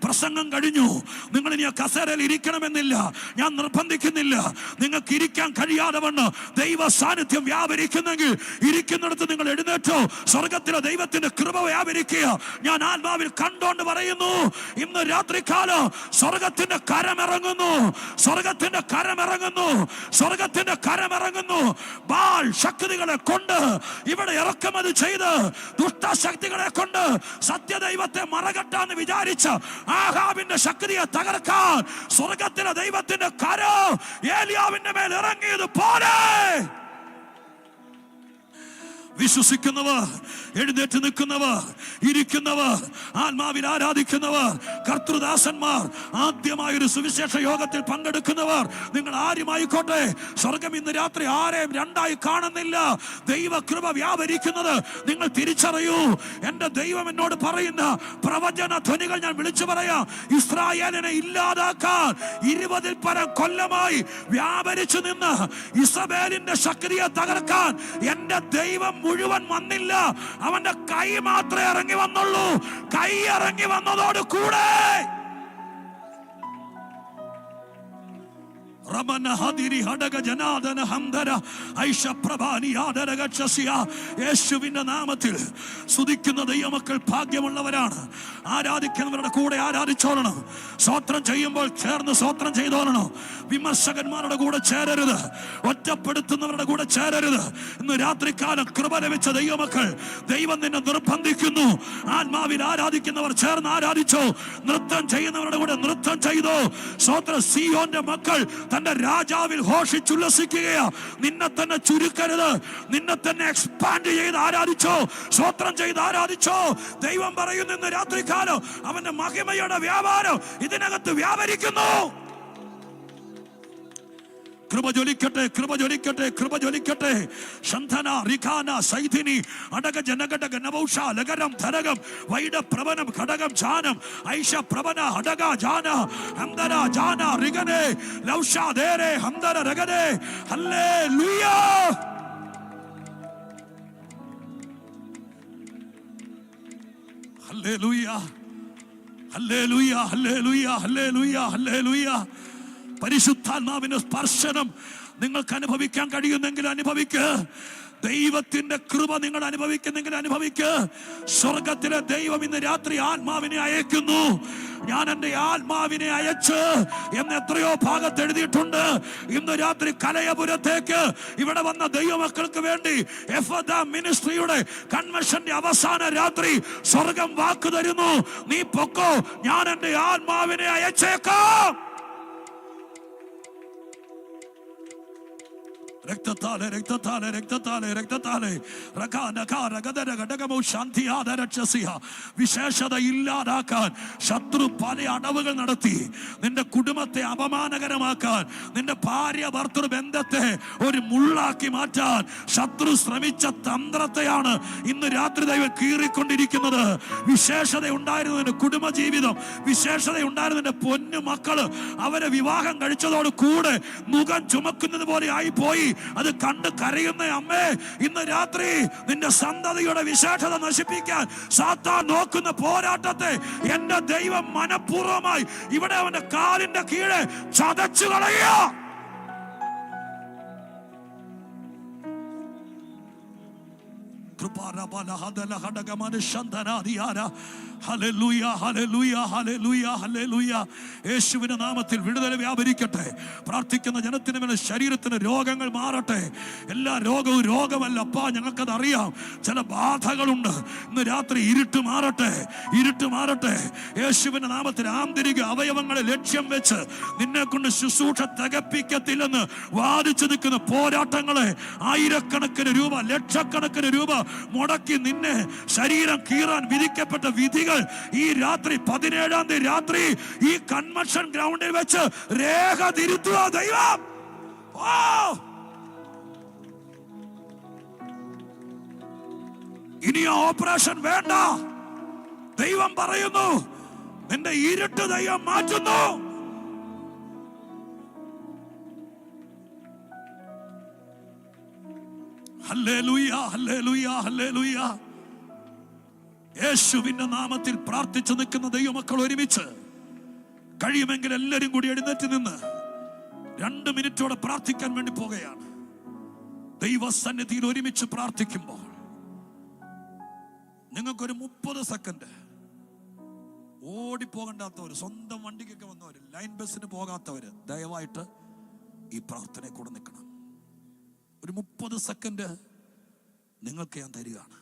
പ്രസംഗം കഴിഞ്ഞു. നിങ്ങൾ ഇനി ആ കസേരയിൽ ഇരിക്കണമെന്നില്ല, ഞാൻ നിർബന്ധിക്കുന്നില്ല. നിങ്ങൾക്ക് ഇരിക്കാൻ കഴിയാതെ വണ്ണം ദൈവ സാന്നിധ്യം വ്യാപരിക്കുന്നെങ്കിൽ ഇരിക്കുന്നിടത്ത് നിങ്ങൾ എഴുന്നേറ്റോ. സ്വർഗത്തിലെ ദൈവത്തിന്റെ കൃപ വ്യാപരിക്കുക. ഞാൻ ആത്മാവിൽ കണ്ടോണ്ട് പറയുന്നു, ഇന്ന് രാത്രികാലം സ്വർഗത്തിന്റെ കരമിറങ്ങുന്നു, സ്വർഗത്തിന്റെ കരമിറങ്ങുന്നു, സ്വർഗത്തിന്റെ കരമിറങ്ങുന്നു. ബാൽ ശക്തികളെ കൊണ്ട് ഇവിടെ ഇറക്കുമതി ചെയ്ത് ദുഷ്ടശക്തികളെ കൊണ്ട് സത്യദൈവത്തെ മറകട്ടാന്ന് വിചാരിച്ച ആഹാബിന്റെ ശക്തിയെ തകർക്കാൻ സ്വർഗത്തിലെ ദൈവത്തിന്റെ കരം ഏലിയാവിന്റെ മേൽ ഇറങ്ങിയതുപോലെ വിശ്വസിക്കുന്നവർ, എഴുന്നേറ്റ് നിൽക്കുന്നവർ, ഇരിക്കുന്നവർ, ആത്മാവിൽ ആരാധിക്കുന്നവർ, കർത്തൃദാസന്മാർ, ആദ്യമായൊരു സുവിശേഷ യോഗത്തിൽ പങ്കെടുക്കുന്നവർ, നിങ്ങൾ ആരുമായിക്കോട്ടെ, സ്വർഗം ഇന്ന് രാത്രി ആരെയും രണ്ടായി കാണുന്നില്ല. ദൈവകൃപ വ്യാപരിക്കുന്നത് നിങ്ങൾ തിരിച്ചറിയൂ. എന്റെ ദൈവം എന്നോട് പറയുന്ന പ്രവചന ധ്വനികൾ ഞാൻ വിളിച്ചു പറയാം. ഇസ്രായേലിനെ ഇല്ലാതാക്കാൻ 20-ൽ പരം കൊല്ലമായി വ്യാപരിച്ചു നിന്ന് ഇസബേലിന്റെ ശക്തിയെ തകർക്കാൻ എന്റെ ദൈവം മുഴുവൻ വന്നില്ല. അവന്റെ കൈ മാത്രമേ ഇറങ്ങി വന്നുള്ളൂ. കൈ ഇറങ്ങി വന്നതോട് കൂടെ യേശുവിന്റെ നാമത്തിൽ സ്തുതിക്കുന്ന ദൈവമക്കൾ ഭാഗ്യമുള്ളവരാണ്. ആരാധിക്കുന്നവരുടെ കൂടെ ആരാധിച്ചോളണം. സ്തോത്രം ചെയ്യുമ്പോൾ ചേർന്ന് സ്തോത്രം ചെയ്തോളണം. വിമർശകന്മാരുടെ കൂടെ ചേരരുത്, ഒറ്റപ്പെടുത്തുന്നവരുടെ കൂടെ ചേരരുത്. ഇന്ന് രാത്രികാലം കൃപ ലഭിച്ച ദൈവമക്കൾ, ദൈവം നിന്നെ നിർബന്ധിക്കുന്നു. ആത്മാവിൽ ആരാധിക്കുന്നവർ ചേർന്ന് ആരാധിച്ചോ. നൃത്തം ചെയ്യുന്നവരുടെ കൂടെ നൃത്തം ചെയ്തോ. സ്തോത്രം. സിയോന്റെ മക്കൾ തന്റെ രാജാവിൽ ഘോഷിച്ചുല്ലസിക്കുകയാ. നിന്നെ തന്നെ ചുരുക്കരുത്, നിന്നെ തന്നെ എക്സ്പാൻഡ് ചെയ്ത് ആരാധിച്ചോ, സ്തോത്രം ചെയ്ത് ആരാധിച്ചോ. ദൈവം പറയുന്നു ഇന്ന് രാത്രികാലം അവന്റെ മഹിമയുടെ വ്യാപാരം ഇതിനകത്ത് വ്യാപരിക്കുന്നു. കൃപ ജ്വലിക്കട്ടെ, കൃപ ജ്വലിക്കട്ടെ, കൃപ ജ്വലിക്കട്ടെ. ശന്ധന റിഖാന സൈഥിനി അടക ജനഘടക നവൗഷ ലകരം ധരകം വൈഡ പ്രവനം ഘടകം ജാനം ഐഷ പ്രവന ഹടക ജാന ഹംദര ജാന റിഗനെ ലൗഷ ദേരെ ഹംദര രഗനെ. ഹല്ലേലൂയ. ഹല്ലേലൂയ, ഹല്ലേലൂയ, ഹല്ലേലൂയ, ഹല്ലേലൂയ, ഹല്ലേലൂയ. പരിശുദ്ധാത്മാവിന്റെ സ്പർശനം നിങ്ങൾക്ക് അനുഭവിക്കാൻ കഴിയുന്നെങ്കിൽ അനുഭവിക്ക്. ദൈവത്തിന്റെ കൃപ നിങ്ങൾ അനുഭവിക്കുന്നെങ്കിൽ അനുഭവിക്ക്. സ്വർഗത്തിലെ ദൈവം ഇന്ന് രാത്രി ആത്മാവിനെ അയക്കുന്നു. ഞാൻ എൻ്റെ ആത്മാവിനെ അയച്ച് എന്ന് എത്രയോ ഭാഗത്ത് എഴുതിയിട്ടുണ്ട്. ഇന്ന് രാത്രി കലയപുരത്തേക്ക് ഇവിടെ വന്ന ദൈവമക്കൾക്ക് വേണ്ടി എഫദ മിനിസ്ട്രിയുടെ കൺവെൻഷന്റെ അവസാന രാത്രി സ്വർഗം വാക്ക് തരുന്നു. നീ പൊക്കോ, ഞാൻ എൻ്റെ ആത്മാവിനെ അയച്ചേക്കാം. രക്തത്താലെ രക്തത്താലെ രക്തത്താലെ രക്തത്താലെ വിശേഷത ഇല്ലാതാക്കാൻ ശത്രു പല അടവുകൾ നടത്തി. നിന്റെ കുടുംബത്തെ അപമാനകരമാക്കാൻ, നിന്റെ ഭാര്യ ഭർത്തൃ ബന്ധത്തെ ഒരു മുള്ളാക്കി മാറ്റാൻ ശത്രു ശ്രമിച്ച തന്ത്രത്തെയാണ് ഇന്ന് രാത്രി ദൈവം കീറിക്കൊണ്ടിരിക്കുന്നത്. വിശേഷത ഉണ്ടായിരുന്നതിന്റെ കുടുംബജീവിതം, വിശേഷത ഉണ്ടായിരുന്നതിന്റെ പൊന്നു മക്കള് അവരെ വിവാഹം കഴിച്ചതോട് കൂടെ മുഖം ചുമക്കുന്നത് പോലെ ആയിപ്പോയി. അത് കണ്ട് കരയുന്ന അമ്മേ, ഇന്ന് രാത്രി നിന്റെ സന്തതിയുടെ വിശേഷത നശിപ്പിക്കാൻ സാത്താൻ നോക്കുന്ന പോരാട്ടത്തെ എന്റെ ദൈവം മനഃപൂർവ്വമായി ഇവിടെ അവന്റെ കാലിന്റെ കീഴെ ചതച്ചു കളയുക. യേശുവിന്റെ നാമത്തിൽ വിടുതൽ വ്യാപരിക്കട്ടെ. പ്രാർത്ഥിക്കുന്ന ജനത്തിന് മേലെ ശരീരത്തിന് രോഗങ്ങൾ മാറട്ടെ. എല്ലാ രോഗവും രോഗമല്ല അപ്പാ, ഞങ്ങൾക്കത് അറിയാം. ചില ബാധകളുണ്ട്. ഇന്ന് രാത്രി ഇരുട്ട് മാറട്ടെ, ഇരുട്ട് മാറട്ടെ. യേശുവിന്റെ നാമത്തിൽ ആന്തരിക അവയവങ്ങളെ ലക്ഷ്യം വെച്ച് നിന്നെ കൊണ്ട് ശുശ്രൂഷ തികപ്പിക്കത്തില്ലെന്ന് വാദിച്ചു നിൽക്കുന്ന പോരാട്ടങ്ങളെ ആയിരക്കണക്കിന് രൂപ, ലക്ഷക്കണക്കിന് രൂപ മുടക്കി നിന്നെ ശരീരം കീറാൻ വിധിക്കപ്പെട്ട വിധികൾ ഈ രാത്രി 17-ാം തീയതി രാത്രി ഈ കൺവെൻഷൻ ഗ്രൗണ്ടിൽ വെച്ച് രേഖ തിരുത്തുക ദൈവം. ഇനി ആ ഓപ്പറേഷൻ വേണ്ട. ദൈവം പറയുന്നു, നിന്റെ ഇരുട്ട് ദൈവം മാറ്റുന്നു. ഹല്ലേലൂയ, ഹല്ലേലൂയ, ഹല്ലേലൂയ. യേശുവിന്റെ നാമത്തിൽ പ്രാർത്ഥിച്ചു നിൽക്കുന്ന ദൈവമക്കൾ ഒരുമിച്ച് കഴിയുമെങ്കിൽ എല്ലാവരും കൂടി എഴുന്നേറ്റ് നിന്ന് 2 മിനിറ്റോടെ പ്രാർത്ഥിക്കാൻ വേണ്ടി പോകുകയാണ്. ദൈവസന്നിധിയിൽ ഒരുമിച്ച് പ്രാർത്ഥിക്കുമ്പോൾ നിങ്ങൾക്കൊരു 30 സെക്കൻഡ് ഓടിപ്പോകണ്ടാത്തവർ, സ്വന്തം വണ്ടിക്കൊക്കെ വന്നവർ, ലൈൻ ബസ്സിന് പോകാത്തവര് ദയവായിട്ട് ഈ പ്രാർത്ഥനയെ കൂടെ നിൽക്കണം. ഒരു 30 സെക്കൻഡ് നിങ്ങൾക്ക് ഞാൻ തരികയാണ്.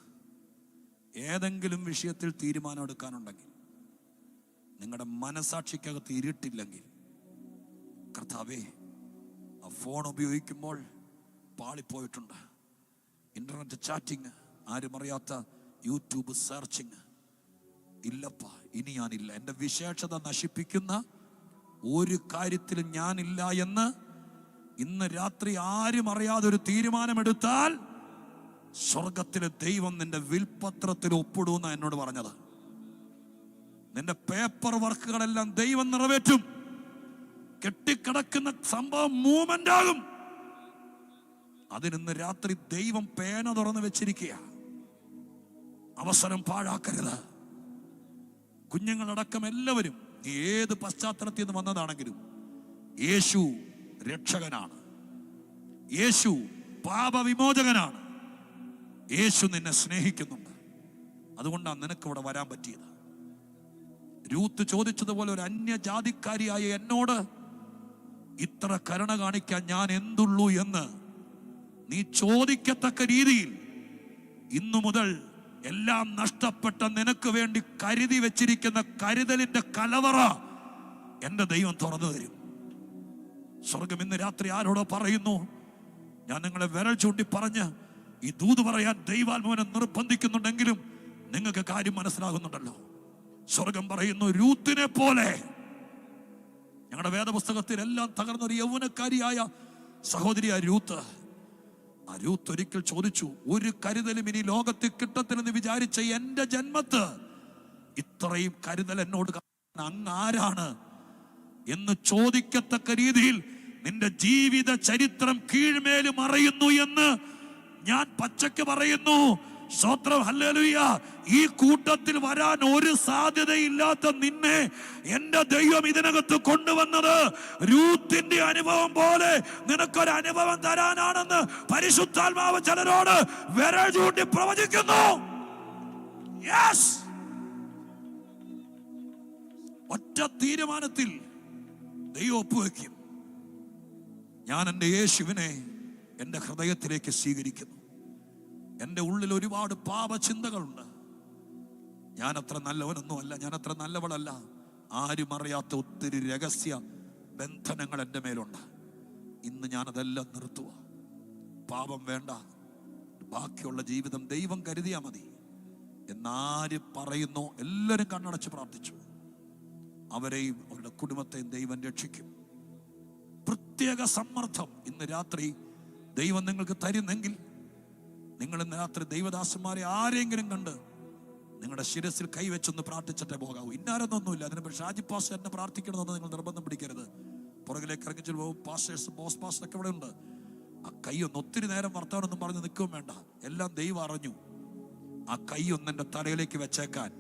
ഏതെങ്കിലും വിഷയത്തിൽ തീരുമാനം എടുക്കാനുണ്ടെങ്കിൽ, നിങ്ങളുടെ മനസാക്ഷിക്കകത്ത് ഇരുട്ടില്ലെങ്കിൽ, കർത്താവേ, ആ ഫോൺ ഉപയോഗിക്കുമ്പോൾ പാളിപ്പോയിട്ടുണ്ട്, ഇന്റർനെറ്റ് ചാറ്റിങ്, ആരും അറിയാത്ത യൂട്യൂബ് സെർച്ചിങ്, ഇല്ലപ്പ, ഇനി ഞാനില്ല, എൻ്റെ വിശേഷത നശിപ്പിക്കുന്ന ഒരു കാര്യത്തിലും ഞാനില്ല എന്ന് ഇന്ന് രാത്രി ആരും അറിയാതെ ഒരു തീരുമാനമെടുത്താൽ സ്വർഗത്തിലെ ദൈവം നിന്റെ വിൽപത്രത്തിൽ ഒപ്പിടുന്ന എന്നോട് പറഞ്ഞത്. നിന്റെ പേപ്പർ വർക്കുകളെല്ലാം ദൈവം നിറവേറ്റും. കെട്ടിക്കിടക്കുന്ന സംഭവം മൂവ്മെന്റ് ആകും. അതിനിന്ന് രാത്രി ദൈവം പേന തുറന്ന് വെച്ചിരിക്കുക. അവസരം പാഴാക്കരുത്. കുഞ്ഞുങ്ങളടക്കം എല്ലാവരും, ഏത് പശ്ചാത്തലത്തിൽ നിന്ന് വന്നതാണെങ്കിലും, യേശു രക്ഷകനാണ്. യേശു പാപവിമോചകനാണ്. യേശു നിന്നെ സ്നേഹിക്കുന്നുണ്ട്. അതുകൊണ്ടാണ് നിനക്ക് ഇവിടെ വരാൻ പറ്റിയത്. രൂത്ത് ചോദിച്ചതുപോലെ ഒരു അന്യജാതിക്കാരിയായ എന്നോട് ഇത്ര കരുണ കാണിക്കാൻ ഞാൻ എന്തുള്ളൂ എന്ന് നീ ചോദിക്കത്തക്ക രീതിയിൽ ഇന്നു മുതൽ എല്ലാം നഷ്ടപ്പെട്ട നിനക്ക് വേണ്ടി കരുതി വെച്ചിരിക്കുന്ന കരുതലിന്റെ കലവറ എന്റെ ദൈവം തുറന്നു തരും. സ്വർഗം ഇന്ന് രാത്രി ആരോടോ പറയുന്നു. ഞാൻ നിങ്ങളെ വിരൽ ചൂണ്ടി പറഞ്ഞ് ഈ ദൂത് പറയാൻ ദൈവാത്മാവിനെ നിർബന്ധിക്കുന്നുണ്ടെങ്കിലും നിങ്ങൾക്ക് കാര്യം മനസ്സിലാകുന്നുണ്ടല്ലോ. സ്വർഗം പറയുന്നു, രൂത്തിനെ പോലെ, ഞങ്ങളുടെ വേദപുസ്തകത്തിൽ എല്ലാം തകർന്നൊരു യൗവനക്കാരിയായ സഹോദരി ആ രൂത്ത് ഒരിക്കൽ ചോദിച്ചു, ഒരു കരുതലും ഇനി ലോകത്തിൽ കിട്ടത്തില്ലെന്ന് വിചാരിച്ച എന്റെ ജന്മത്ത് ഇത്രയും കരുതൽ എന്നോട് അങ്ങ് ആരാണ് എന്ന് ചോദിക്കത്തക്ക രീതിയിൽ നിന്റെ ജീവിത ചരിത്രം കീഴ്മേല് മറയുന്നു എന്ന് ഞാൻ പച്ചക്ക് പറയുന്നു. സ്തോത്രം, ഹല്ലേലൂയ. ഈ കൂട്ടത്തിൽ വരാൻ ഒരു സാധ്യതയില്ലാത്ത നിന്നെ എന്റെ ദൈവം ഇതിനകത്ത് കൊണ്ടുവന്നത് രൂത്തിന്റെ അനുഭവം പോലെ നിനക്കൊരു അനുഭവം തരാനാണെന്ന് പരിശുദ്ധാത്മാവ് ചിലരോട് വിരൽ ചൂണ്ടി പ്രവചിക്കുന്നു. യെസ്, ഒറ്റ തീരുമാനത്തിൽ ദൈവം ഒപ്പുവെക്കും. ഞാൻ എൻ്റെ യേശുവിനെ എൻ്റെ ഹൃദയത്തിലേക്ക് സ്വീകരിക്കുന്നു. എൻ്റെ ഉള്ളിൽ ഒരുപാട് പാപചിന്തകളുണ്ട്. ഞാൻ അത്ര നല്ലവനൊന്നുമല്ല, ഞാൻ അത്ര നല്ലവളല്ല. ആരും അറിയാത്ത ഒത്തിരി രഹസ്യ ബന്ധനങ്ങൾ എൻ്റെ മേലുണ്ട്. ഇന്ന് ഞാനതെല്ലാം നിർത്തുക. പാപം വേണ്ട, ബാക്കിയുള്ള ജീവിതം ദൈവം കരുതിയാൽ മതി എന്നാര് പറയുന്നോ എല്ലാവരും കണ്ണടച്ച് പ്രാർത്ഥിച്ചു. അവരെയും അവരുടെ കുടുംബത്തെയും ദൈവം രക്ഷിക്കും. പ്രത്യേക സമ്മർദ്ദം ഇന്ന് രാത്രി ദൈവം നിങ്ങൾക്ക് തരുന്നെങ്കിൽ നിങ്ങൾ ഇന്ന് രാത്രി ദൈവദാസന്മാരെ ആരെങ്കിലും കണ്ട് നിങ്ങളുടെ ശിരസിൽ കൈവച്ചൊന്ന് പ്രാർത്ഥിച്ചിട്ടേ പോകാവൂ. ഇന്നാരെന്നൊന്നുമില്ല. അതിന് ഷാജി പാസ്റ്റർ എന്നെ പ്രാർത്ഥിക്കണമെന്ന് നിങ്ങൾ നിർബന്ധം പിടിക്കരുത്. പുറകിലേക്ക് ഇറങ്ങിച്ചു പോകും. പാസ്റ്റേഴ്സ്, ബോസ് പാസ്റ്ററൊക്കെ ഇവിടെ ഉണ്ട്. ആ കൈയൊന്ന് ഒത്തിരി നേരം വർത്താനൊന്നും പറഞ്ഞ് നിൽക്കുകയും വേണ്ട. എല്ലാം ദൈവം അറിഞ്ഞു. ആ കൈയൊന്ന് എൻ്റെ തലയിലേക്ക് വെച്ചേക്കാൻ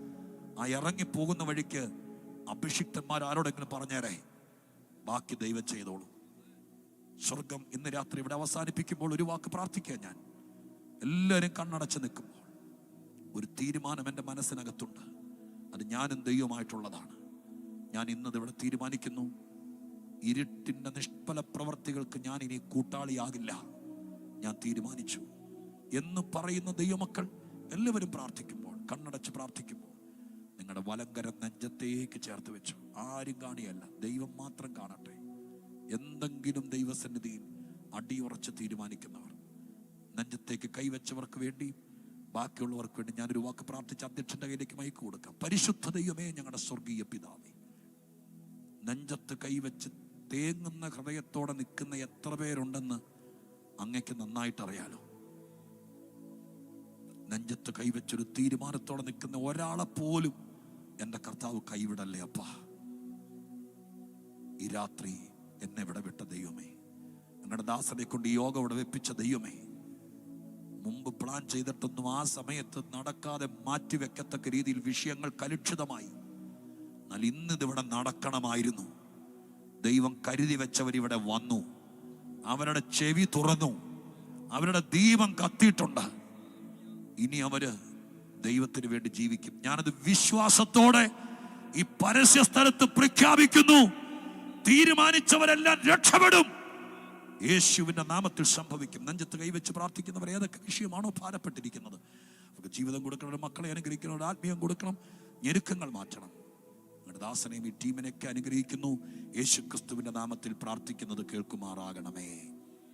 ആ ഇറങ്ങിപ്പോകുന്ന വഴിക്ക് അഭിഷിക്തന്മാർ ആരോടെങ്കിലും പറഞ്ഞേരെ, ബാക്കി ദൈവം ചെയ്തോളൂ. സ്വർഗം ഇന്ന് രാത്രി ഇവിടെ അവസാനിപ്പിക്കുമ്പോൾ ഒരു വാക്ക് പ്രാർത്ഥിക്കുക. ഞാൻ എല്ലാവരും കണ്ണടച്ച് നിൽക്കുമ്പോൾ ഒരു തീരുമാനം എൻ്റെ മനസ്സിനകത്തുണ്ട്. അത് ഞാനും ദൈവമായിട്ടുള്ളതാണ്. ഞാൻ ഇന്നത് ഇവിടെ തീരുമാനിക്കുന്നു. ഇരുട്ടിൻ്റെ നിഷ്ഫല പ്രവർത്തികൾക്ക് ഞാൻ ഇനി കൂട്ടാളിയാകില്ല. ഞാൻ തീരുമാനിച്ചു എന്ന് പറയുന്ന ദൈവമക്കൾ എല്ലാവരും പ്രാർത്ഥിക്കുമ്പോൾ, കണ്ണടച്ച് പ്രാർത്ഥിക്കുമ്പോൾ നിങ്ങളുടെ വലങ്കരം നെഞ്ചത്തേക്ക് ചേർത്ത് വെച്ചു. ആരും കാണിയല്ല, ദൈവം മാത്രം കാണട്ടെ. എന്തെങ്കിലും ദൈവസന്നിധിയിൽ അടിയുറച്ച് തീരുമാനിക്കുന്നവർ, നെഞ്ചത്തേക്ക് കൈവച്ചവർക്ക് വേണ്ടി, ബാക്കിയുള്ളവർക്ക് വേണ്ടി ഞാനൊരു വാക്ക് പ്രാർത്ഥിച്ച് അധ്യക്ഷന്റെ കയ്യിലേക്ക് മൈക്ക് കൊടുക്കാം. പരിശുദ്ധ ദൈവമേ, ഞങ്ങളുടെ സ്വർഗീയ പിതാവേ, നെഞ്ചത്ത് കൈവച്ച് തേങ്ങുന്ന ഹൃദയത്തോടെ നിൽക്കുന്ന എത്ര പേരുണ്ടെന്ന് അങ്ങക്ക് നന്നായിട്ട് അറിയാലോ. നെഞ്ചത്ത് കൈവച്ചൊരു തീരുമാനത്തോടെ നിൽക്കുന്ന ഒരാളെ പോലും എൻ്റെ കർത്താവ് കൈവിടല്ലേ അപ്പാ. ഈ രാത്രി എന്നെ ഇവിടെ വിട്ട ദൈവമേ, ഞങ്ങളുടെ ദാസനെ കൊണ്ട് ഈ യോഗം ഇവിടെ വെപ്പിച്ച ദൈവമേ, മുമ്പ് പ്ലാൻ ചെയ്തിട്ടൊന്നും ആ സമയത്ത് നടക്കാതെ മാറ്റിവെക്കത്തക്ക രീതിയിൽ വിഷയങ്ങൾ കലുഷിതമായി. എന്നാൽ ഇന്നിതിവിടെ നടക്കണമായിരുന്നു. ദൈവം കരുതി വെച്ചവരിവിടെ വന്നു. അവരുടെ ചെവി തുറന്നു, അവരുടെ ദീപം കത്തിയിട്ടുണ്ട്. ഇനി അവര് ദൈവത്തിന് വേണ്ടി ജീവിക്കും. ഞാനത് വിശ്വാസത്തോടെ ഈ പരസ്യ സ്ഥലത്ത് പ്രഖ്യാപിക്കുന്നു. തീരുമാനിച്ചവരെല്ലാം രക്ഷപ്പെടും. യേശുവിന്റെ നാമത്തിൽ സംഭവിക്കും. നെഞ്ചത്ത് കൈവച്ച് പ്രാർത്ഥിക്കുന്നവർ ഏതൊക്കെ വിഷയമാണോ ഭാരപ്പെട്ടിരിക്കുന്നത്, അവർക്ക് ജീവിതം കൊടുക്കണം, മക്കളെ അനുഗ്രഹിക്കണം, ആത്മീയം കൊടുക്കണം, ഞെരുക്കങ്ങൾ മാറ്റണം. നിങ്ങളുടെ ദാസനെയും ഈ ടീമിനെയൊക്കെ അനുഗ്രഹിക്കുന്നു. യേശു ക്രിസ്തുവിന്റെ നാമത്തിൽ പ്രാർത്ഥിക്കുന്നത് കേൾക്കുമാറാകണമേ.